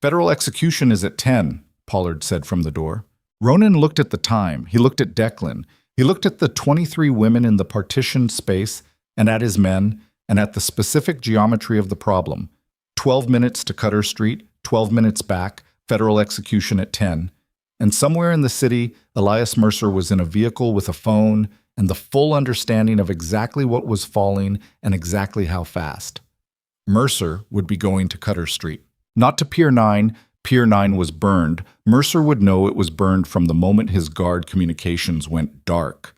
"Federal execution is at 10, Pollard said from the door. Ronan looked at the time. He looked at Declan. He looked at the 23 women in the partitioned space and at his men and at the specific geometry of the problem. 12 minutes to Cutter Street, 12 minutes back, federal execution at 10. And somewhere in the city, Elias Mercer was in a vehicle with a phone and the full understanding of exactly what was falling and exactly how fast. Mercer would be going to Cutter Street. Not to Pier 9. Pier 9 was burned. Mercer would know it was burned from the moment his guard communications went dark.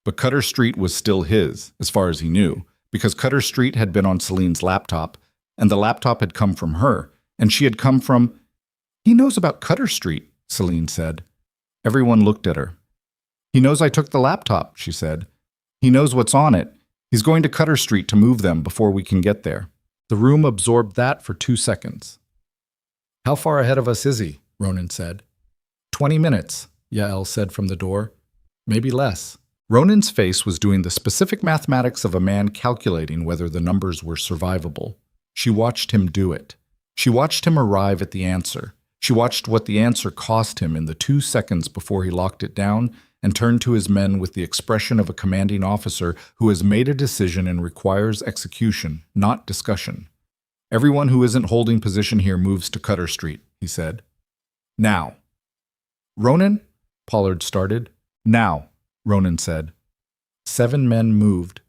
But Cutter Street was still his, as far as he knew, because Cutter Street had been on Selene's laptop, and the laptop had come from her, and she had come from— "He knows about Cutter Street," Selene said. Everyone looked at her. "He knows I took the laptop," she said. "He knows what's on it. He's going to Cutter Street to move them before we can get there." The room absorbed that for 2 seconds. "How far ahead of us is he?" Ronan said. 20 minutes, Yael said from the door. "Maybe less." Ronan's face was doing the specific mathematics of a man calculating whether the numbers were survivable. She watched him do it. She watched him arrive at the answer. She watched what the answer cost him in the 2 seconds before he locked it down and turned to his men with the expression of a commanding officer who has made a decision and requires execution, not discussion. "Everyone who isn't holding position here moves to Cutter Street," he said. "Now." "Ronan?" Pollard started. "Now," Ronan said. 7 men moved.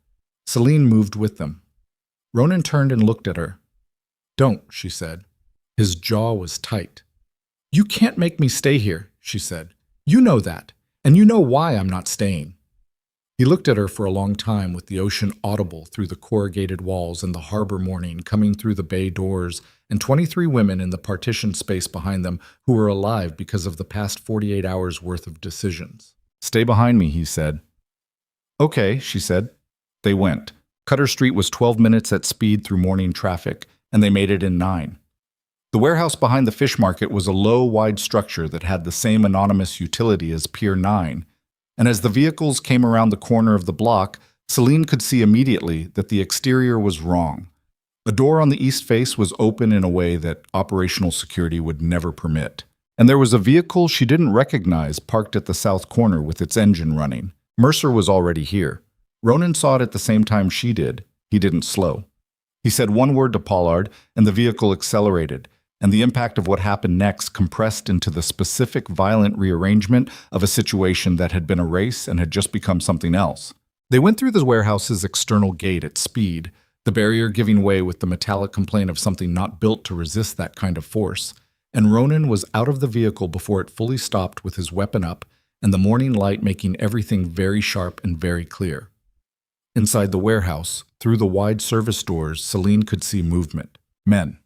Selene moved with them. Ronan turned and looked at her. "Don't," she said. His jaw was tight. "You can't make me stay here," she said. "You know that, and you know why I'm not staying." He looked at her for a long time with the ocean audible through the corrugated walls and the harbor morning coming through the bay doors and 23 women in the partition space behind them who were alive because of the past 48 hours worth of decisions. "Stay behind me," he said. "Okay," she said. They went. Cutter Street was 12 minutes at speed through morning traffic, and they made it in 9. The warehouse behind the fish market was a low, wide structure that had the same anonymous utility as Pier 9, and as the vehicles came around the corner of the block, Selene could see immediately that the exterior was wrong. A door on the east face was open in a way that operational security would never permit. And there was a vehicle she didn't recognize parked at the south corner with its engine running. Mercer was already here. Ronan saw it at the same time she did. He didn't slow. He said one word to Pollard, and the vehicle accelerated, and the impact of what happened next compressed into the specific violent rearrangement of a situation that had been a race and had just become something else. They went through the warehouse's external gate at speed, the barrier giving way with the metallic complaint of something not built to resist that kind of force. And Ronan was out of the vehicle before it fully stopped with his weapon up and the morning light making everything very sharp and very clear. Inside the warehouse, through the wide service doors, Selene could see movement. Men.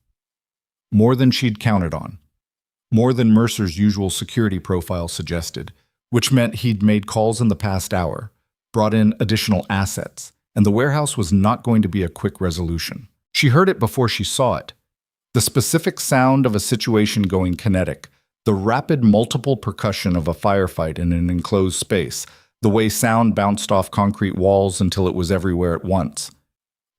More than she'd counted on. More than Mercer's usual security profile suggested, which meant he'd made calls in the past hour, brought in additional assets, and the warehouse was not going to be a quick resolution. She heard it before she saw it. The specific sound of a situation going kinetic, the rapid multiple percussion of a firefight in an enclosed space, the way sound bounced off concrete walls until it was everywhere at once.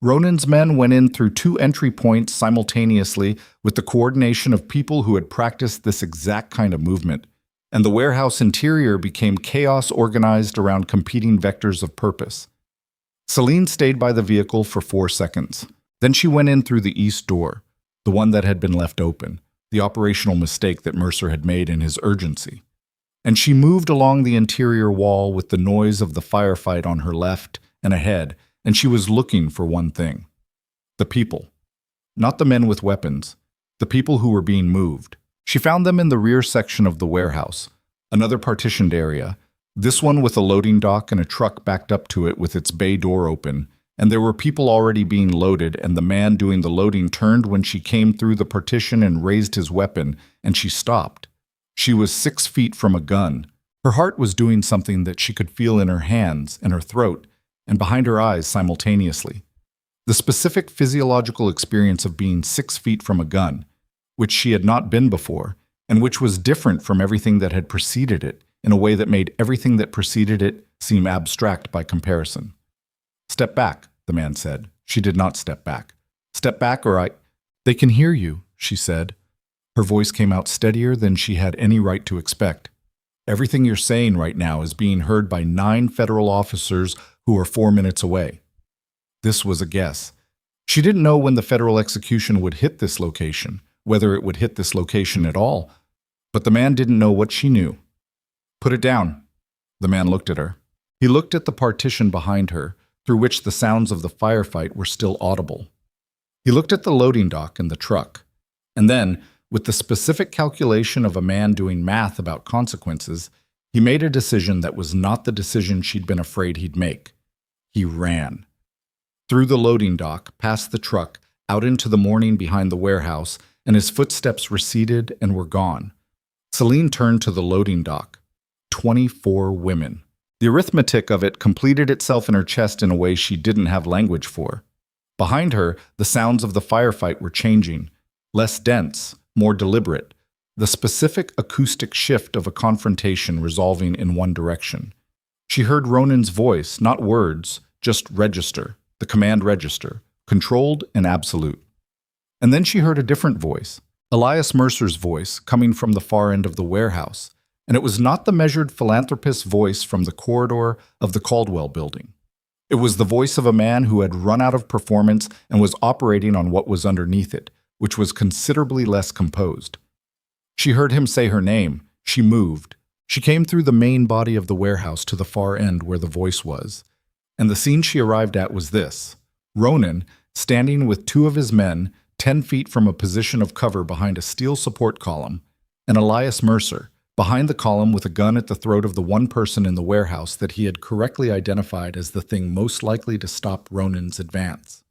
Ronan's men went in through two entry points simultaneously with the coordination of people who had practiced this exact kind of movement, and the warehouse interior became chaos organized around competing vectors of purpose. Selene stayed by the vehicle for 4 seconds. Then she went in through the east door, the one that had been left open, the operational mistake that Mercer had made in his urgency. And she moved along the interior wall with the noise of the firefight on her left and ahead, and she was looking for one thing. The people. Not the men with weapons, the people who were being moved. She found them in the rear section of the warehouse, another partitioned area, this one with a loading dock and a truck backed up to it with its bay door open, and there were people already being loaded, and the man doing the loading turned when she came through the partition and raised his weapon, and she stopped. She was 6 feet from a gun. Her heart was doing something that she could feel in her hands and her throat, and behind her eyes simultaneously. The specific physiological experience of being 6 feet from a gun, which she had not been before, and which was different from everything that had preceded it, in a way that made everything that preceded it seem abstract by comparison. "Step back," the man said. She did not step back. "Step back or I—" "They can hear you," she said. Her voice came out steadier than she had any right to expect. "Everything you're saying right now is being heard by 9 federal officers who are 4 minutes away." This was a guess. She didn't know when the federal execution would hit this location, whether it would hit this location at all. But the man didn't know what she knew. "Put it down." The man looked at her. He looked at the partition behind her, through which the sounds of the firefight were still audible. He looked at the loading dock and the truck. And then, with the specific calculation of a man doing math about consequences, he made a decision that was not the decision she'd been afraid he'd make. He ran. Through the loading dock, past the truck, out into the morning behind the warehouse, and his footsteps receded and were gone. Selene turned to the loading dock. 24 women. The arithmetic of it completed itself in her chest in a way she didn't have language for. Behind her, the sounds of the firefight were changing, less dense, more deliberate, the specific acoustic shift of a confrontation resolving in one direction. She heard Ronan's voice, not words, just register, the command register, controlled and absolute. And then she heard a different voice, Elias Mercer's voice, coming from the far end of the warehouse. And it was not the measured philanthropist's voice from the corridor of the Caldwell building. It was the voice of a man who had run out of performance and was operating on what was underneath it, which was considerably less composed. She heard him say her name. She moved. She came through the main body of the warehouse to the far end where the voice was. And the scene she arrived at was this. Ronan, standing with 2 of his men, 10 feet from a position of cover behind a steel support column, and Elias Mercer, behind the column with a gun at the throat of the one person in the warehouse that he had correctly identified as the thing most likely to stop Ronan's advance.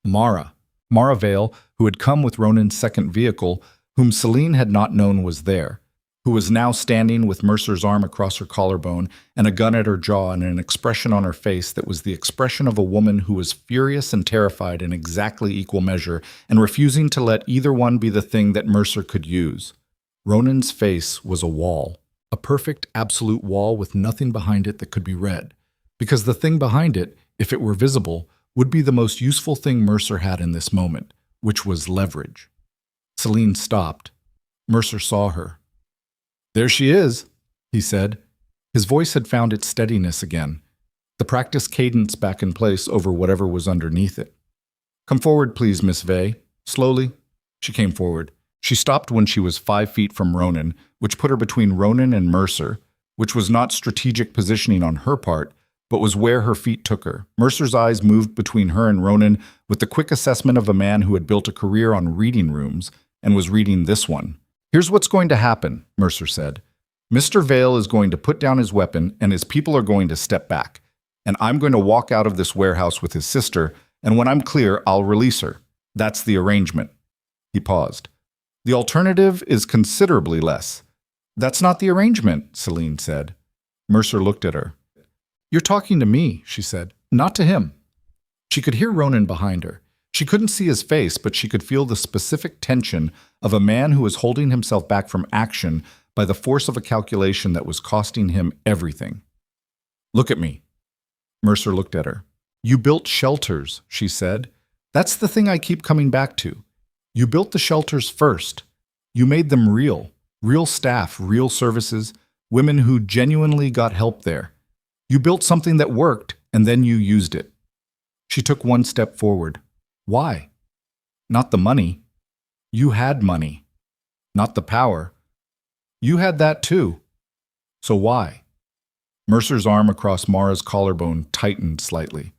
Mara Vale, who had come with Ronan's second vehicle, whom Selene had not known was there. who was now standing with Mercer's arm across her collarbone and a gun at her jaw and an expression on her face that was the expression of a woman who was furious and terrified in exactly equal measure and refusing to let either one be the thing that Mercer could use. Ronan's face was a wall, a perfect, absolute wall with nothing behind it that could be read, because the thing behind it, if it were visible, would be the most useful thing Mercer had in this moment, which was leverage. Selene stopped. Mercer saw her. "There she is," he said. His voice had found its steadiness again, the practiced cadence back in place over whatever was underneath it. "Come forward, please, Miss Vey." Slowly, she came forward. She stopped when she was 5 feet from Ronan, which put her between Ronan and Mercer, which was not strategic positioning on her part, but was where her feet took her. Mercer's eyes moved between her and Ronan with the quick assessment of a man who had built a career on reading rooms and was reading this one. "Here's what's going to happen," Mercer said. "Mr. Vale is going to put down his weapon and his people are going to step back. And I'm going to walk out of this warehouse with his sister, and when I'm clear, I'll release her. That's the arrangement." He paused. "The alternative is considerably less." "That's not the arrangement," Selene said. Mercer looked at her. "You're talking to me," she said, "not to him." She could hear Ronan behind her. She couldn't see his face, but she could feel the specific tension of a man who was holding himself back from action by the force of a calculation that was costing him everything. "Look at me." Mercer looked at her. "You built shelters," she said. "That's the thing I keep coming back to. You built the shelters first. You made them real staff, real services, women who genuinely got help there. You built something that worked, and then you used it." She took one step forward. "Why?" "Not the money. You had money. Not the power. You had that too. So why?" Mercer's arm across Mara's collarbone tightened slightly.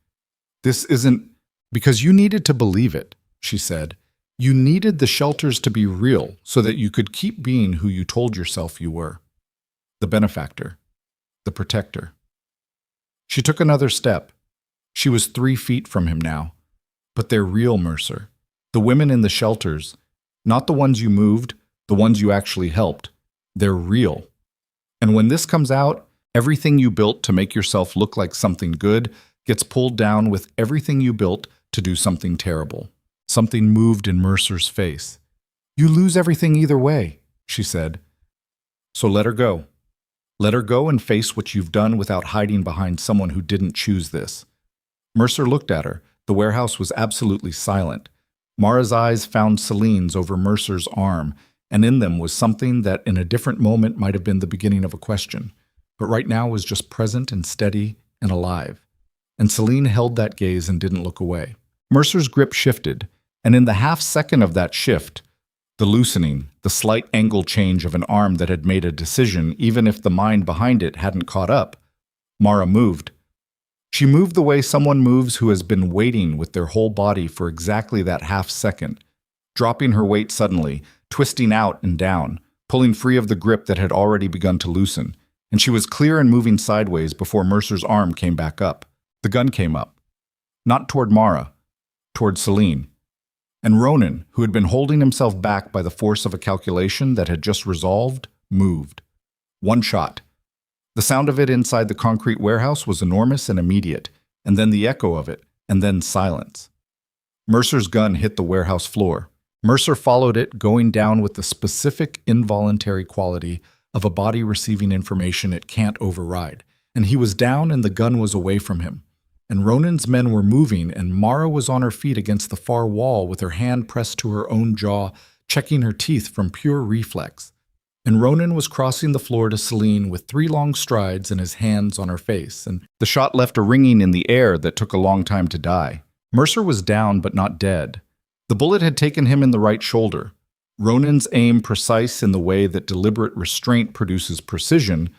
"This isn't because you needed to believe it," she said. "You needed the shelters to be real so that you could keep being who you told yourself you were. The benefactor. The protector." She took another step. She was 3 feet from him now. "But they're real, Mercer. The women in the shelters, not the ones you moved, the ones you actually helped. They're real. And when this comes out, everything you built to make yourself look like something good gets pulled down with everything you built to do something terrible." Something moved in Mercer's face. "You lose everything either way," she said. "So let her go. Let her go and face what you've done without hiding behind someone who didn't choose this." Mercer looked at her. The warehouse was absolutely silent. Mara's eyes found Selene's over Mercer's arm, and in them was something that in a different moment might have been the beginning of a question, but right now was just present and steady and alive. And Selene held that gaze and didn't look away. Mercer's grip shifted, and in the half-second of that shift, the loosening, the slight angle change of an arm that had made a decision even if the mind behind it hadn't caught up, Mara moved. She moved the way someone moves who has been waiting with their whole body for exactly that half-second, dropping her weight suddenly, twisting out and down, pulling free of the grip that had already begun to loosen, and she was clear and moving sideways before Mercer's arm came back up. The gun came up. Not toward Mara, toward Selene. And Ronan, who had been holding himself back by the force of a calculation that had just resolved, moved. One shot. The sound of it inside the concrete warehouse was enormous and immediate, and then the echo of it, and then silence. Mercer's gun hit the warehouse floor. Mercer followed it, going down with the specific involuntary quality of a body receiving information it can't override. And he was down and the gun was away from him. And Ronan's men were moving, and Mara was on her feet against the far wall with her hand pressed to her own jaw, checking her teeth from pure reflex. And Ronan was crossing the floor to Selene with 3 long strides and his hands on her face, and the shot left a ringing in the air that took a long time to die. Mercer was down but not dead. The bullet had taken him in the right shoulder. Ronan's aim precise in the way that deliberate restraint produces precision,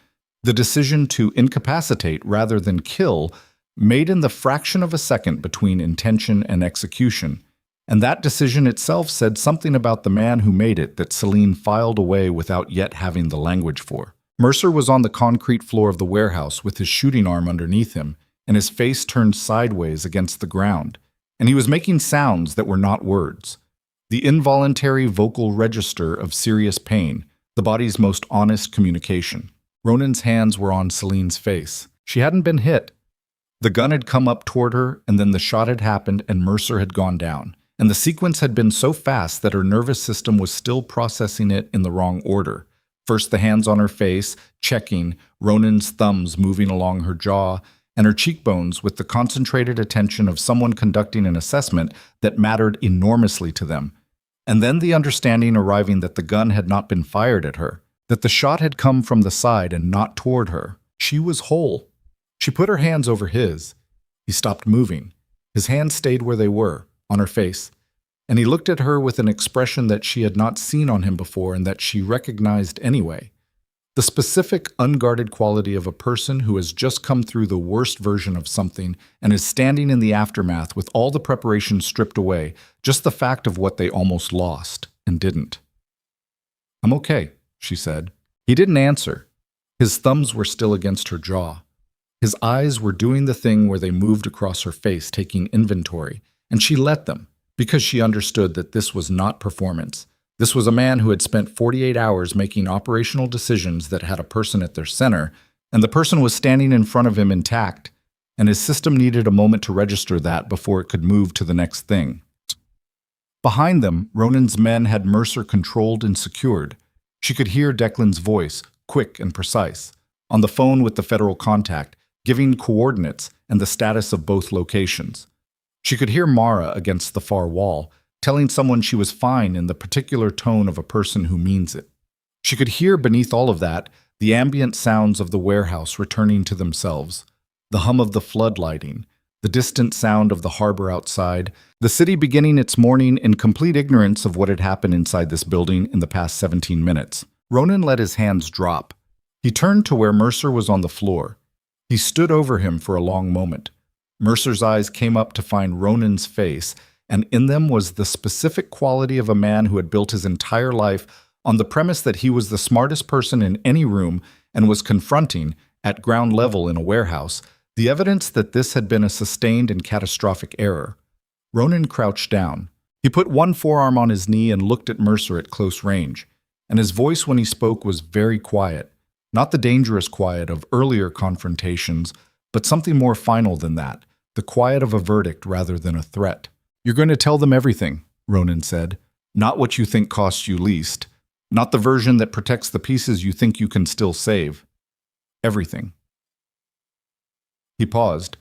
the decision to incapacitate rather than kill, made in the fraction of a second between intention and execution, and that decision itself said something about the man who made it that Selene filed away without yet having the language for. Mercer was on the concrete floor of the warehouse with his shooting arm underneath him, and his face turned sideways against the ground, and he was making sounds that were not words. The involuntary vocal register of serious pain, the body's most honest communication. Ronan's hands were on Selene's face. She hadn't been hit. The gun had come up toward her, and then the shot had happened and Mercer had gone down. And the sequence had been so fast that her nervous system was still processing it in the wrong order. First the hands on her face, checking, Ronan's thumbs moving along her jaw, and her cheekbones with the concentrated attention of someone conducting an assessment that mattered enormously to them. And then the understanding arriving that the gun had not been fired at her, that the shot had come from the side and not toward her. She was whole. She put her hands over his. He stopped moving. His hands stayed where they were, on her face, and he looked at her with an expression that she had not seen on him before and that she recognized anyway. The specific, unguarded quality of a person who has just come through the worst version of something and is standing in the aftermath with all the preparation stripped away, just the fact of what they almost lost and didn't. "I'm okay," she said. He didn't answer. His thumbs were still against her jaw. His eyes were doing the thing where they moved across her face, taking inventory, and she let them, because she understood that this was not performance. This was a man who had spent 48 hours making operational decisions that had a person at their center, and the person was standing in front of him intact, and his system needed a moment to register that before it could move to the next thing. Behind them, Ronan's men had Mercer controlled and secured. She could hear Declan's voice, quick and precise, on the phone with the federal contact, giving coordinates and the status of both locations. She could hear Mara against the far wall, telling someone she was fine in the particular tone of a person who means it. She could hear beneath all of that the ambient sounds of the warehouse returning to themselves, the hum of the flood lighting, the distant sound of the harbor outside, the city beginning its morning in complete ignorance of what had happened inside this building in the past 17 minutes. Ronan let his hands drop. He turned to where Mercer was on the floor. He stood over him for a long moment. Mercer's eyes came up to find Ronan's face, and in them was the specific quality of a man who had built his entire life on the premise that he was the smartest person in any room and was confronting, at ground level in a warehouse, the evidence that this had been a sustained and catastrophic error. Ronan crouched down. He put one forearm on his knee and looked at Mercer at close range, and his voice when he spoke was very quiet, not the dangerous quiet of earlier confrontations, but something more final than that, the quiet of a verdict rather than a threat. "You're going to tell them everything," Ronan said. "Not what you think costs you least. Not the version that protects the pieces you think you can still save. Everything." He paused.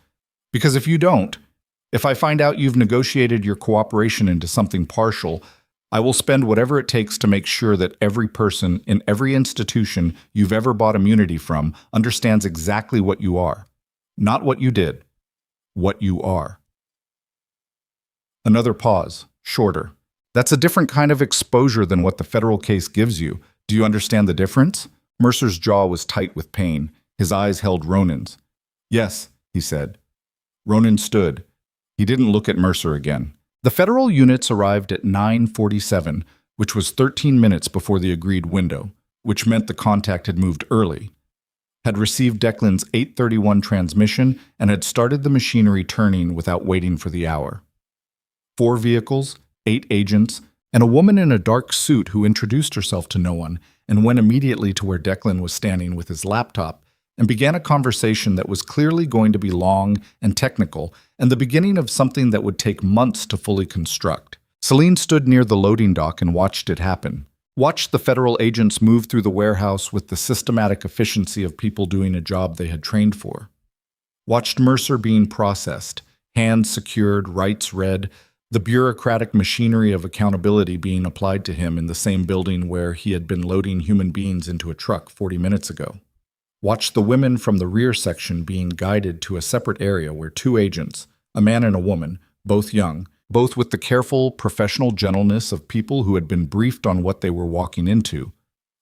"Because if you don't, if I find out you've negotiated your cooperation into something partial, I will spend whatever it takes to make sure that every person in every institution you've ever bought immunity from understands exactly what you are. Not what you did. What you are." Another pause, shorter. "That's a different kind of exposure than what the federal case gives you. Do you understand the difference?" Mercer's jaw was tight with pain. His eyes held Ronan's. "Yes," he said. Ronan stood. He didn't look at Mercer again. The federal units arrived at 9:47, which was 13 minutes before the agreed window, which meant the contact had moved early, had received Declan's 8:31 transmission, and had started the machinery turning without waiting for the hour. 4 vehicles, 8 agents, and a woman in a dark suit who introduced herself to no one and went immediately to where Declan was standing with his laptop and began a conversation that was clearly going to be long and technical and the beginning of something that would take months to fully construct. Selene stood near the loading dock and watched it happen. Watched the federal agents move through the warehouse with the systematic efficiency of people doing a job they had trained for. Watched Mercer being processed, hands secured, rights read, the bureaucratic machinery of accountability being applied to him in the same building where he had been loading human beings into a truck 40 minutes ago. Watched the women from the rear section being guided to a separate area where 2 agents, a man and a woman, both young, both with the careful, professional gentleness of people who had been briefed on what they were walking into,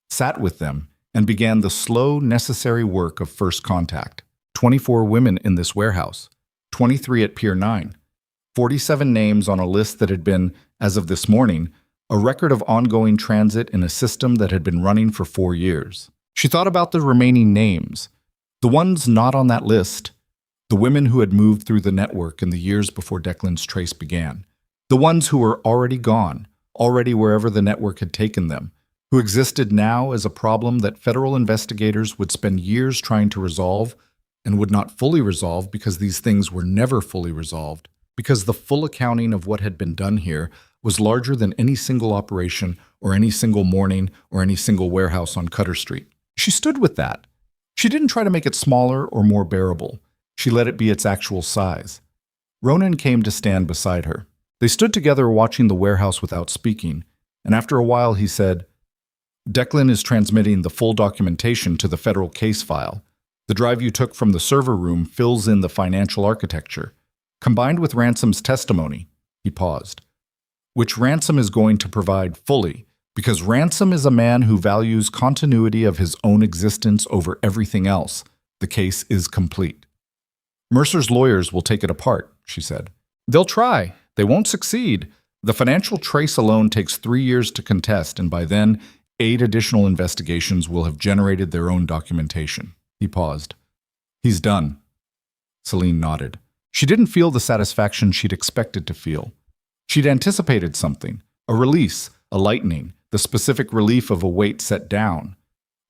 sat with them and began the slow, necessary work of first contact. 24 women in this warehouse, 23 at Pier 9, 47 names on a list that had been, as of this morning, a record of ongoing transit in a system that had been running for 4 years. She thought about the remaining names, the ones not on that list, the women who had moved through the network in the years before Declan's trace began, the ones who were already gone, already wherever the network had taken them, who existed now as a problem that federal investigators would spend years trying to resolve and would not fully resolve because these things were never fully resolved, because the full accounting of what had been done here was larger than any single operation or any single morning or any single warehouse on Cutter Street. She stood with that. She didn't try to make it smaller or more bearable. She let it be its actual size. Ronan came to stand beside her. They stood together watching the warehouse without speaking, and after a while he said, "Declan is transmitting the full documentation to the federal case file. The drive you took from the server room fills in the financial architecture. Combined with Ransom's testimony," he paused, "which Ransom is going to provide fully, because Ransom is a man who values continuity of his own existence over everything else. The case is complete." "Mercer's lawyers will take it apart," she said. "They'll try. They won't succeed. The financial trace alone takes 3 years to contest, and by then, 8 additional investigations will have generated their own documentation." He paused. "He's done." Selene nodded. She didn't feel the satisfaction she'd expected to feel. She'd anticipated something, a release, a lightening, the specific relief of a weight set down.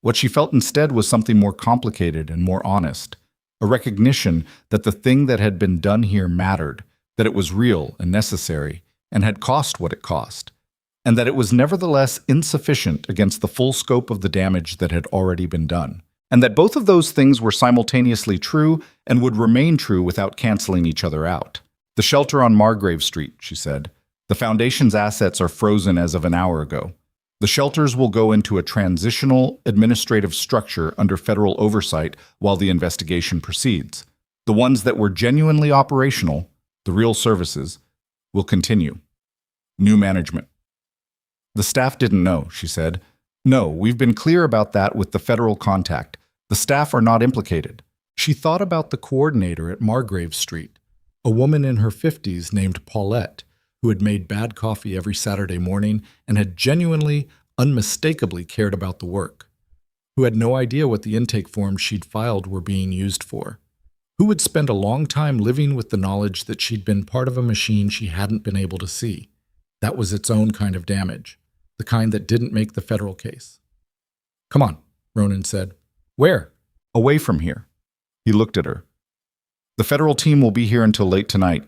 What she felt instead was something more complicated and more honest, a recognition that the thing that had been done here mattered, that it was real and necessary, and had cost what it cost, and that it was nevertheless insufficient against the full scope of the damage that had already been done, and that both of those things were simultaneously true and would remain true without canceling each other out. "The shelter on Margrave Street," she said. "The Foundation's assets are frozen as of an hour ago. The shelters will go into a transitional administrative structure under federal oversight while the investigation proceeds. The ones that were genuinely operational, the real services, will continue. New management." "The staff didn't know," she said. "No, we've been clear about that with the federal contact. The staff are not implicated." She thought about the coordinator at Margrave Street, a woman in her 50s named Paulette, who had made bad coffee every Saturday morning and had genuinely, unmistakably cared about the work, who had no idea what the intake forms she'd filed were being used for, who would spend a long time living with the knowledge that she'd been part of a machine she hadn't been able to see. That was its own kind of damage, the kind that didn't make the federal case. "Come on," Ronan said. "Where?" "Away from here." He looked at her. "The federal team will be here until late tonight.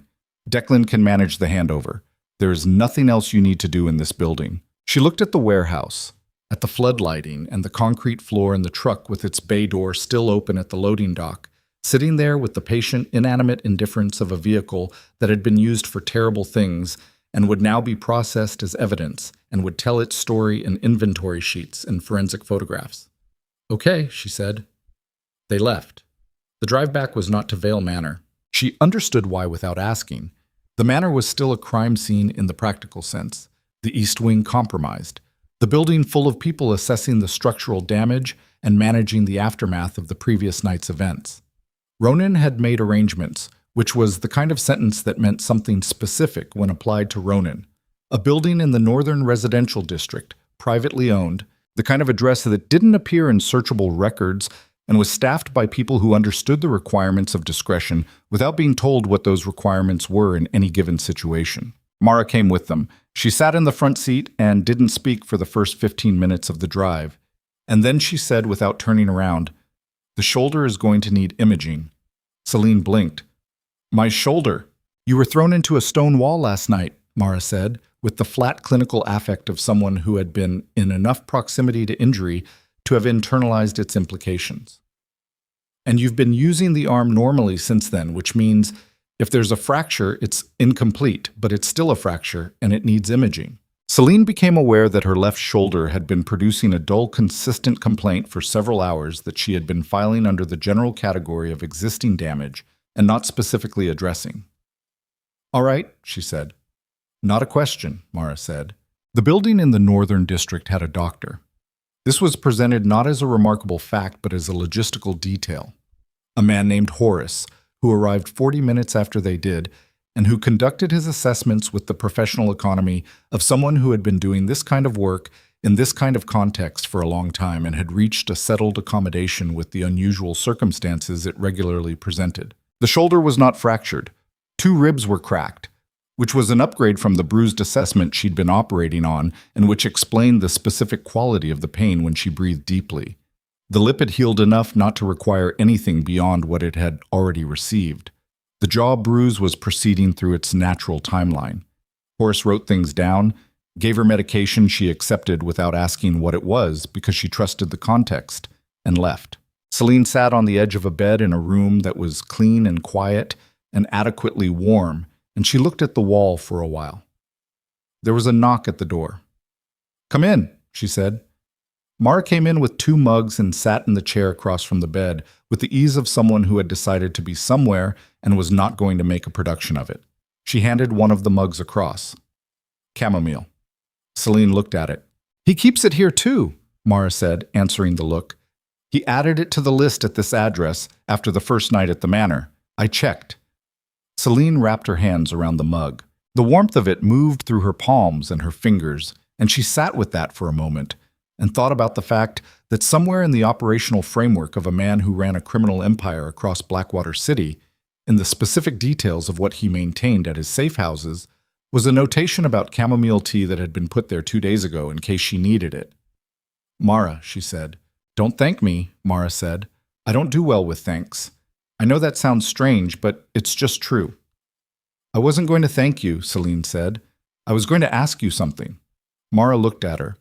Declan can manage the handover. There is nothing else you need to do in this building." She looked at the warehouse, at the floodlighting and the concrete floor and the truck with its bay door still open at the loading dock, sitting there with the patient, inanimate indifference of a vehicle that had been used for terrible things and would now be processed as evidence and would tell its story in inventory sheets and forensic photographs. "Okay," she said. They left. The drive back was not to Vale Manor. She understood why without asking. The manor was still a crime scene in the practical sense, the East Wing compromised, the building full of people assessing the structural damage and managing the aftermath of the previous night's events. Ronan had made arrangements, which was the kind of sentence that meant something specific when applied to Ronan. A building in the northern residential district, privately owned, the kind of address that didn't appear in searchable records and was staffed by people who understood the requirements of discretion without being told what those requirements were in any given situation. Mara came with them. She sat in the front seat and didn't speak for the first 15 minutes of the drive. And then she said without turning around, "The shoulder is going to need imaging." Selene blinked. "My shoulder." "You were thrown into a stone wall last night," Mara said, with the flat clinical affect of someone who had been in enough proximity to injury to have internalized its implications. "And you've been using the arm normally since then, which means if there's a fracture, it's incomplete, but it's still a fracture, and it needs imaging." Selene became aware that her left shoulder had been producing a dull, consistent complaint for several hours that she had been filing under the general category of existing damage and not specifically addressing. "All right," she said. "Not a question," Mara said. The building in the northern district had a doctor. This was presented not as a remarkable fact, but as a logistical detail. A man named Horace, who arrived 40 minutes after they did, and who conducted his assessments with the professional economy of someone who had been doing this kind of work in this kind of context for a long time and had reached a settled accommodation with the unusual circumstances it regularly presented. The shoulder was not fractured. 2 ribs were cracked. which was an upgrade from the bruised assessment she'd been operating on and which explained the specific quality of the pain when she breathed deeply. The lip had healed enough not to require anything beyond what it had already received. The jaw bruise was proceeding through its natural timeline. Horace wrote things down, gave her medication she accepted without asking what it was because she trusted the context, and left. Selene sat on the edge of a bed in a room that was clean and quiet and adequately warm, and she looked at the wall for a while. There was a knock at the door. "Come in," she said. Mara came in with 2 mugs and sat in the chair across from the bed with the ease of someone who had decided to be somewhere and was not going to make a production of it. She handed one of the mugs across. "Chamomile." Selene looked at it. "He keeps it here too," Mara said, answering the look. "He added it to the list at this address after the first night at the manor. I checked." Selene wrapped her hands around the mug. The warmth of it moved through her palms and her fingers, and she sat with that for a moment and thought about the fact that somewhere in the operational framework of a man who ran a criminal empire across Blackwater City, in the specific details of what he maintained at his safe houses, was a notation about chamomile tea that had been put there 2 days ago in case she needed it. "Mara," she said. "Don't thank me," Mara said. "I don't do well with thanks. I know that sounds strange, but it's just true." "I wasn't going to thank you," Selene said. "I was going to ask you something." Mara looked at her.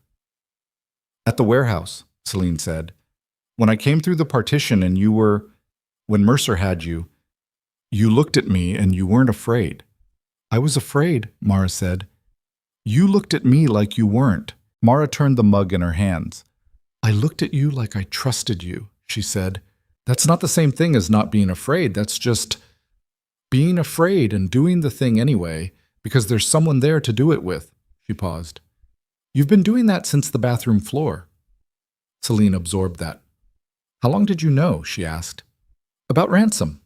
"At the warehouse," Selene said. "When I came through the partition and when Mercer had you looked at me and you weren't afraid." "I was afraid," Mara said. "You looked at me like you weren't." Mara turned the mug in her hands. "I looked at you like I trusted you," she said. "That's not the same thing as not being afraid. That's just being afraid and doing the thing anyway because there's someone there to do it with." She paused. "You've been doing that since the bathroom floor." Selene absorbed that. "How long did you know?" she asked. "About Ransom."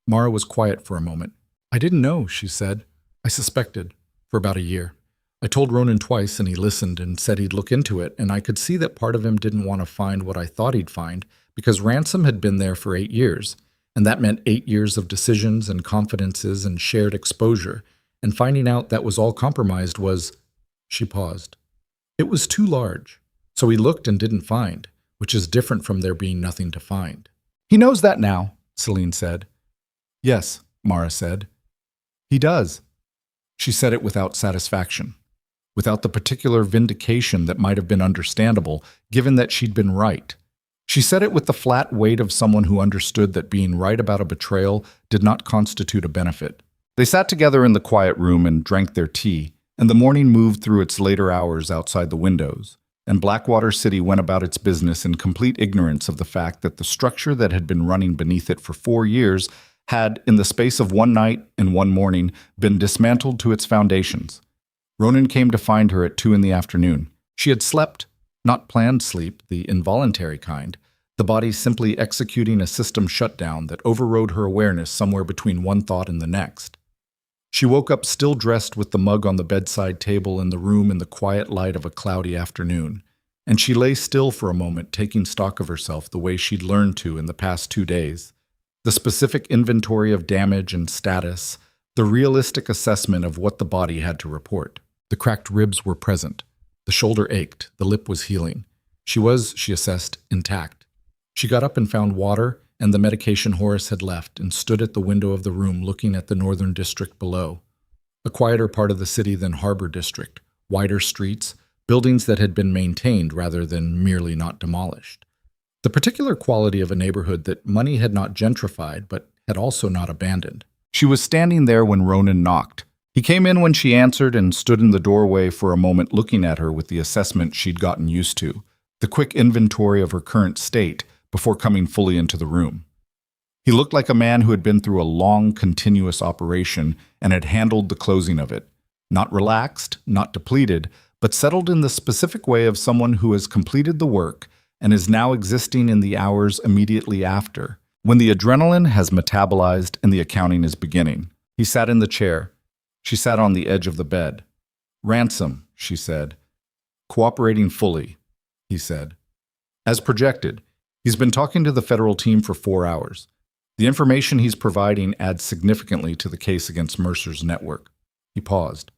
Mara was quiet for a moment. "I didn't know," she said. "I suspected, for about a year. I told Ronan twice and he listened and said he'd look into it, and I could see that part of him didn't want to find what I thought he'd find because Ransom had been there for 8 years, and that meant 8 years of decisions and confidences and shared exposure, and finding out that was all compromised was—" She paused. "It was too large, so he looked and didn't find, which is different from there being nothing to find." "He knows that now," Selene said. "Yes," Mara said. "He does." She said it without satisfaction, without the particular vindication that might have been understandable, given that she'd been right. She said it with the flat weight of someone who understood that being right about a betrayal did not constitute a benefit. They sat together in the quiet room and drank their tea, and the morning moved through its later hours outside the windows, and Blackwater City went about its business in complete ignorance of the fact that the structure that had been running beneath it for 4 years had, in the space of one night and one morning, been dismantled to its foundations. Ronan came to find her at 2 in the afternoon. She had slept, not planned sleep, the involuntary kind, the body simply executing a system shutdown that overrode her awareness somewhere between one thought and the next. She woke up still dressed with the mug on the bedside table in the room in the quiet light of a cloudy afternoon, and she lay still for a moment, taking stock of herself the way she'd learned to in the past 2 days. The specific inventory of damage and status, the realistic assessment of what the body had to report. The cracked ribs were present. The shoulder ached. The lip was healing. She was, she assessed, intact. She got up and found water and the medication Horace had left and stood at the window of the room looking at the northern district below. A quieter part of the city than Harbor District, wider streets, buildings that had been maintained rather than merely not demolished. The particular quality of a neighborhood that money had not gentrified but had also not abandoned. She was standing there when Ronan knocked. He came in when she answered and stood in the doorway for a moment looking at her with the assessment she'd gotten used to, the quick inventory of her current state before coming fully into the room. He looked like a man who had been through a long, continuous operation and had handled the closing of it. Not relaxed, not depleted, but settled in the specific way of someone who has completed the work and is now existing in the hours immediately after, when the adrenaline has metabolized and the accounting is beginning. He sat in the chair. She sat on the edge of the bed. "Ransom," she said. "Cooperating fully," he said. "As projected, he's been talking to the federal team for 4 hours. The information he's providing adds significantly to the case against Mercer's network." He paused.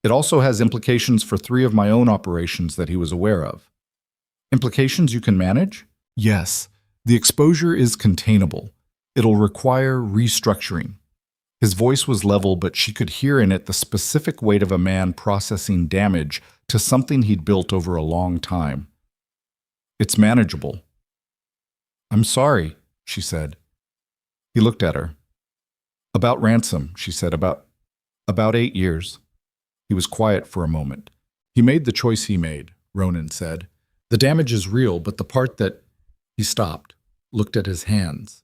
It also has implications for 3 of my own operations that he was aware of. Implications you can manage? Yes. The exposure is containable. It'll require restructuring. His voice was level, but she could hear in it the specific weight of a man processing damage to something he'd built over a long time. It's manageable. I'm sorry, she said. He looked at her. About ransom, she said, about 8 years. He was quiet for a moment. He made the choice he made, Ronan said. The damage is real, but the part that... He stopped, looked at his hands.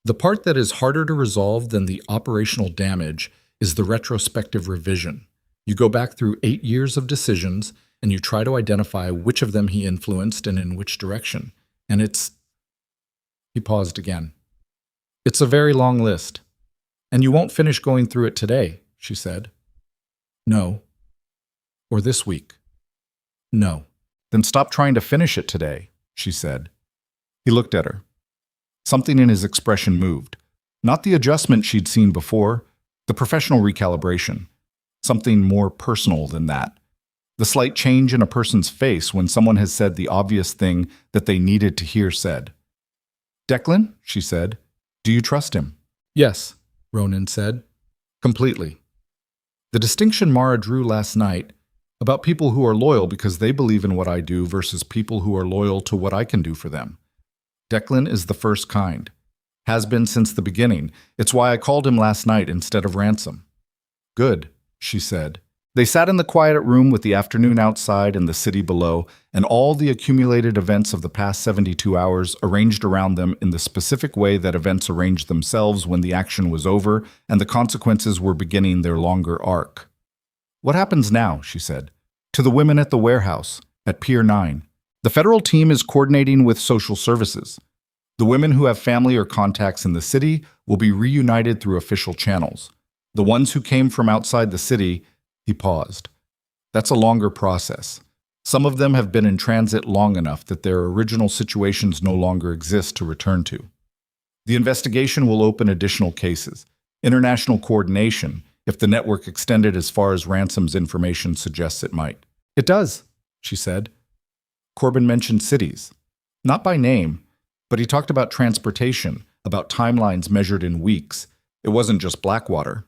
The part that is harder to resolve than the operational damage is the retrospective revision. You go back through 8 years of decisions, and you try to identify which of them he influenced and in which direction. And it's... He paused again. It's a very long list. And you won't finish going through it today, she said. No. Or this week. No. Then stop trying to finish it today, she said. He looked at her. Something in his expression moved. Not the adjustment she'd seen before, the professional recalibration. Something more personal than that. The slight change in a person's face when someone has said the obvious thing that they needed to hear said. Declan, she said, do you trust him? Yes, Ronan said. Completely. The distinction Mara drew last night about people who are loyal because they believe in what I do versus people who are loyal to what I can do for them. Declan is the first kind. Has been since the beginning. It's why I called him last night instead of ransom. Good, she said. They sat in the quiet room with the afternoon outside and the city below, and all the accumulated events of the past 72 hours arranged around them in the specific way that events arranged themselves when the action was over and the consequences were beginning their longer arc. What happens now, she said, to the women at the warehouse, at Pier 9? The federal team is coordinating with social services. The women who have family or contacts in the city will be reunited through official channels. The ones who came from outside the city... He paused. That's a longer process. Some of them have been in transit long enough that their original situations no longer exist to return to. The investigation will open additional cases. International coordination, if the network extended as far as Ransom's information suggests it might. It does, she said. Corbin mentioned cities. Not by name, but he talked about transportation, about timelines measured in weeks. It wasn't just Blackwater.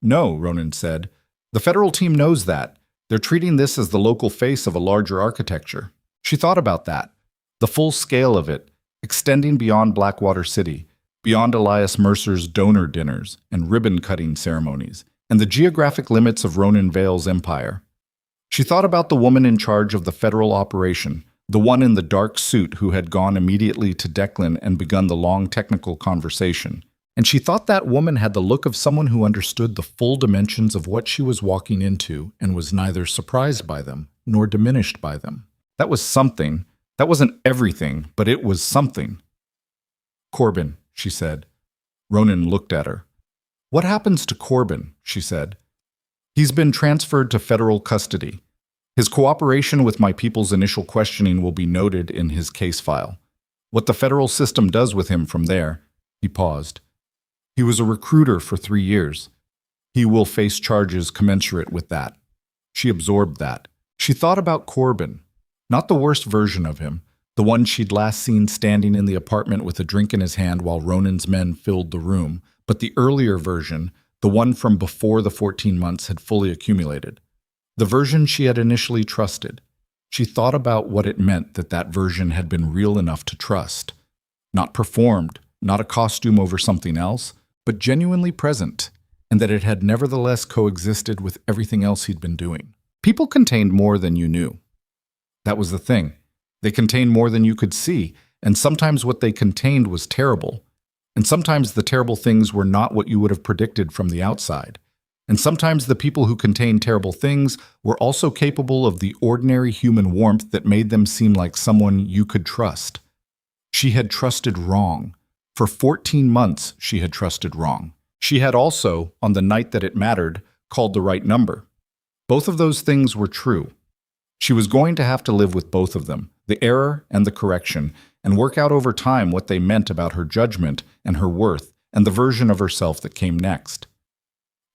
No, Ronan said. The federal team knows that. They're treating this as the local face of a larger architecture. She thought about that. The full scale of it, extending beyond Blackwater City, beyond Elias Mercer's donor dinners and ribbon-cutting ceremonies, and the geographic limits of Ronan Vale's empire. She thought about the woman in charge of the federal operation, the one in the dark suit who had gone immediately to Declan and begun the long technical conversation. And she thought that woman had the look of someone who understood the full dimensions of what she was walking into and was neither surprised by them nor diminished by them. That was something. That wasn't everything, but it was something. Corbin, she said. Ronan looked at her. What happens to Corbin? She said. He's been transferred to federal custody. His cooperation with my people's initial questioning will be noted in his case file. What the federal system does with him from there, he paused. He was a recruiter for 3 years. He will face charges commensurate with that. She absorbed that. She thought about Corbin, not the worst version of him, the one she'd last seen standing in the apartment with a drink in his hand while Ronan's men filled the room, but the earlier version, the one from before the 14 months had fully accumulated. The version she had initially trusted. She thought about what it meant that that version had been real enough to trust. Not performed, not a costume over something else, but genuinely present, and that it had nevertheless coexisted with everything else he'd been doing. People contained more than you knew. That was the thing. They contained more than you could see, and sometimes what they contained was terrible, and sometimes the terrible things were not what you would have predicted from the outside. And sometimes the people who contained terrible things were also capable of the ordinary human warmth that made them seem like someone you could trust. She had trusted wrong. For 14 months, she had trusted wrong. She had also, on the night that it mattered, called the right number. Both of those things were true. She was going to have to live with both of them, the error and the correction, and work out over time what they meant about her judgment and her worth and the version of herself that came next.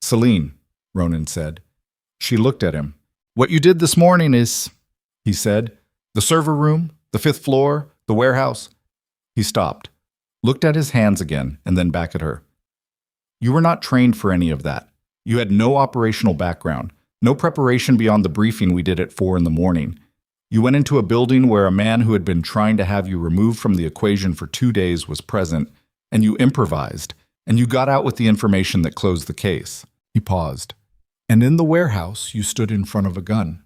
Selene, Ronan said. She looked at him. What you did this morning is, he said, the server room, the 5th floor, the warehouse. He stopped, looked at his hands again, and then back at her. You were not trained for any of that. You had no operational background, no preparation beyond the briefing we did at 4 in the morning. You went into a building where a man who had been trying to have you removed from the equation for 2 days was present, and you improvised, and you got out with the information that closed the case. He paused. And in the warehouse, you stood in front of a gun.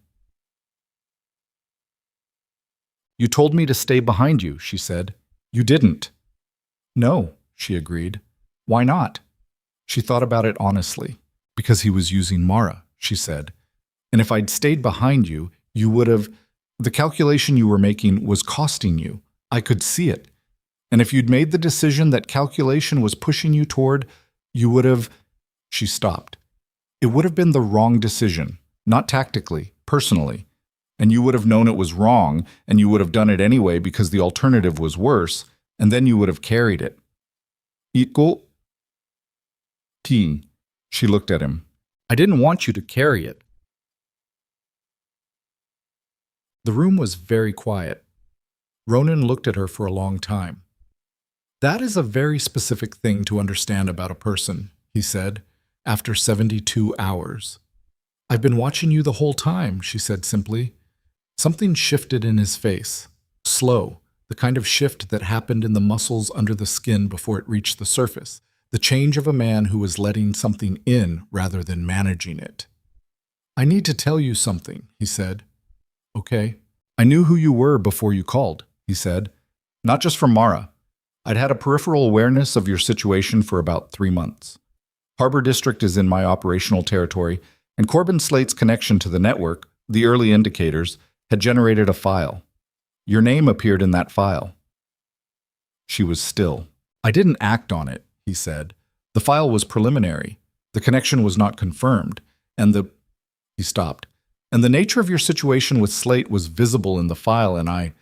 You told me to stay behind you, she said. You didn't. No, she agreed. Why not? She thought about it honestly. Because he was using Mara, she said. And if I'd stayed behind you, you would have... The calculation you were making was costing you. I could see it. And if you'd made the decision that calculation was pushing you toward, you would have... She stopped. It would have been the wrong decision, not tactically, personally. And you would have known it was wrong, and you would have done it anyway because the alternative was worse, and then you would have carried it. Equal? Teen. She looked at him. I didn't want you to carry it. The room was very quiet. Ronan looked at her for a long time. That is a very specific thing to understand about a person, he said, after 72 hours. I've been watching you the whole time, she said simply. Something shifted in his face. Slow, the kind of shift that happened in the muscles under the skin before it reached the surface. The change of a man who was letting something in rather than managing it. I need to tell you something, he said. Okay. I knew who you were before you called, he said. Not just from Mara. I'd had a peripheral awareness of your situation for about 3 months. Harbor District is in my operational territory, and Corbin Slate's connection to the network, the early indicators, had generated a file. Your name appeared in that file. She was still. I didn't act on it, he said. The file was preliminary. The connection was not confirmed, and He stopped. And the nature of your situation with Slate was visible in the file, and I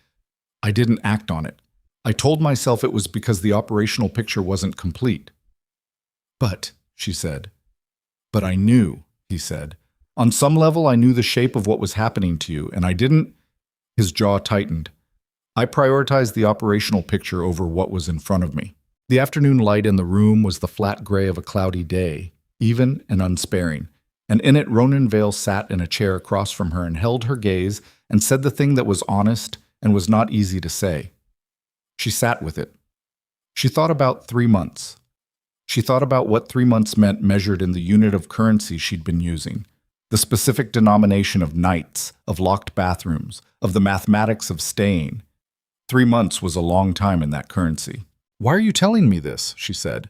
didn't act on it. I told myself it was because the operational picture wasn't complete. But, she said. But I knew, he said. On some level, I knew the shape of what was happening to you, and I didn't... His jaw tightened. I prioritized the operational picture over what was in front of me. The afternoon light in the room was the flat gray of a cloudy day, even and unsparing, and in it Ronan Vale sat in a chair across from her and held her gaze and said the thing that was honest and was not easy to say. She sat with it. She thought about 3 months. She thought about what 3 months meant measured in the unit of currency she'd been using, the specific denomination of nights, of locked bathrooms, of the mathematics of staying. 3 months was a long time in that currency. Why are you telling me this? She said.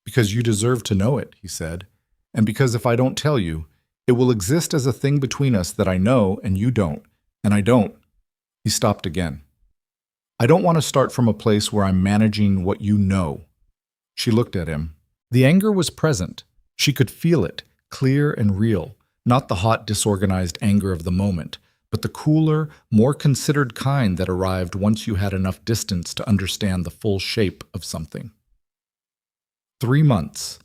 Because you deserve to know it, he said. And because if I don't tell you, it will exist as a thing between us that I know and you don't, and I don't. He stopped again. I don't want to start from a place where I'm managing what you know. She looked at him. The anger was present. She could feel it, clear and real, not the hot, disorganized anger of the moment, but the cooler, more considered kind that arrived once you had enough distance to understand the full shape of something. 3 months.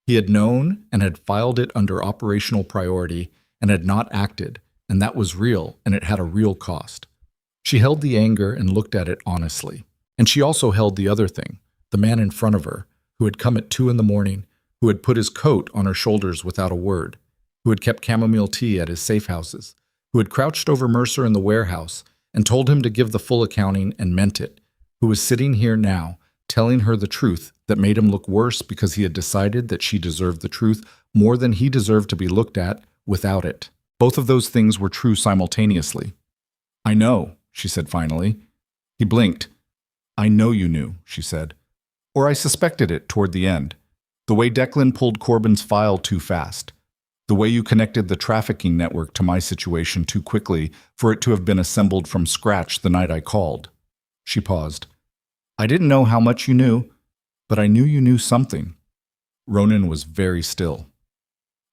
He had known and had filed it under operational priority and had not acted, and that was real, and it had a real cost. She held the anger and looked at it honestly. And she also held the other thing, the man in front of her, who had come at 2 in the morning, who had put his coat on her shoulders without a word, who had kept chamomile tea at his safe houses, who had crouched over Mercer in the warehouse and told him to give the full accounting and meant it, who was sitting here now, telling her the truth that made him look worse because he had decided that she deserved the truth more than he deserved to be looked at without it. Both of those things were true simultaneously. I know, she said finally. He blinked. I know you knew, she said. Or I suspected it toward the end. The way Declan pulled Corbin's file too fast. The way you connected the trafficking network to my situation too quickly for it to have been assembled from scratch the night I called. She paused. I didn't know how much you knew, but I knew you knew something. Ronan was very still.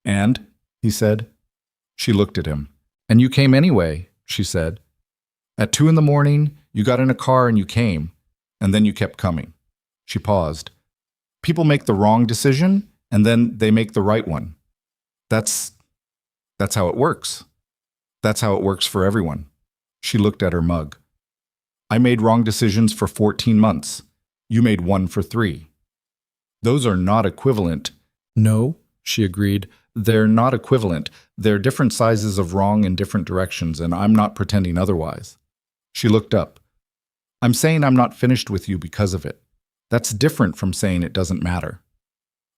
And, he said. She looked at him. And you came anyway, she said. At 2 in the morning, you got in a car and you came, and then you kept coming. She paused. People make the wrong decision, and then they make the right one. That's that's how it works. That's how it works for everyone. She looked at her mug. I made wrong decisions for 14 months. You made one for 3. Those are not equivalent. No, she agreed. They're not equivalent. They're different sizes of wrong in different directions, and I'm not pretending otherwise. She looked up. I'm saying I'm not finished with you because of it. That's different from saying it doesn't matter.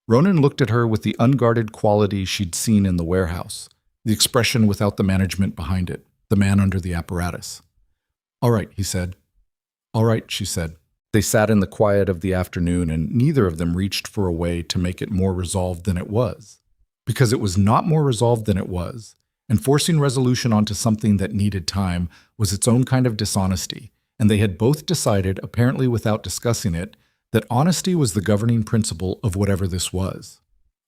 Ronan looked at her with the unguarded quality she'd seen in the warehouse, the expression without the management behind it, the man under the apparatus. All right, he said. All right, she said. They sat in the quiet of the afternoon, and neither of them reached for a way to make it more resolved than it was. Because it was not more resolved than it was, and forcing resolution onto something that needed time was its own kind of dishonesty, and they had both decided, apparently without discussing it, that honesty was the governing principle of whatever this was.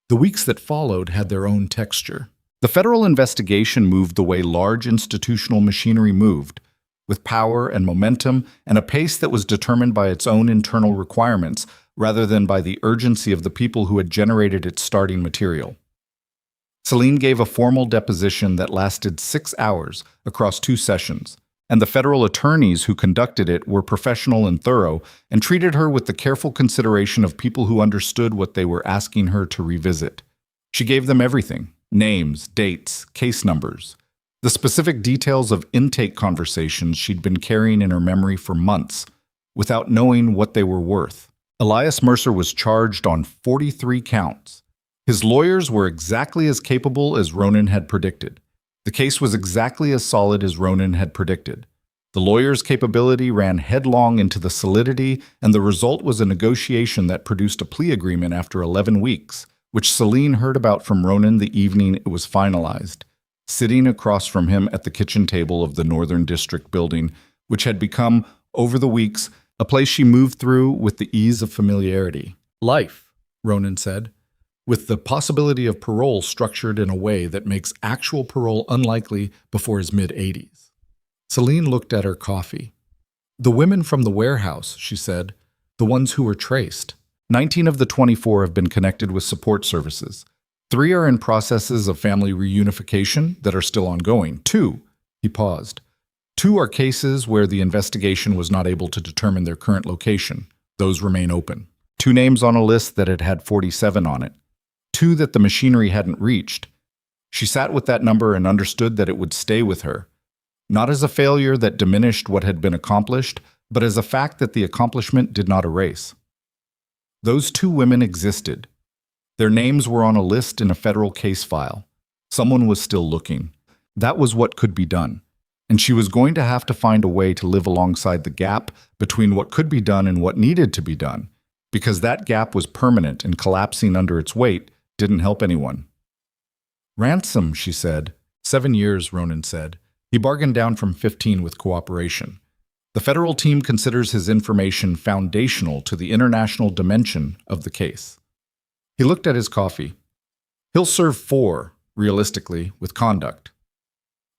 The weeks that followed had their own texture. The federal investigation moved the way large institutional machinery moved, with power and momentum and a pace that was determined by its own internal requirements rather than by the urgency of the people who had generated its starting material. Selene gave a formal deposition that lasted 6 hours across 2 sessions, and the federal attorneys who conducted it were professional and thorough and treated her with the careful consideration of people who understood what they were asking her to revisit. She gave them everything: names, dates, case numbers, the specific details of intake conversations she'd been carrying in her memory for months, without knowing what they were worth. Elias Mercer was charged on 43 counts. His lawyers were exactly as capable as Ronan had predicted. The case was exactly as solid as Ronan had predicted. The lawyer's capability ran headlong into the solidity, and the result was a negotiation that produced a plea agreement after 11 weeks, which Selene heard about from Ronan the evening it was finalized, sitting across from him at the kitchen table of the Northern District building, which had become, over the weeks, a place she moved through with the ease of familiarity. Life, Ronan said, with the possibility of parole structured in a way that makes actual parole unlikely before his mid-80s. Selene looked at her coffee. The women from the warehouse, she said, the ones who were traced. 19 of the 24 have been connected with support services. 3 are in processes of family reunification that are still ongoing. 2, he paused. 2 are cases where the investigation was not able to determine their current location. Those remain open. 2 names on a list that had 47 on it. 2 that the machinery hadn't reached. She sat with that number and understood that it would stay with her, not as a failure that diminished what had been accomplished, but as a fact that the accomplishment did not erase. Those 2 women existed. Their names were on a list in a federal case file. Someone was still looking. That was what could be done, and she was going to have to find a way to live alongside the gap between what could be done and what needed to be done, because that gap was permanent and collapsing under its weight didn't help anyone. Ransom, she said. 7 years, Ronan said. He bargained down from 15 with cooperation. The federal team considers his information foundational to the international dimension of the case. He looked at his coffee. He'll serve 4, realistically, with conduct.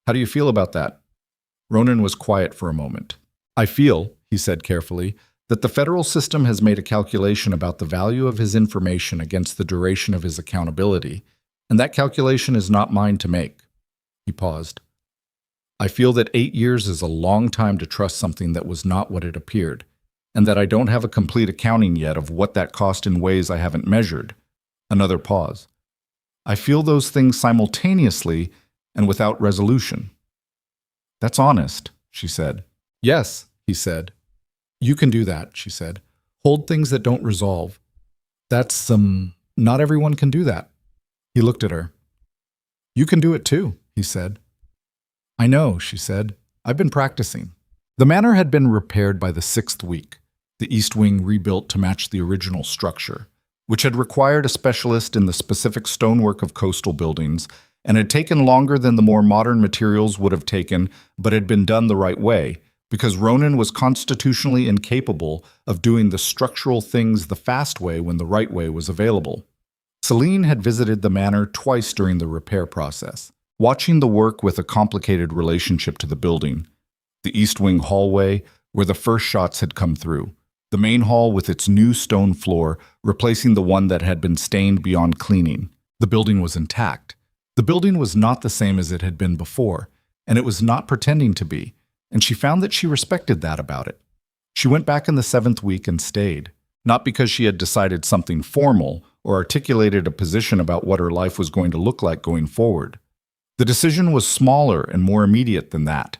How do you feel about that? Ronan was quiet for a moment. I feel, he said carefully, that the federal system has made a calculation about the value of his information against the duration of his accountability, and that calculation is not mine to make. He paused. I feel that 8 years is a long time to trust something that was not what it appeared, and that I don't have a complete accounting yet of what that cost in ways I haven't measured. Another pause. I feel those things simultaneously and without resolution. That's honest, she said. Yes, he said. You can do that, she said. Hold things that don't resolve. That's, not everyone can do that. He looked at her. You can do it too, he said. I know, she said. I've been practicing. The manor had been repaired by the 6th week, the east wing rebuilt to match the original structure, which had required a specialist in the specific stonework of coastal buildings and had taken longer than the more modern materials would have taken, but had been done the right way, because Ronan was constitutionally incapable of doing the structural things the fast way when the right way was available. Selene had visited the manor twice during the repair process, watching the work with a complicated relationship to the building. The east wing hallway, where the first shots had come through. The main hall with its new stone floor, replacing the one that had been stained beyond cleaning. The building was intact, The building was not the same as it had been before, and it was not pretending to be, and she found that she respected that about it. She went back in the 7th week and stayed, not because she had decided something formal or articulated a position about what her life was going to look like going forward. The decision was smaller and more immediate than that.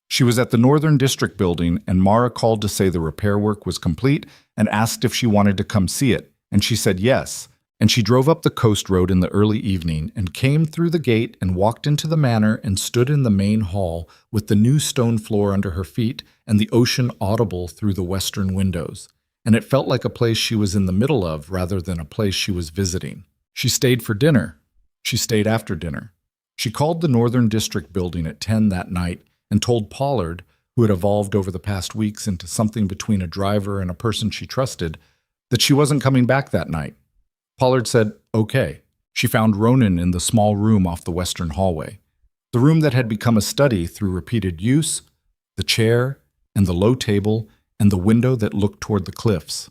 She was at the Northern District building, and Mara called to say the repair work was complete and asked if she wanted to come see it, and she said yes. And she drove up the coast road in the early evening and came through the gate and walked into the manor and stood in the main hall with the new stone floor under her feet and the ocean audible through the western windows. And it felt like a place she was in the middle of rather than a place she was visiting. She stayed for dinner. She stayed after dinner. She called the Northern District building at 10 that night and told Pollard, who had evolved over the past weeks into something between a driver and a person she trusted, that she wasn't coming back that night. Pollard said, okay. She found Ronan in the small room off the western hallway, the room that had become a study through repeated use, the chair and the low table and the window that looked toward the cliffs.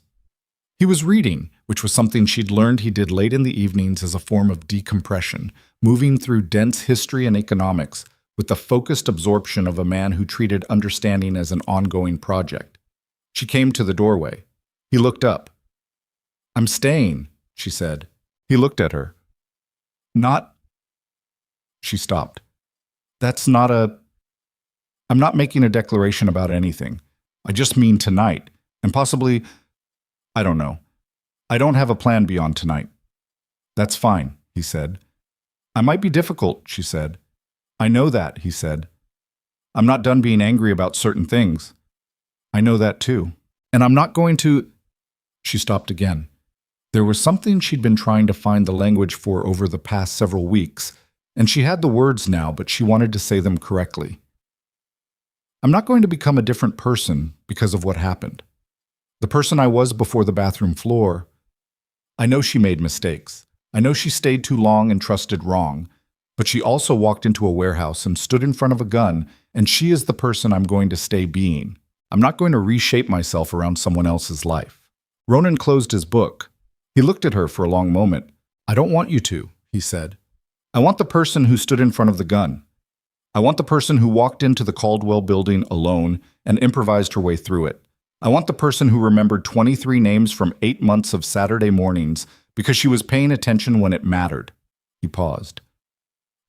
He was reading, which was something she'd learned he did late in the evenings as a form of decompression, moving through dense history and economics with the focused absorption of a man who treated understanding as an ongoing project. She came to the doorway. He looked up. I'm staying, she said. He looked at her. Not... She stopped. That's not a... I'm not making a declaration about anything. I just mean tonight, and possibly... I don't know. I don't have a plan beyond tonight. That's fine, he said. I might be difficult, she said. I know that, he said. I'm not done being angry about certain things. I know that too. And I'm not going to... She stopped again. There was something she'd been trying to find the language for over the past several weeks, and she had the words now, but she wanted to say them correctly. I'm not going to become a different person because of what happened. The person I was before the bathroom floor, I know she made mistakes. I know she stayed too long and trusted wrong, but she also walked into a warehouse and stood in front of a gun, and she is the person I'm going to stay being. I'm not going to reshape myself around someone else's life. Ronan closed his book. He looked at her for a long moment. I don't want you to, he said. I want the person who stood in front of the gun. I want the person who walked into the Caldwell building alone and improvised her way through it. I want the person who remembered 23 names from 8 months of Saturday mornings because she was paying attention when it mattered. He paused.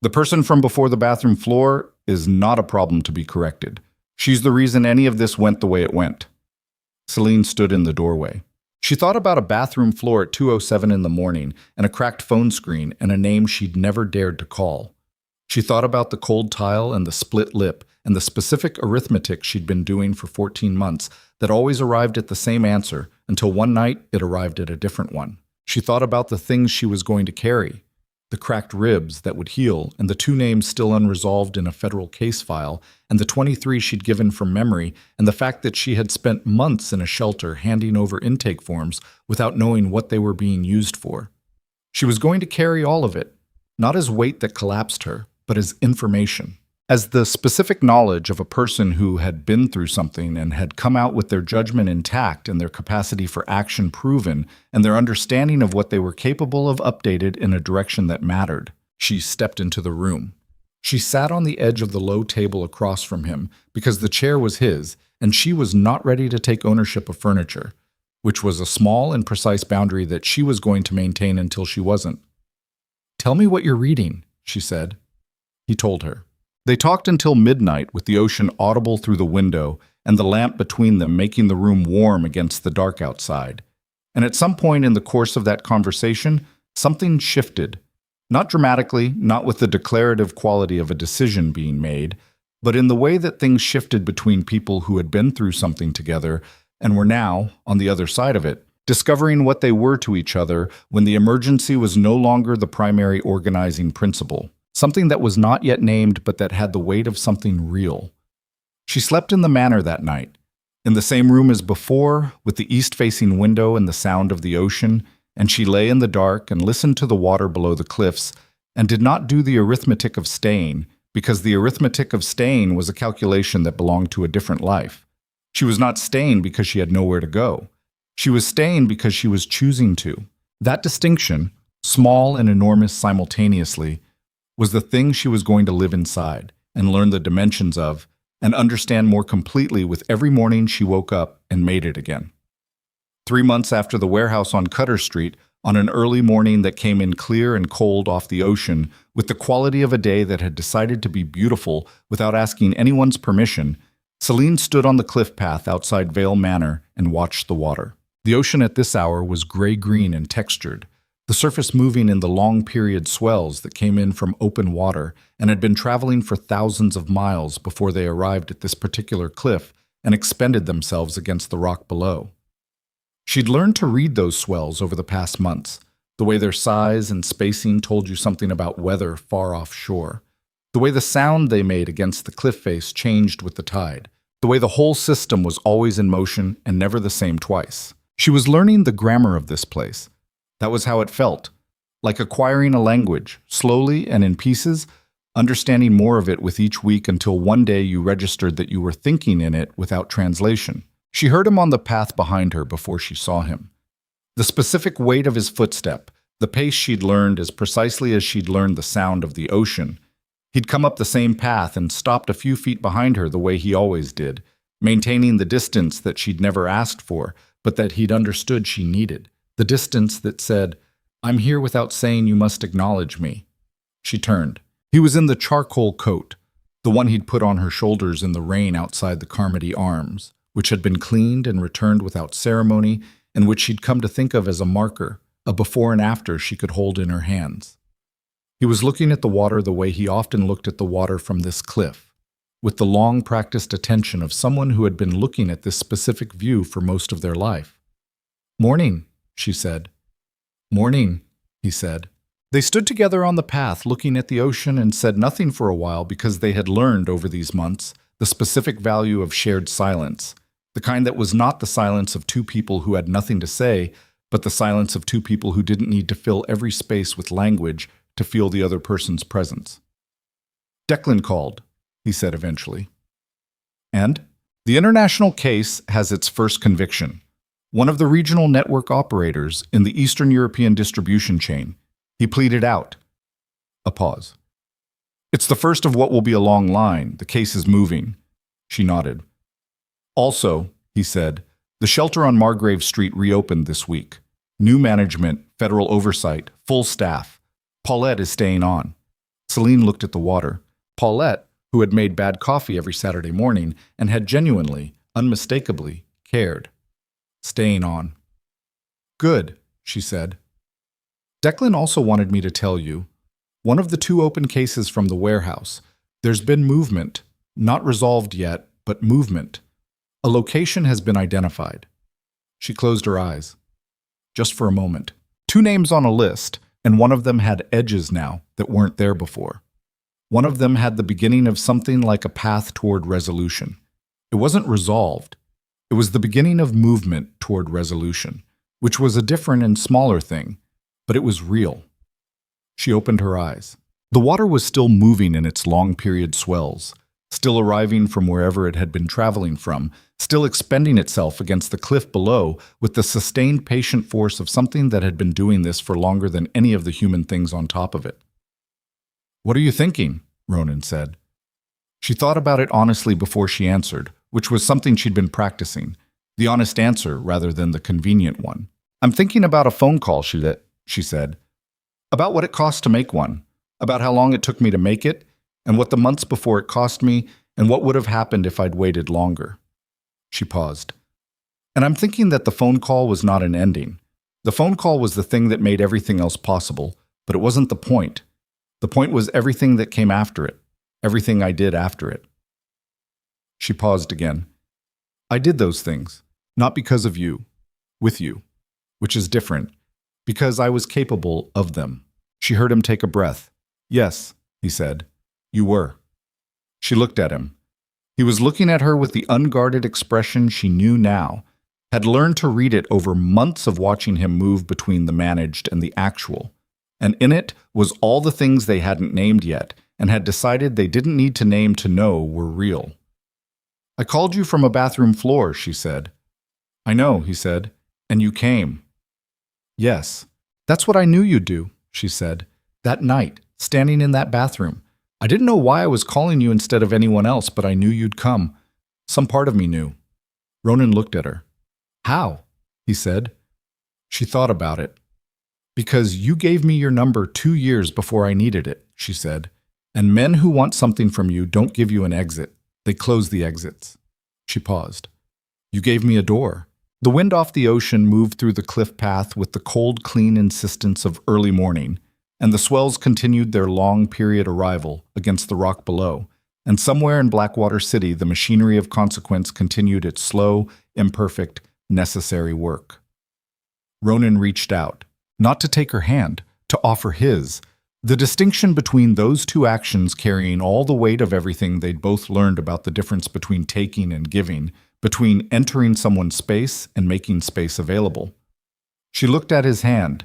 The person from before the bathroom floor is not a problem to be corrected. She's the reason any of this went the way it went. Selene stood in the doorway. She thought about a bathroom floor at 2:07 in the morning and a cracked phone screen and a name she'd never dared to call. She thought about the cold tile and the split lip and the specific arithmetic she'd been doing for 14 months that always arrived at the same answer until one night it arrived at a different one. She thought about the things she was going to carry, the cracked ribs that would heal and the 2 names still unresolved in a federal case file and the 23 she'd given from memory and the fact that she had spent months in a shelter handing over intake forms without knowing what they were being used for. She was going to carry all of it, not as weight that collapsed her, but as information. As the specific knowledge of a person who had been through something and had come out with their judgment intact and their capacity for action proven and their understanding of what they were capable of updated in a direction that mattered. She stepped into the room. She sat on the edge of the low table across from him because the chair was his and she was not ready to take ownership of furniture, which was a small and precise boundary that she was going to maintain until she wasn't. Tell me what you're reading, she said. He told her. They talked until midnight with the ocean audible through the window and the lamp between them making the room warm against the dark outside. And at some point in the course of that conversation, something shifted. Not dramatically, not with the declarative quality of a decision being made, but in the way that things shifted between people who had been through something together and were now, on the other side of it, discovering what they were to each other when the emergency was no longer the primary organizing principle. Something that was not yet named but that had the weight of something real. She slept in the manor that night, in the same room as before, with the east-facing window and the sound of the ocean, and she lay in the dark and listened to the water below the cliffs, and did not do the arithmetic of staying, because the arithmetic of staying was a calculation that belonged to a different life. She was not staying because she had nowhere to go. She was staying because she was choosing to. That distinction, small and enormous simultaneously, was the thing she was going to live inside and learn the dimensions of and understand more completely with every morning she woke up and made it again. 3 months after the warehouse on Cutter Street, on an early morning that came in clear and cold off the ocean, with the quality of a day that had decided to be beautiful without asking anyone's permission, Selene stood on the cliff path outside Vale Manor and watched the water. The ocean at this hour was gray-green and textured, the surface moving in the long-period swells that came in from open water and had been traveling for thousands of miles before they arrived at this particular cliff and expended themselves against the rock below. She'd learned to read those swells over the past months, the way their size and spacing told you something about weather far offshore, the way the sound they made against the cliff face changed with the tide, the way the whole system was always in motion and never the same twice. She was learning the grammar of this place. That was how it felt, like acquiring a language, slowly and in pieces, understanding more of it with each week until one day you registered that you were thinking in it without translation. She heard him on the path behind her before she saw him. The specific weight of his footstep, the pace she'd learned as precisely as she'd learned the sound of the ocean. He'd come up the same path and stopped a few feet behind her the way he always did, maintaining the distance that she'd never asked for, but that he'd understood she needed. The distance that said, "I'm here without saying you must acknowledge me." She turned. He was in the charcoal coat, the one he'd put on her shoulders in the rain outside the Carmody Arms, which had been cleaned and returned without ceremony, and which she'd come to think of as a marker, a before and after she could hold in her hands. He was looking at the water the way he often looked at the water from this cliff, with the long-practiced attention of someone who had been looking at this specific view for most of their life. "Morning," she said. "Morning," he said. They stood together on the path looking at the ocean and said nothing for a while because they had learned over these months the specific value of shared silence, the kind that was not the silence of two people who had nothing to say, but the silence of two people who didn't need to fill every space with language to feel the other person's presence. "Declan called," he said eventually. "And? The international case has its first conviction. One of the regional network operators in the Eastern European distribution chain. He pleaded out." A pause. "It's the first of what will be a long line. The case is moving." She nodded. "Also," he said, "the shelter on Margrave Street reopened this week. New management, federal oversight, full staff. Paulette is staying on." Selene looked at the water. Paulette, who had made bad coffee every Saturday morning and had genuinely, unmistakably, cared. Staying on. "Good," she said. "Declan also wanted me to tell you, one of the 2 open cases from the warehouse, there's been movement, not resolved yet, but movement. A location has been identified." She closed her eyes. Just for a moment. 2 names on a list, and one of them had edges now that weren't there before. One of them had the beginning of something like a path toward resolution. It wasn't resolved. It was the beginning of movement toward resolution, which was a different and smaller thing, but it was real. She opened her eyes. The water was still moving in its long-period swells, still arriving from wherever it had been traveling from, still expending itself against the cliff below with the sustained patient force of something that had been doing this for longer than any of the human things on top of it. "What are you thinking?" Ronan said. She thought about it honestly before she answered, which was something she'd been practicing, the honest answer rather than the convenient one. "I'm thinking about a phone call," she said. "About what it costs to make one, about how long it took me to make it, and what the months before it cost me, and what would have happened if I'd waited longer." She paused. "And I'm thinking that the phone call was not an ending. The phone call was the thing that made everything else possible, but it wasn't the point. The point was everything that came after it, everything I did after it." She paused again. "I did those things, not because of you, with you, which is different, because I was capable of them." She heard him take a breath. "Yes," he said, "you were." She looked at him. He was looking at her with the unguarded expression she knew now, had learned to read it over months of watching him move between the managed and the actual. And in it was all the things they hadn't named yet, and had decided they didn't need to name to know were real. "I called you from a bathroom floor," she said. "I know," he said, "and you came." "Yes, that's what I knew you'd do," she said. "That night, standing in that bathroom. I didn't know why I was calling you instead of anyone else, but I knew you'd come. Some part of me knew. Ronan looked at her. How? He said. She thought about it. Because you gave me your number 2 years before I needed it, she said. And men who want something from you don't give you an exit. They close the exits. She paused. You gave me a door. The wind off the ocean moved through the cliff path with the cold, clean insistence of early morning, and the swells continued their long-period arrival against the rock below, and somewhere in Blackwater City the machinery of consequence continued its slow, imperfect, necessary work. Ronan reached out, not to take her hand, to offer his. The distinction between those two actions carrying all the weight of everything they'd both learned about the difference between taking and giving, between entering someone's space and making space available. She looked at his hand.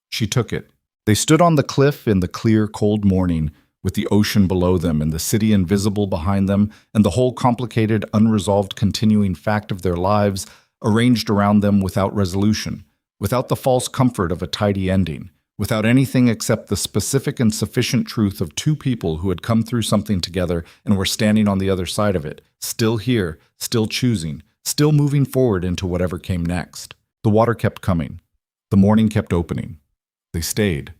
She took it. They stood on the cliff in the clear, cold morning, with the ocean below them and the city invisible behind them, and the whole complicated, unresolved, continuing fact of their lives arranged around them without resolution, without the false comfort of a tidy ending, without anything except the specific and sufficient truth of two people who had come through something together and were standing on the other side of it, still here, still choosing, still moving forward into whatever came next. The water kept coming. The morning kept opening. They stayed.